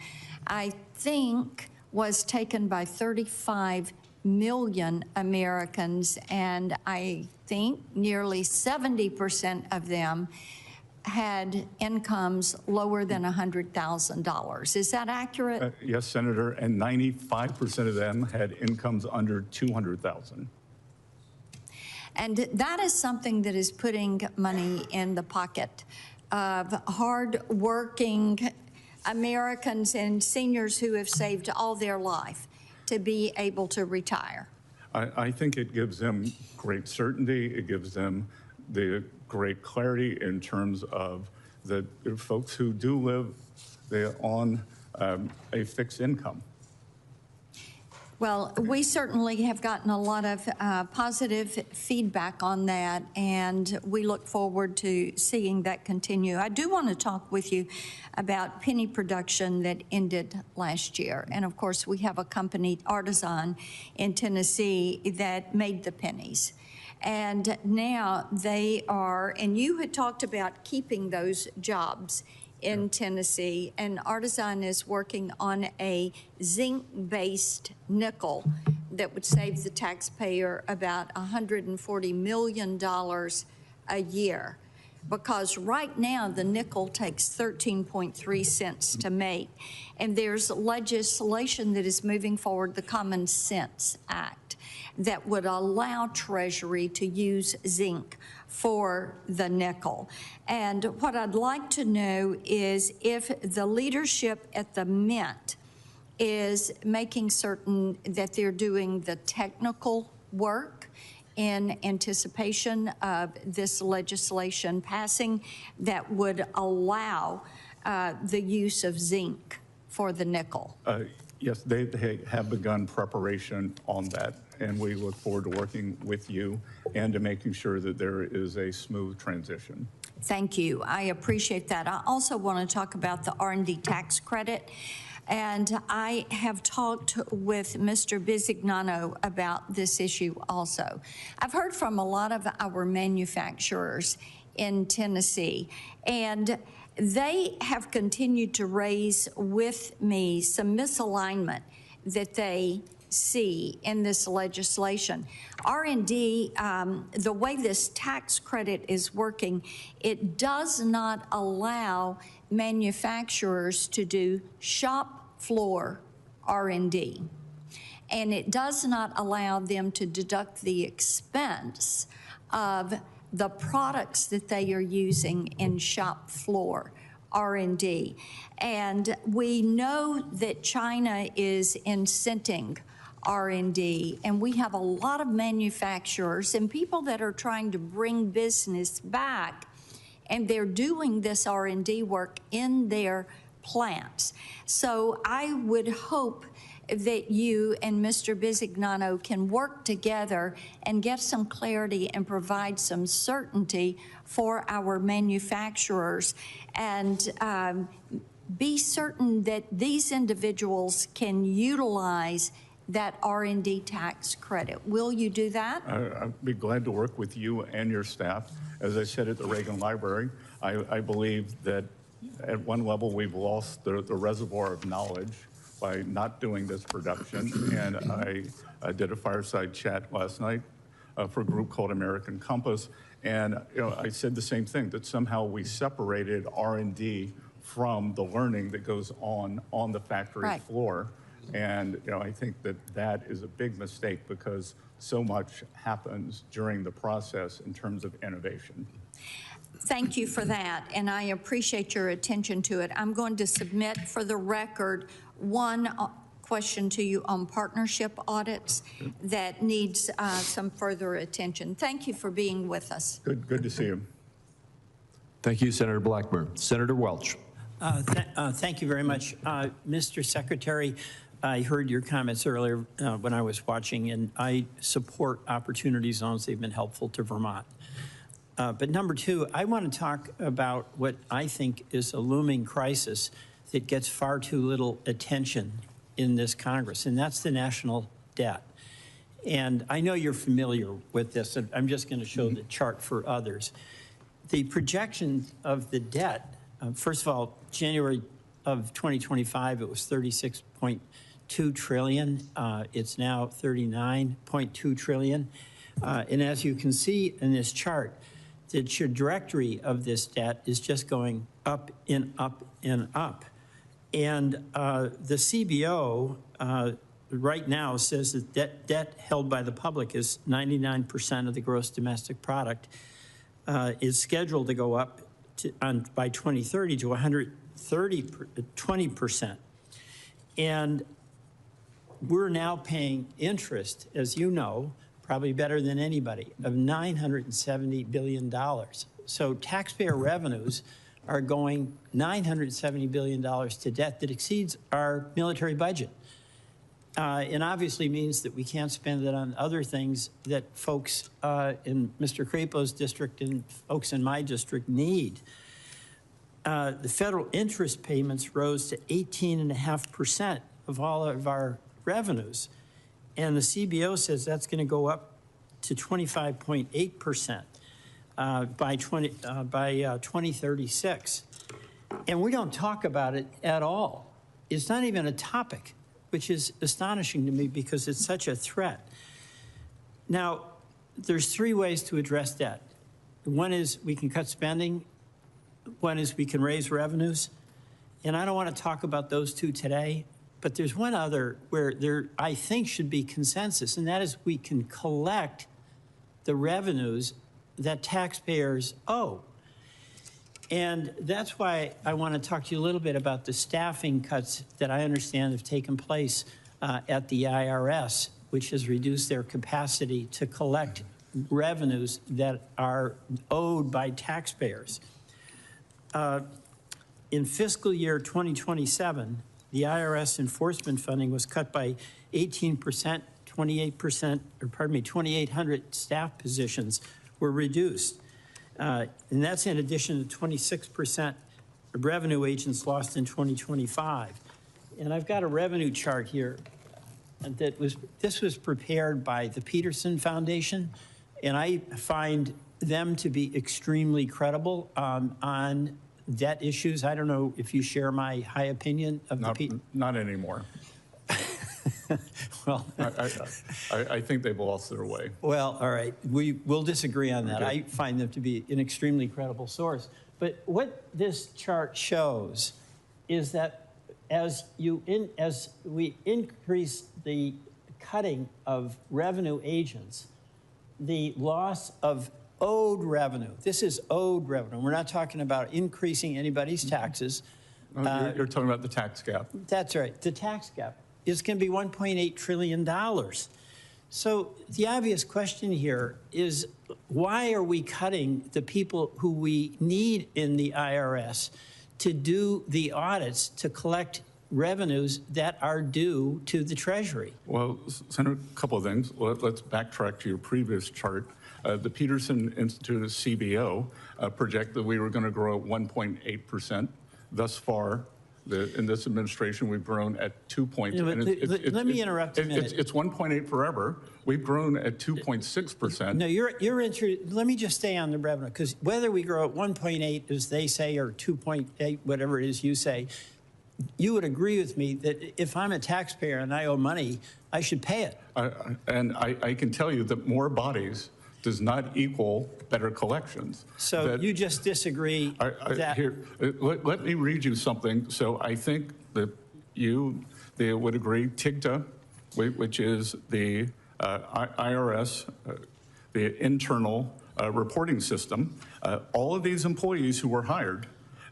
I think was taken by 35 million Americans, and I think nearly 70% of them had incomes lower than $100,000. Is that accurate? Yes, Senator, and 95% of them had incomes under $200,000. And that is something that is putting money in the pocket of hard-working Americans and seniors who have saved all their life to be able to retire. I think it gives them great certainty. It gives them the great clarity in terms of the folks who do live on a fixed income. Well, we certainly have gotten a lot of positive feedback on that, and we look forward to seeing that continue. I do want to talk with you about penny production that ended last year. And of course, we have a company, Artisan, in Tennessee that made the pennies. And now they are, and you had talked about keeping those jobs in Tennessee, and Artisan is working on a zinc-based nickel that would save the taxpayer about $140 million a year. Because right now, the nickel takes 13.3 cents to make, and there's legislation that is moving forward, the Common Sense Act, that would allow Treasury to use zinc for the nickel. And what I'd like to know is if the leadership at the Mint is making certain that they're doing the technical work in anticipation of this legislation passing that would allow the use of zinc for the nickel. Yes, they have begun preparation on that, and we look forward to working with you and to making sure that there is a smooth transition. Thank you. I appreciate that. I also want to talk about the R&D tax credit. And I have talked with Mr. Bisignano about this issue also. I've heard from a lot of our manufacturers in Tennessee, and they have continued to raise with me some misalignment that they see in this legislation. R&D, the way this tax credit is working, it does not allow manufacturers to do shop floor R&D. And it does not allow them to deduct the expense of the products that they are using in shop floor R&D. And we know that China is incenting R&D, and we have a lot of manufacturers and people that are trying to bring business back, and they're doing this R&D work in their plants. So I would hope that you and Mr. Bisignano can work together and get some clarity and provide some certainty for our manufacturers, and be certain that these individuals can utilize that R&D tax credit. Will you do that? I'd be glad to work with you and your staff. As I said at the Reagan Library, I believe that at one level we've lost the reservoir of knowledge by not doing this production. And I did a fireside chat last night for a group called American Compass. And I said the same thing, that somehow we separated R&D from the learning that goes on the factory floor. And I think that that is a big mistake, because so much happens during the process in terms of innovation. Thank you for that, and I appreciate your attention to it. I'm going to submit for the record one question to you on partnership audits that needs some further attention. Thank you for being with us. Good to see you. Thank you, Senator Blackburn. Senator Welch. Thank you very much. Mr. Secretary, I heard your comments earlier when I was watching, and I support opportunity zones. They've been helpful to Vermont. But number two, I want to talk about what I think is a looming crisis that gets far too little attention in this Congress, and that's the national debt. And I know you're familiar with this, and I'm just going to show the chart for others. The projection of the debt, first of all, January of 2025, it was 36.2 trillion. It's now 39.2 trillion. And as you can see in this chart, the trajectory of this debt is just going up and up and up. And the CBO right now says that debt held by the public is 99% of the gross domestic product, is scheduled to go up by 2030 to 20%. And we're now paying interest, as you know, probably better than anybody, of $970 billion. So taxpayer revenues are going $970 billion to debt that exceeds our military budget. And obviously means that we can't spend it on other things that folks in Mr. Crapo's district and folks in my district need. The federal interest payments rose to 18.5% of all of our revenues. And the CBO says that's going to go up to 25.8% by 2036. And we don't talk about it at all. It's not even a topic, which is astonishing to me because it's such a threat. Now, there's three ways to address debt. One is we can cut spending. One is we can raise revenues. And I don't want to talk about those two today, but there's one other where there, I think, should be consensus, and that is we can collect the revenues that taxpayers owe. And that's why I want to talk to you a little bit about the staffing cuts that I understand have taken place at the IRS, which has reduced their capacity to collect revenues that are owed by taxpayers. In fiscal year 2027, the IRS enforcement funding was cut by 18%, 28%, or pardon me, 2,800 staff positions were reduced. And that's in addition to 26% of revenue agents lost in 2025. And I've got a revenue chart here that this was prepared by the Peterson Foundation, and I find them to be extremely credible on debt issues. I don't know if you share my high opinion of Not anymore. Well, I think they've lost their way. well, all right, we will disagree on that. I find them to be an extremely credible source. But what this chart shows is that as we increase the cutting of revenue agents, the loss of owed revenue. This is owed revenue. We're not talking about increasing anybody's taxes. You're talking about the tax gap. That's right. The tax gap is going to be $1.8 trillion. So the obvious question here is, why are we cutting the people who we need in the IRS to do the audits to collect revenues that are due to the Treasury? Well, Senator, a couple of things. Let's backtrack to your previous chart. The Peterson Institute of CBO project that we were going to grow at 1.8%. Thus far, in this administration, we've grown at 2 points. Let me interrupt a minute. It's 1.8 forever. We've grown at 2.6%. No, let me just stay on the revenue, because whether we grow at 1.8, as they say, or 2.8, whatever it is you say, you would agree with me that if I'm a taxpayer and I owe money, I should pay it. And I can tell you that more bodies does not equal better collections. So you just disagree that... Here, let me read you something. So I think that they would agree, TIGTA, which is the IRS, the internal reporting system, all of these employees who were hired,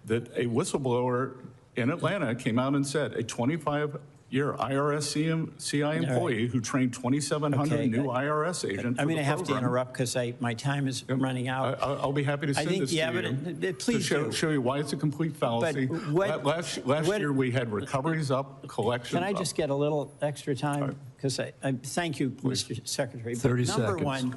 that a whistleblower in Atlanta came out and said a 25-year IRS CI employee who trained 2,700 new IRS agents. I'm going to have to interrupt because my time is running out. I'll be happy to send this to you. Please to show you why it's a complete fallacy. Last year we had recoveries up, collections Can I just get a little extra time? Because I thank you, Mr. Secretary. 30 seconds. Number one,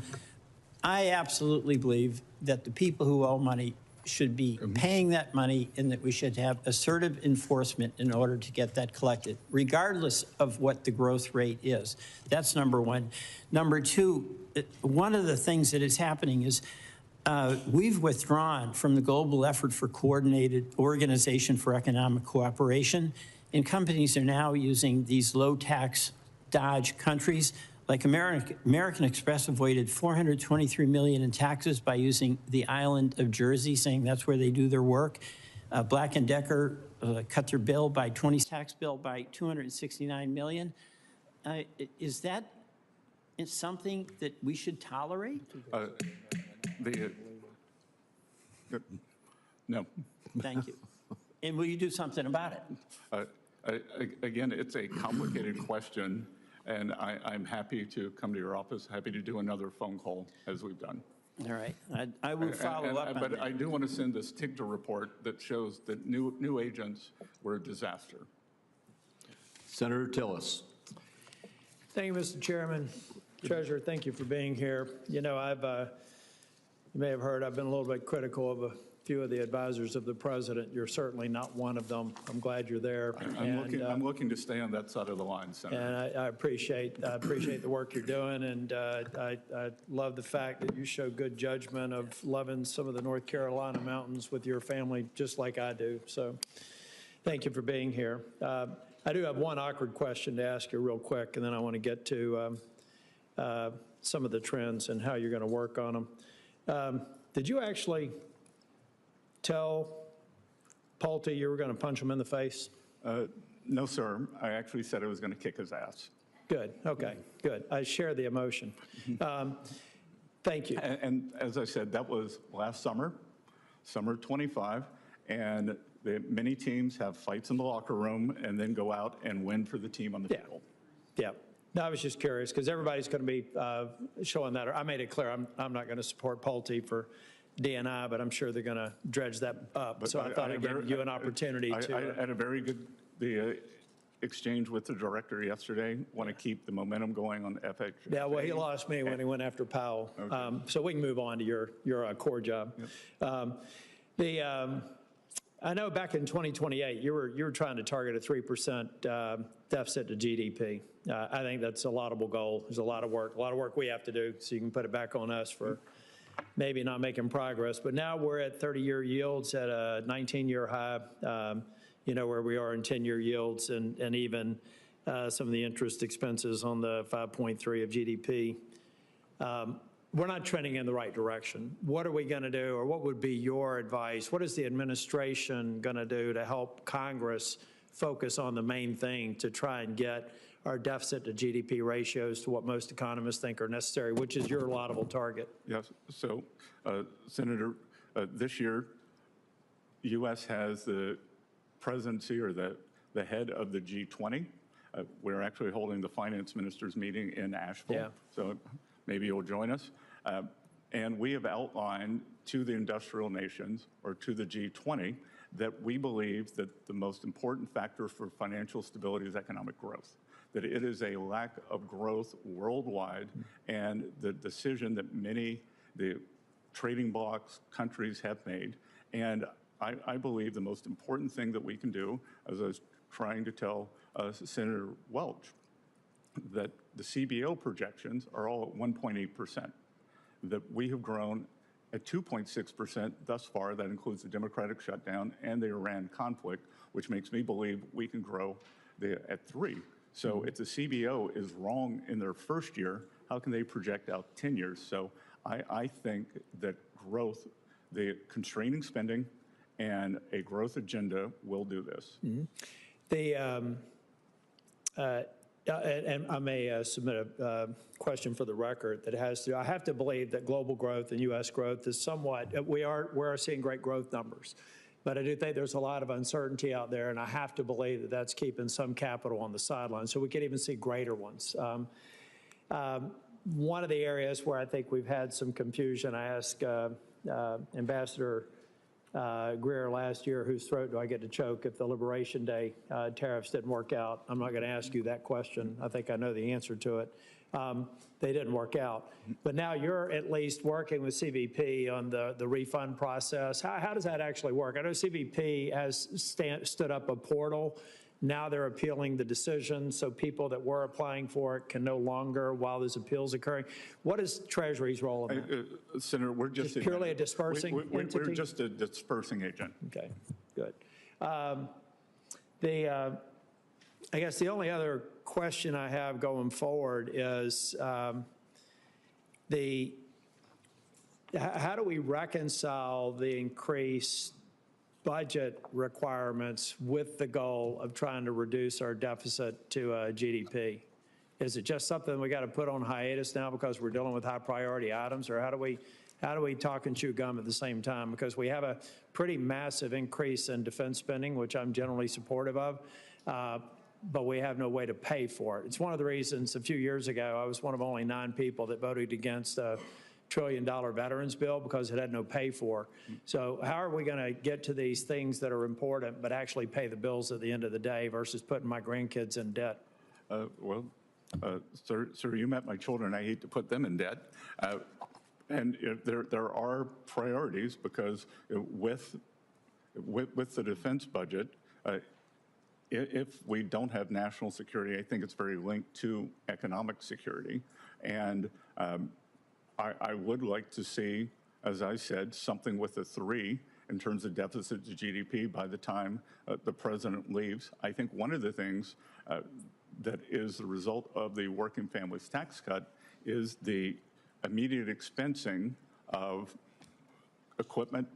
I absolutely believe that the people who owe money should be paying that money, and that we should have assertive enforcement in order to get that collected, regardless of what the growth rate is. That's number one. Number two, one of the things that is happening is we've withdrawn from the global effort for coordinated organization for economic cooperation, and companies are now using these low-tax Dodge countries. Like American Express avoided $423 million in taxes by using the island of Jersey, saying that's where they do their work. Black & Decker cut their bill by tax bill by $269 million. Is that something that we should tolerate? No. Thank you. And will you do something about it? Again, it's a complicated question. And I'm happy to come to your office, happy to do another phone call, as we've done. All right. I will follow up on that. But I do want to send this TIGTA report that shows that new agents were a disaster. Senator Tillis. Thank you, Mr. Chairman. Treasurer, thank you for being here. You know, you may have heard I've been a little bit critical of a few of the advisors of the president. You're certainly not one of them. I'm glad you're there. I'm looking to stay on that side of the line, Senator. And I appreciate the work you're doing, and I love the fact that you show good judgment of loving some of the North Carolina mountains with your family, just like I do. So thank you for being here. I do have one awkward question to ask you real quick, and then I want to get to some of the trends and how you're going to work on them. Did you actually tell Pulte you were going to punch him in the face? No, sir. I actually said I was going to kick his ass. Good. Okay. Good. I share the emotion. Thank you. And as I said, that was last summer, summer 25, and many teams have fights in the locker room and then go out and win for the team on the field. Yeah. No, I was just curious because everybody's going to be showing that. I made it clear I'm not going to support Pulte for DNI, but I'm sure they're going to dredge that up. So I thought I'd give you an opportunity to. I had a very good exchange with the director yesterday. Want to keep the momentum going on FH. Yeah, well, he lost me when he went after Powell. Okay. So we can move on to your core job. Yep. I know back in 2028, you were trying to target a 3% deficit to GDP. I think that's a laudable goal. There's a lot of work we have to do, so you can put it back on us for maybe not making progress. But now we're at 30-year yields at a 19-year high, where we are in 10-year yields, and even some of the interest expenses on the 5.3 of GDP. We're not trending in the right direction. What are we going to do, or what would be your advice? What is the administration going to do to help Congress focus on the main thing to try and get our deficit to GDP ratios to what most economists think are necessary, which is your laudable target? Yes. So, Senator, this year, U.S. has the presidency or the head of the G20. We're actually holding the finance ministers meeting in Asheville. Yeah. So maybe you'll join us. And we have outlined to the industrial nations, or to the G20, that we believe that the most important factor for financial stability is economic growth, that it is a lack of growth worldwide, and the decision that the trading blocs countries have made. And I believe the most important thing that we can do, as I was trying to tell Senator Welch, that the CBO projections are all at 1.8%, that we have grown at 2.6% thus far. That includes the democratic shutdown and the Iran conflict, which makes me believe we can grow at 3%. So if the CBO is wrong in their first year, how can they project out 10 years? So I think that growth, the constraining spending, and a growth agenda will do this. And I may submit a question for the record that has to, I have to believe that global growth and U.S. growth is somewhat, we are seeing great growth numbers. But I do think there's a lot of uncertainty out there, and I have to believe that that's keeping some capital on the sidelines, so we could even see greater ones. One of the areas where I think we've had some confusion, I asked Ambassador Greer last year, whose throat do I get to choke if the Liberation Day tariffs didn't work out? I'm not going to ask you that question. I think I know the answer to it. They didn't work out. But now you're at least working with CBP on the refund process. How does that actually work? I know CBP has stood up a portal. Now they're appealing the decision, so people that were applying for it can no longer while there's appeals occurring. What is Treasury's role in that? Senator, we're just purely a dispersing entity? We're just a dispersing agent. Okay, good. I guess the only other question I have going forward is how do we reconcile the increased budget requirements with the goal of trying to reduce our deficit to GDP? Is it just something we got to put on hiatus now because we're dealing with high priority items, or how do we talk and chew gum at the same time? Because we have a pretty massive increase in defense spending, which I'm generally supportive of, but we have no way to pay for it. It's one of the reasons a few years ago I was one of only 9 people that voted against a $1 trillion veterans bill because it had no pay for. So how are we going to get to these things that are important but actually pay the bills at the end of the day versus putting my grandkids in debt? Sir, you met my children. I hate to put them in debt. And there are priorities because with the defense budget, if we don't have national security, I think it's very linked to economic security. And I would like to see, as I said, something with a 3 in terms of deficit to GDP by the time the president leaves. I think one of the things that is the result of the working families tax cut is the immediate expensing of equipment,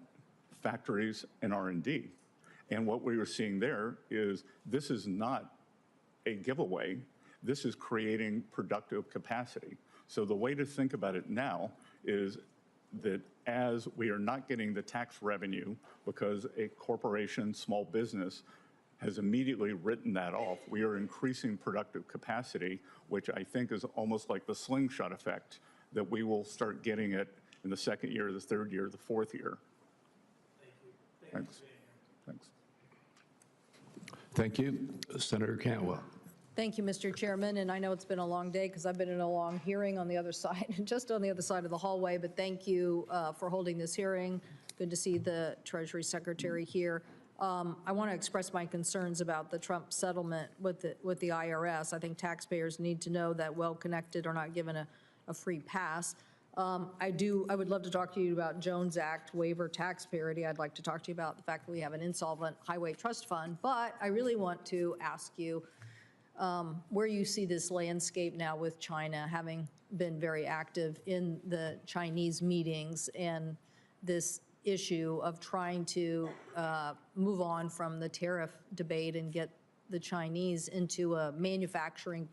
factories, and R&D. And what we were seeing there is this is not a giveaway. This is creating productive capacity. So the way to think about it now is that as we are not getting the tax revenue because a corporation, small business, has immediately written that off, we are increasing productive capacity, which I think is almost like the slingshot effect, that we will start getting it in the 2nd year, the 3rd year, the 4th year. Thank you. Thanks. Thanks. Thank you. Senator Cantwell. Thank you, Mr. Chairman, and I know it's been a long day because I've been in a long hearing on the other side, just on the other side of the hallway, but thank you for holding this hearing. Good to see the Treasury Secretary here. I want to express my concerns about the Trump settlement with the IRS. I think taxpayers need to know that well-connected are not given a free pass. I would love to talk to you about Jones Act waiver tax parity. I'd like to talk to you about the fact that we have an insolvent highway trust fund, but I really want to ask you where you see this landscape now with China having been very active in the Chinese meetings and this issue of trying to move on from the tariff debate and get the Chinese into a manufacturing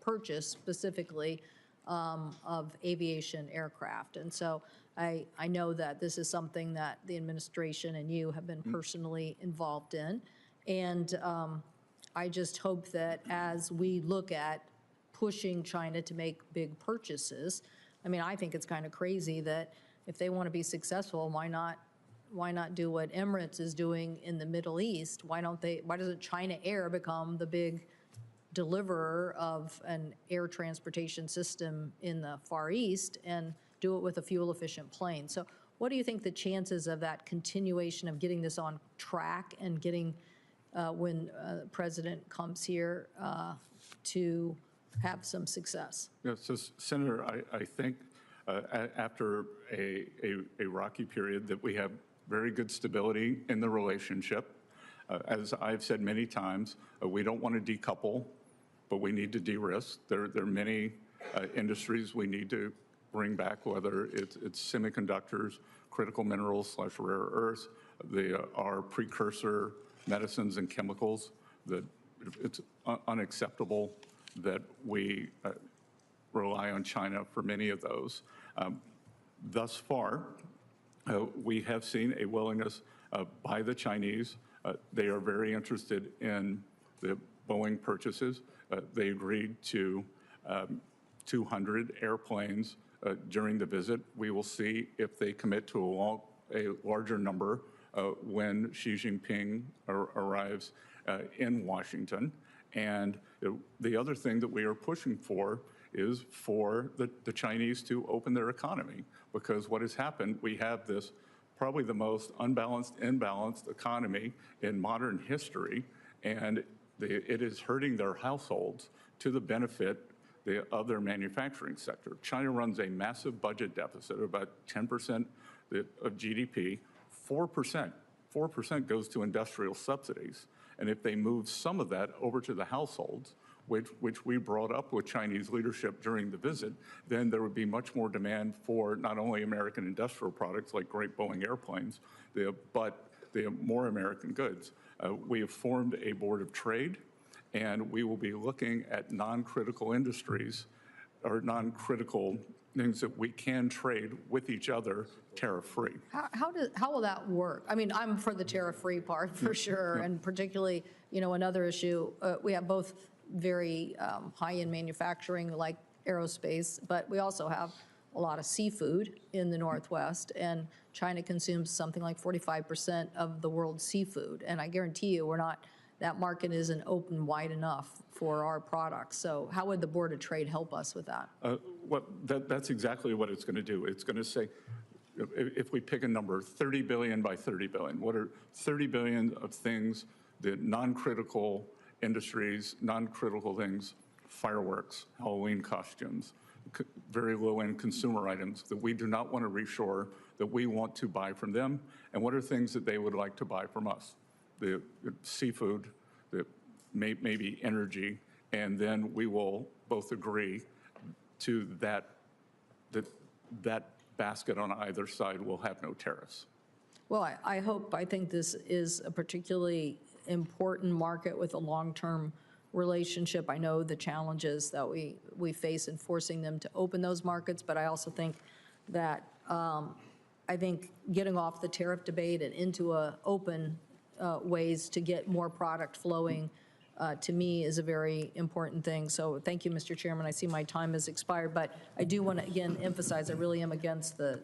purchase specifically of aviation aircraft. And so I know that this is something that the administration and you have been personally involved in. And I just hope that as we look at pushing China to make big purchases, I mean, I think it's kind of crazy that if they want to be successful, why not do what Emirates is doing in the Middle East? Why doesn't China Air become the big deliverer of an air transportation system in the Far East and do it with a fuel-efficient plane? So what do you think the chances of that continuation of getting this on track and getting, when the president comes here, to have some success? Yeah, so Senator, I think after a rocky period that we have very good stability in the relationship. As I've said many times, we don't want to decouple, but we need to de-risk. There are many industries we need to bring back, whether it's semiconductors, critical minerals / rare earths, our precursor medicines and chemicals. That it's unacceptable that we rely on China for many of those. Thus far, we have seen a willingness by the Chinese. They are very interested in the Boeing purchases. They agreed to 200 airplanes during the visit. We will see if they commit to a larger number when Xi Jinping arrives in Washington. And the other thing that we are pushing for is for the Chinese to open their economy, because what has happened, we have this probably the most imbalanced economy in modern history, and it is hurting their households to the benefit of their manufacturing sector. China runs a massive budget deficit of about 10% of GDP. 4% goes to industrial subsidies. And if they move some of that over to the households, which we brought up with Chinese leadership during the visit, then there would be much more demand for not only American industrial products like great Boeing airplanes, but the more American goods. We have formed a board of trade, and we will be looking at non-critical industries or non-critical things that we can trade with each other tariff-free. How will that work? I mean, I'm for the tariff-free part for sure, and particularly, another issue, we have both very high-end manufacturing like aerospace, but we also have a lot of seafood in the Northwest, and China consumes something like 45% of the world's seafood. And I guarantee you that market isn't open wide enough for our products. So how would the Board of Trade help us with that? That's exactly what it's going to do. It's going to say, if we pick a number, 30 billion by 30 billion, what are 30 billion of things, the non-critical industries, non-critical things, fireworks, Halloween costumes, very low-end consumer items that we do not want to reshore, that we want to buy from them, and what are things that they would like to buy from us? The seafood, maybe energy, and then we will both agree to that basket on either side will have no tariffs. Well, I think this is a particularly important market with a long-term relationship. I know the challenges that we face in forcing them to open those markets, but I also think that getting off the tariff debate and into open ways to get more product flowing to me is a very important thing. So thank you, Mr. Chairman. I see my time has expired, but I do want to again emphasize I really am against the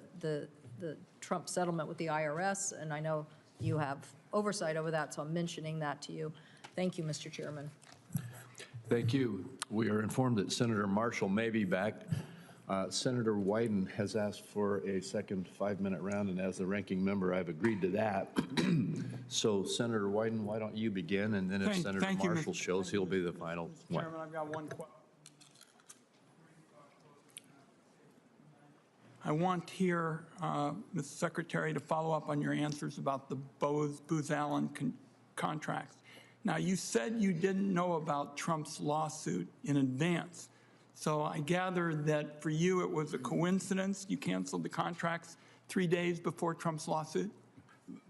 Trump settlement with the IRS, and I know you have oversight over that, so I'm mentioning that to you. Thank you, Mr. Chairman. Thank you. We are informed that Senator Marshall may be back. Senator Wyden has asked for a second 5-minute round, and as the ranking member, I've agreed to that. So, Senator Wyden, why don't you begin, and then if Senator Marshall shows, he'll be the final one. Chairman, I've got one question. I want here, Mr. Secretary, to follow up on your answers about the Booz Allen contracts. Now, you said you didn't know about Trump's lawsuit in advance. So I gather that for you, it was a coincidence. You canceled the contracts 3 days before Trump's lawsuit?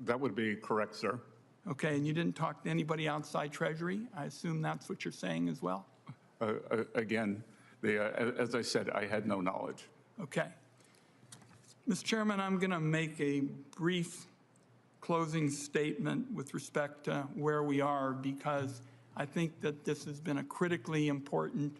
That would be correct, sir. Okay, and you didn't talk to anybody outside Treasury? I assume that's what you're saying as well? Again, as I said, I had no knowledge. Okay. Mr. Chairman, I'm going to make a brief closing statement with respect to where we are, because I think that this has been a critically important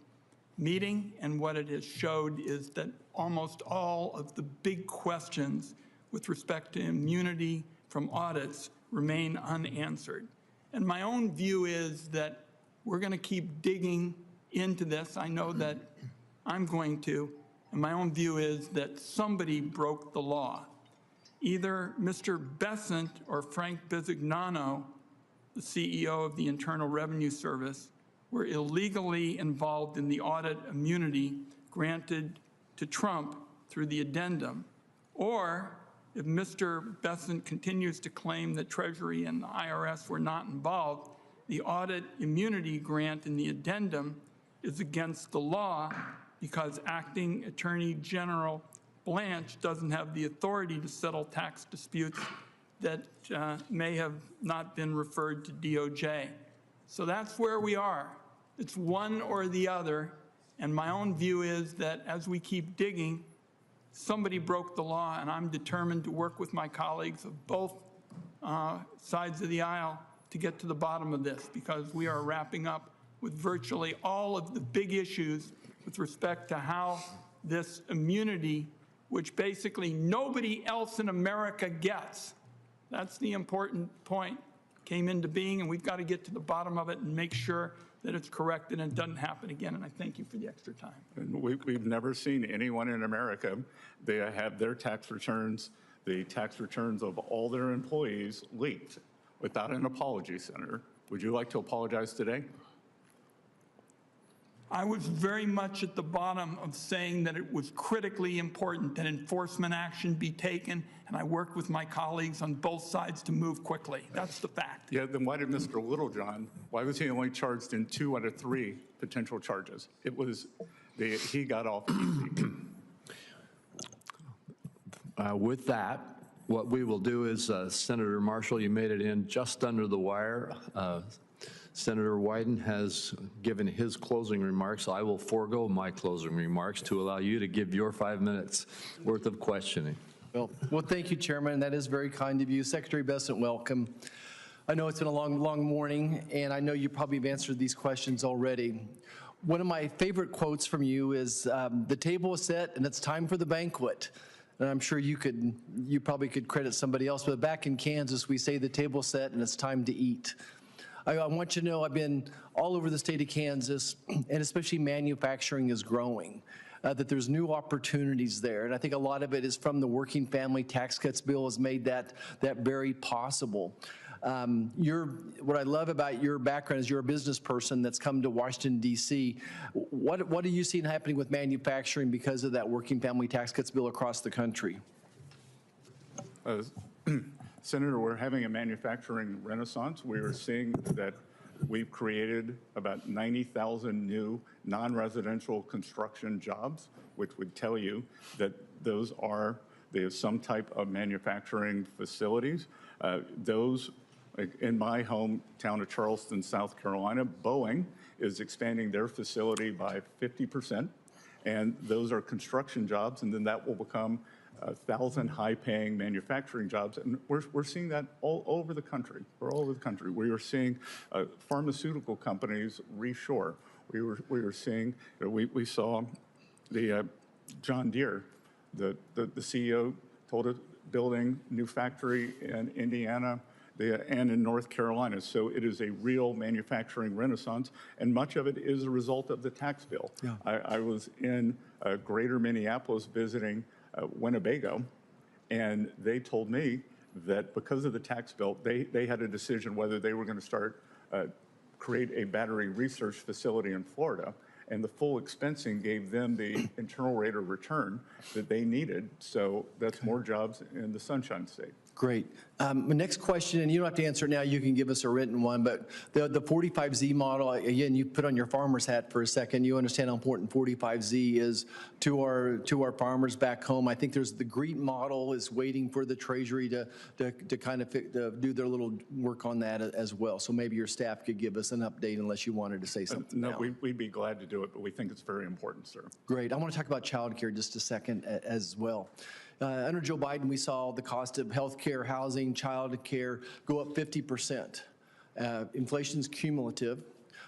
meeting, and what it has showed is that almost all of the big questions with respect to immunity from audits remain unanswered. And my own view is that we're going to keep digging into this. I know that I'm going to. And my own view is that somebody broke the law. Either Mr. Bessent or Frank Bisignano, the CEO of the Internal Revenue Service, were illegally involved in the audit immunity granted to Trump through the addendum. Or if Mr. Bessent continues to claim that Treasury and the IRS were not involved, the audit immunity grant in the addendum is against the law because Acting Attorney General Blanche doesn't have the authority to settle tax disputes that may have not been referred to DOJ. So that's where we are. It's one or the other. And my own view is that as we keep digging, somebody broke the law, and I'm determined to work with my colleagues of both sides of the aisle to get to the bottom of this, because we are wrapping up with virtually all of the big issues with respect to how this immunity, which basically nobody else in America gets, that's the important point, came into being, and we've got to get to the bottom of it and make sure that it's corrected and it doesn't happen again. And I thank you for the extra time. And we've never seen anyone in America, they have their tax returns, the tax returns of all their employees leaked without an apology, Senator. Would you like to apologize today? I was very much at the bottom of saying that it was critically important that enforcement action be taken, and I worked with my colleagues on both sides to move quickly. That's the fact. Yeah, then why did Mr. Littlejohn, why was he only charged in 2 out of 3 potential charges? It was, he got off easy. With that, what we will do is, Senator Marshall, you made it in just under the wire. Senator Wyden has given his closing remarks. I will forego my closing remarks to allow you to give your 5 minutes worth of questioning. Well, thank you, Chairman. That is very kind of you. Secretary Bessent, welcome. I know it's been a long morning, and I know you probably have answered these questions already. One of my favorite quotes from you is, the table is set and it's time for the banquet. And I'm sure you probably could credit somebody else, but back in Kansas, we say the table's set and it's time to eat. I want you to know I've been all over the state of Kansas, and especially manufacturing is growing, that there's new opportunities there. And I think a lot of it is from the Working Family Tax Cuts bill has made that very possible. What I love about your background is you're a business person that's come to Washington, D.C. What are you seeing happening with manufacturing because of that Working Family Tax Cuts bill across the country? Senator, we're having a manufacturing renaissance. We are seeing that we've created about 90,000 new non-residential construction jobs, which would tell you that they have some type of manufacturing facilities. Those, in my hometown of Charleston, South Carolina, Boeing is expanding their facility by 50%, and those are construction jobs, and then that will become 1,000 high-paying manufacturing jobs, and we're seeing that all over the country. We're all over the country. We are seeing pharmaceutical companies reshore. We were seeing, we saw the John Deere, the CEO told us building new factory in Indiana and in North Carolina. So it is a real manufacturing renaissance, and much of it is a result of the tax bill. Yeah. I was in greater Minneapolis visiting Winnebago, and they told me that because of the tax bill, they had a decision whether they were going to start create a battery research facility in Florida, and the full expensing gave them the internal rate of return that they needed. So that's more jobs in the Sunshine State. Great. My next question, and you don't have to answer it now, you can give us a written one, but the 45Z model, again, you put on your farmer's hat for a second. You understand how important 45Z is to our farmers back home. I think there's the GREET model is waiting for the Treasury to kind of do their little work on that as well. So maybe your staff could give us an update unless you wanted to say something No, now. we'd be glad to do it, but we think it's very important, sir. Great. I want to talk about childcare just a second as well. Under Joe Biden, we saw the cost of health care, housing, child care go up 50%. Inflation's cumulative.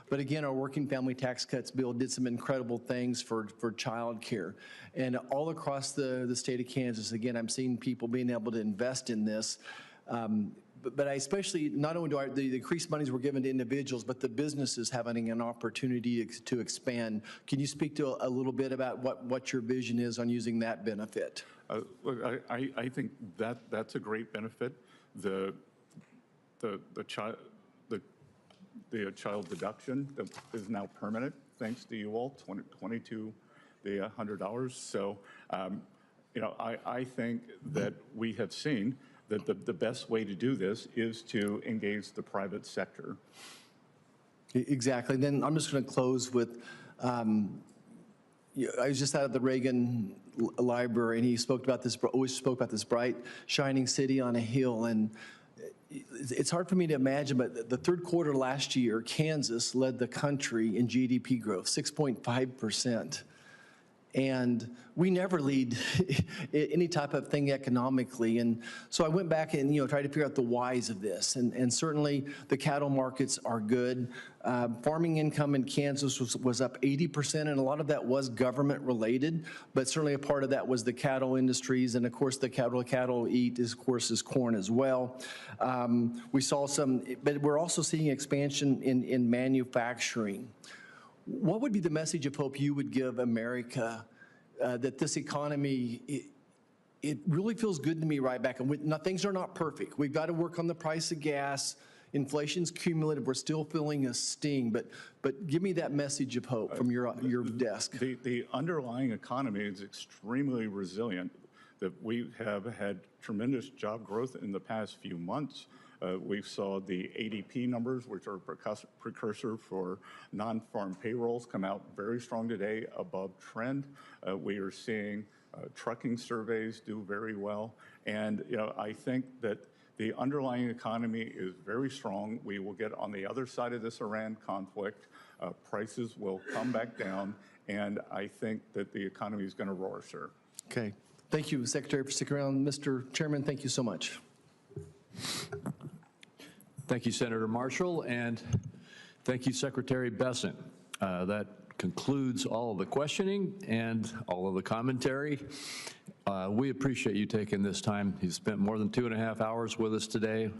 But again, our working family tax cuts bill did some incredible things for child care. And all across the state of Kansas, again, I'm seeing people being able to invest in this. But I especially, not only do the increased monies were given to individuals, but the businesses having an opportunity to expand. Can you speak to a little bit about what your vision is on using that benefit? Look, I think that's a great benefit. The child deduction that is now permanent, thanks to you all, $2,200. So, I think that we have seen that the best way to do this is to engage the private sector. Exactly. Then I'm just going to close with, I was just out of the Reagan Library, and he always spoke about this bright, shining city on a hill. And it's hard for me to imagine, but the third quarter last year, Kansas led the country in GDP growth, 6.5%. And we never lead any type of thing economically. And so I went back and, tried to figure out the whys of this. And certainly the cattle markets are good. Farming income in Kansas was up 80%, and a lot of that was government related. But certainly a part of that was the cattle industries. And of course, the cattle eat, is corn as well. We saw but we're also seeing expansion in manufacturing. What would be the message of hope you would give America that this economy, it really feels good to me right back? And things are not perfect. We've got to work on the price of gas. Inflation's cumulative. We're still feeling a sting. But give me that message of hope from your desk. The underlying economy is extremely resilient. That we have had tremendous job growth in the past few months. We saw the ADP numbers, which are precursor for non-farm payrolls, come out very strong today, above trend. We are seeing trucking surveys do very well. And I think that the underlying economy is very strong. We will get on the other side of this Iran conflict. Prices will come back down. And I think that the economy is going to roar, sir. Okay. Thank you, Secretary, for sticking around. Mr. Chairman, thank you so much. Thank you, Senator Marshall, and thank you, Secretary Bessent. That concludes all of the questioning and all of the commentary. We appreciate you taking this time. You spent more than 2.5 hours with us today.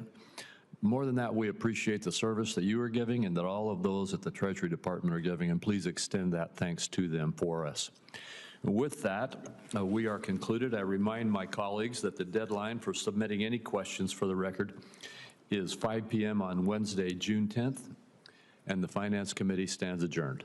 More than that, we appreciate the service that you are giving and that all of those at the Treasury Department are giving, and please extend that thanks to them for us. With that, we are concluded. I remind my colleagues that the deadline for submitting any questions for the record is 5 p.m. on Wednesday, June 10th, and the Finance Committee stands adjourned.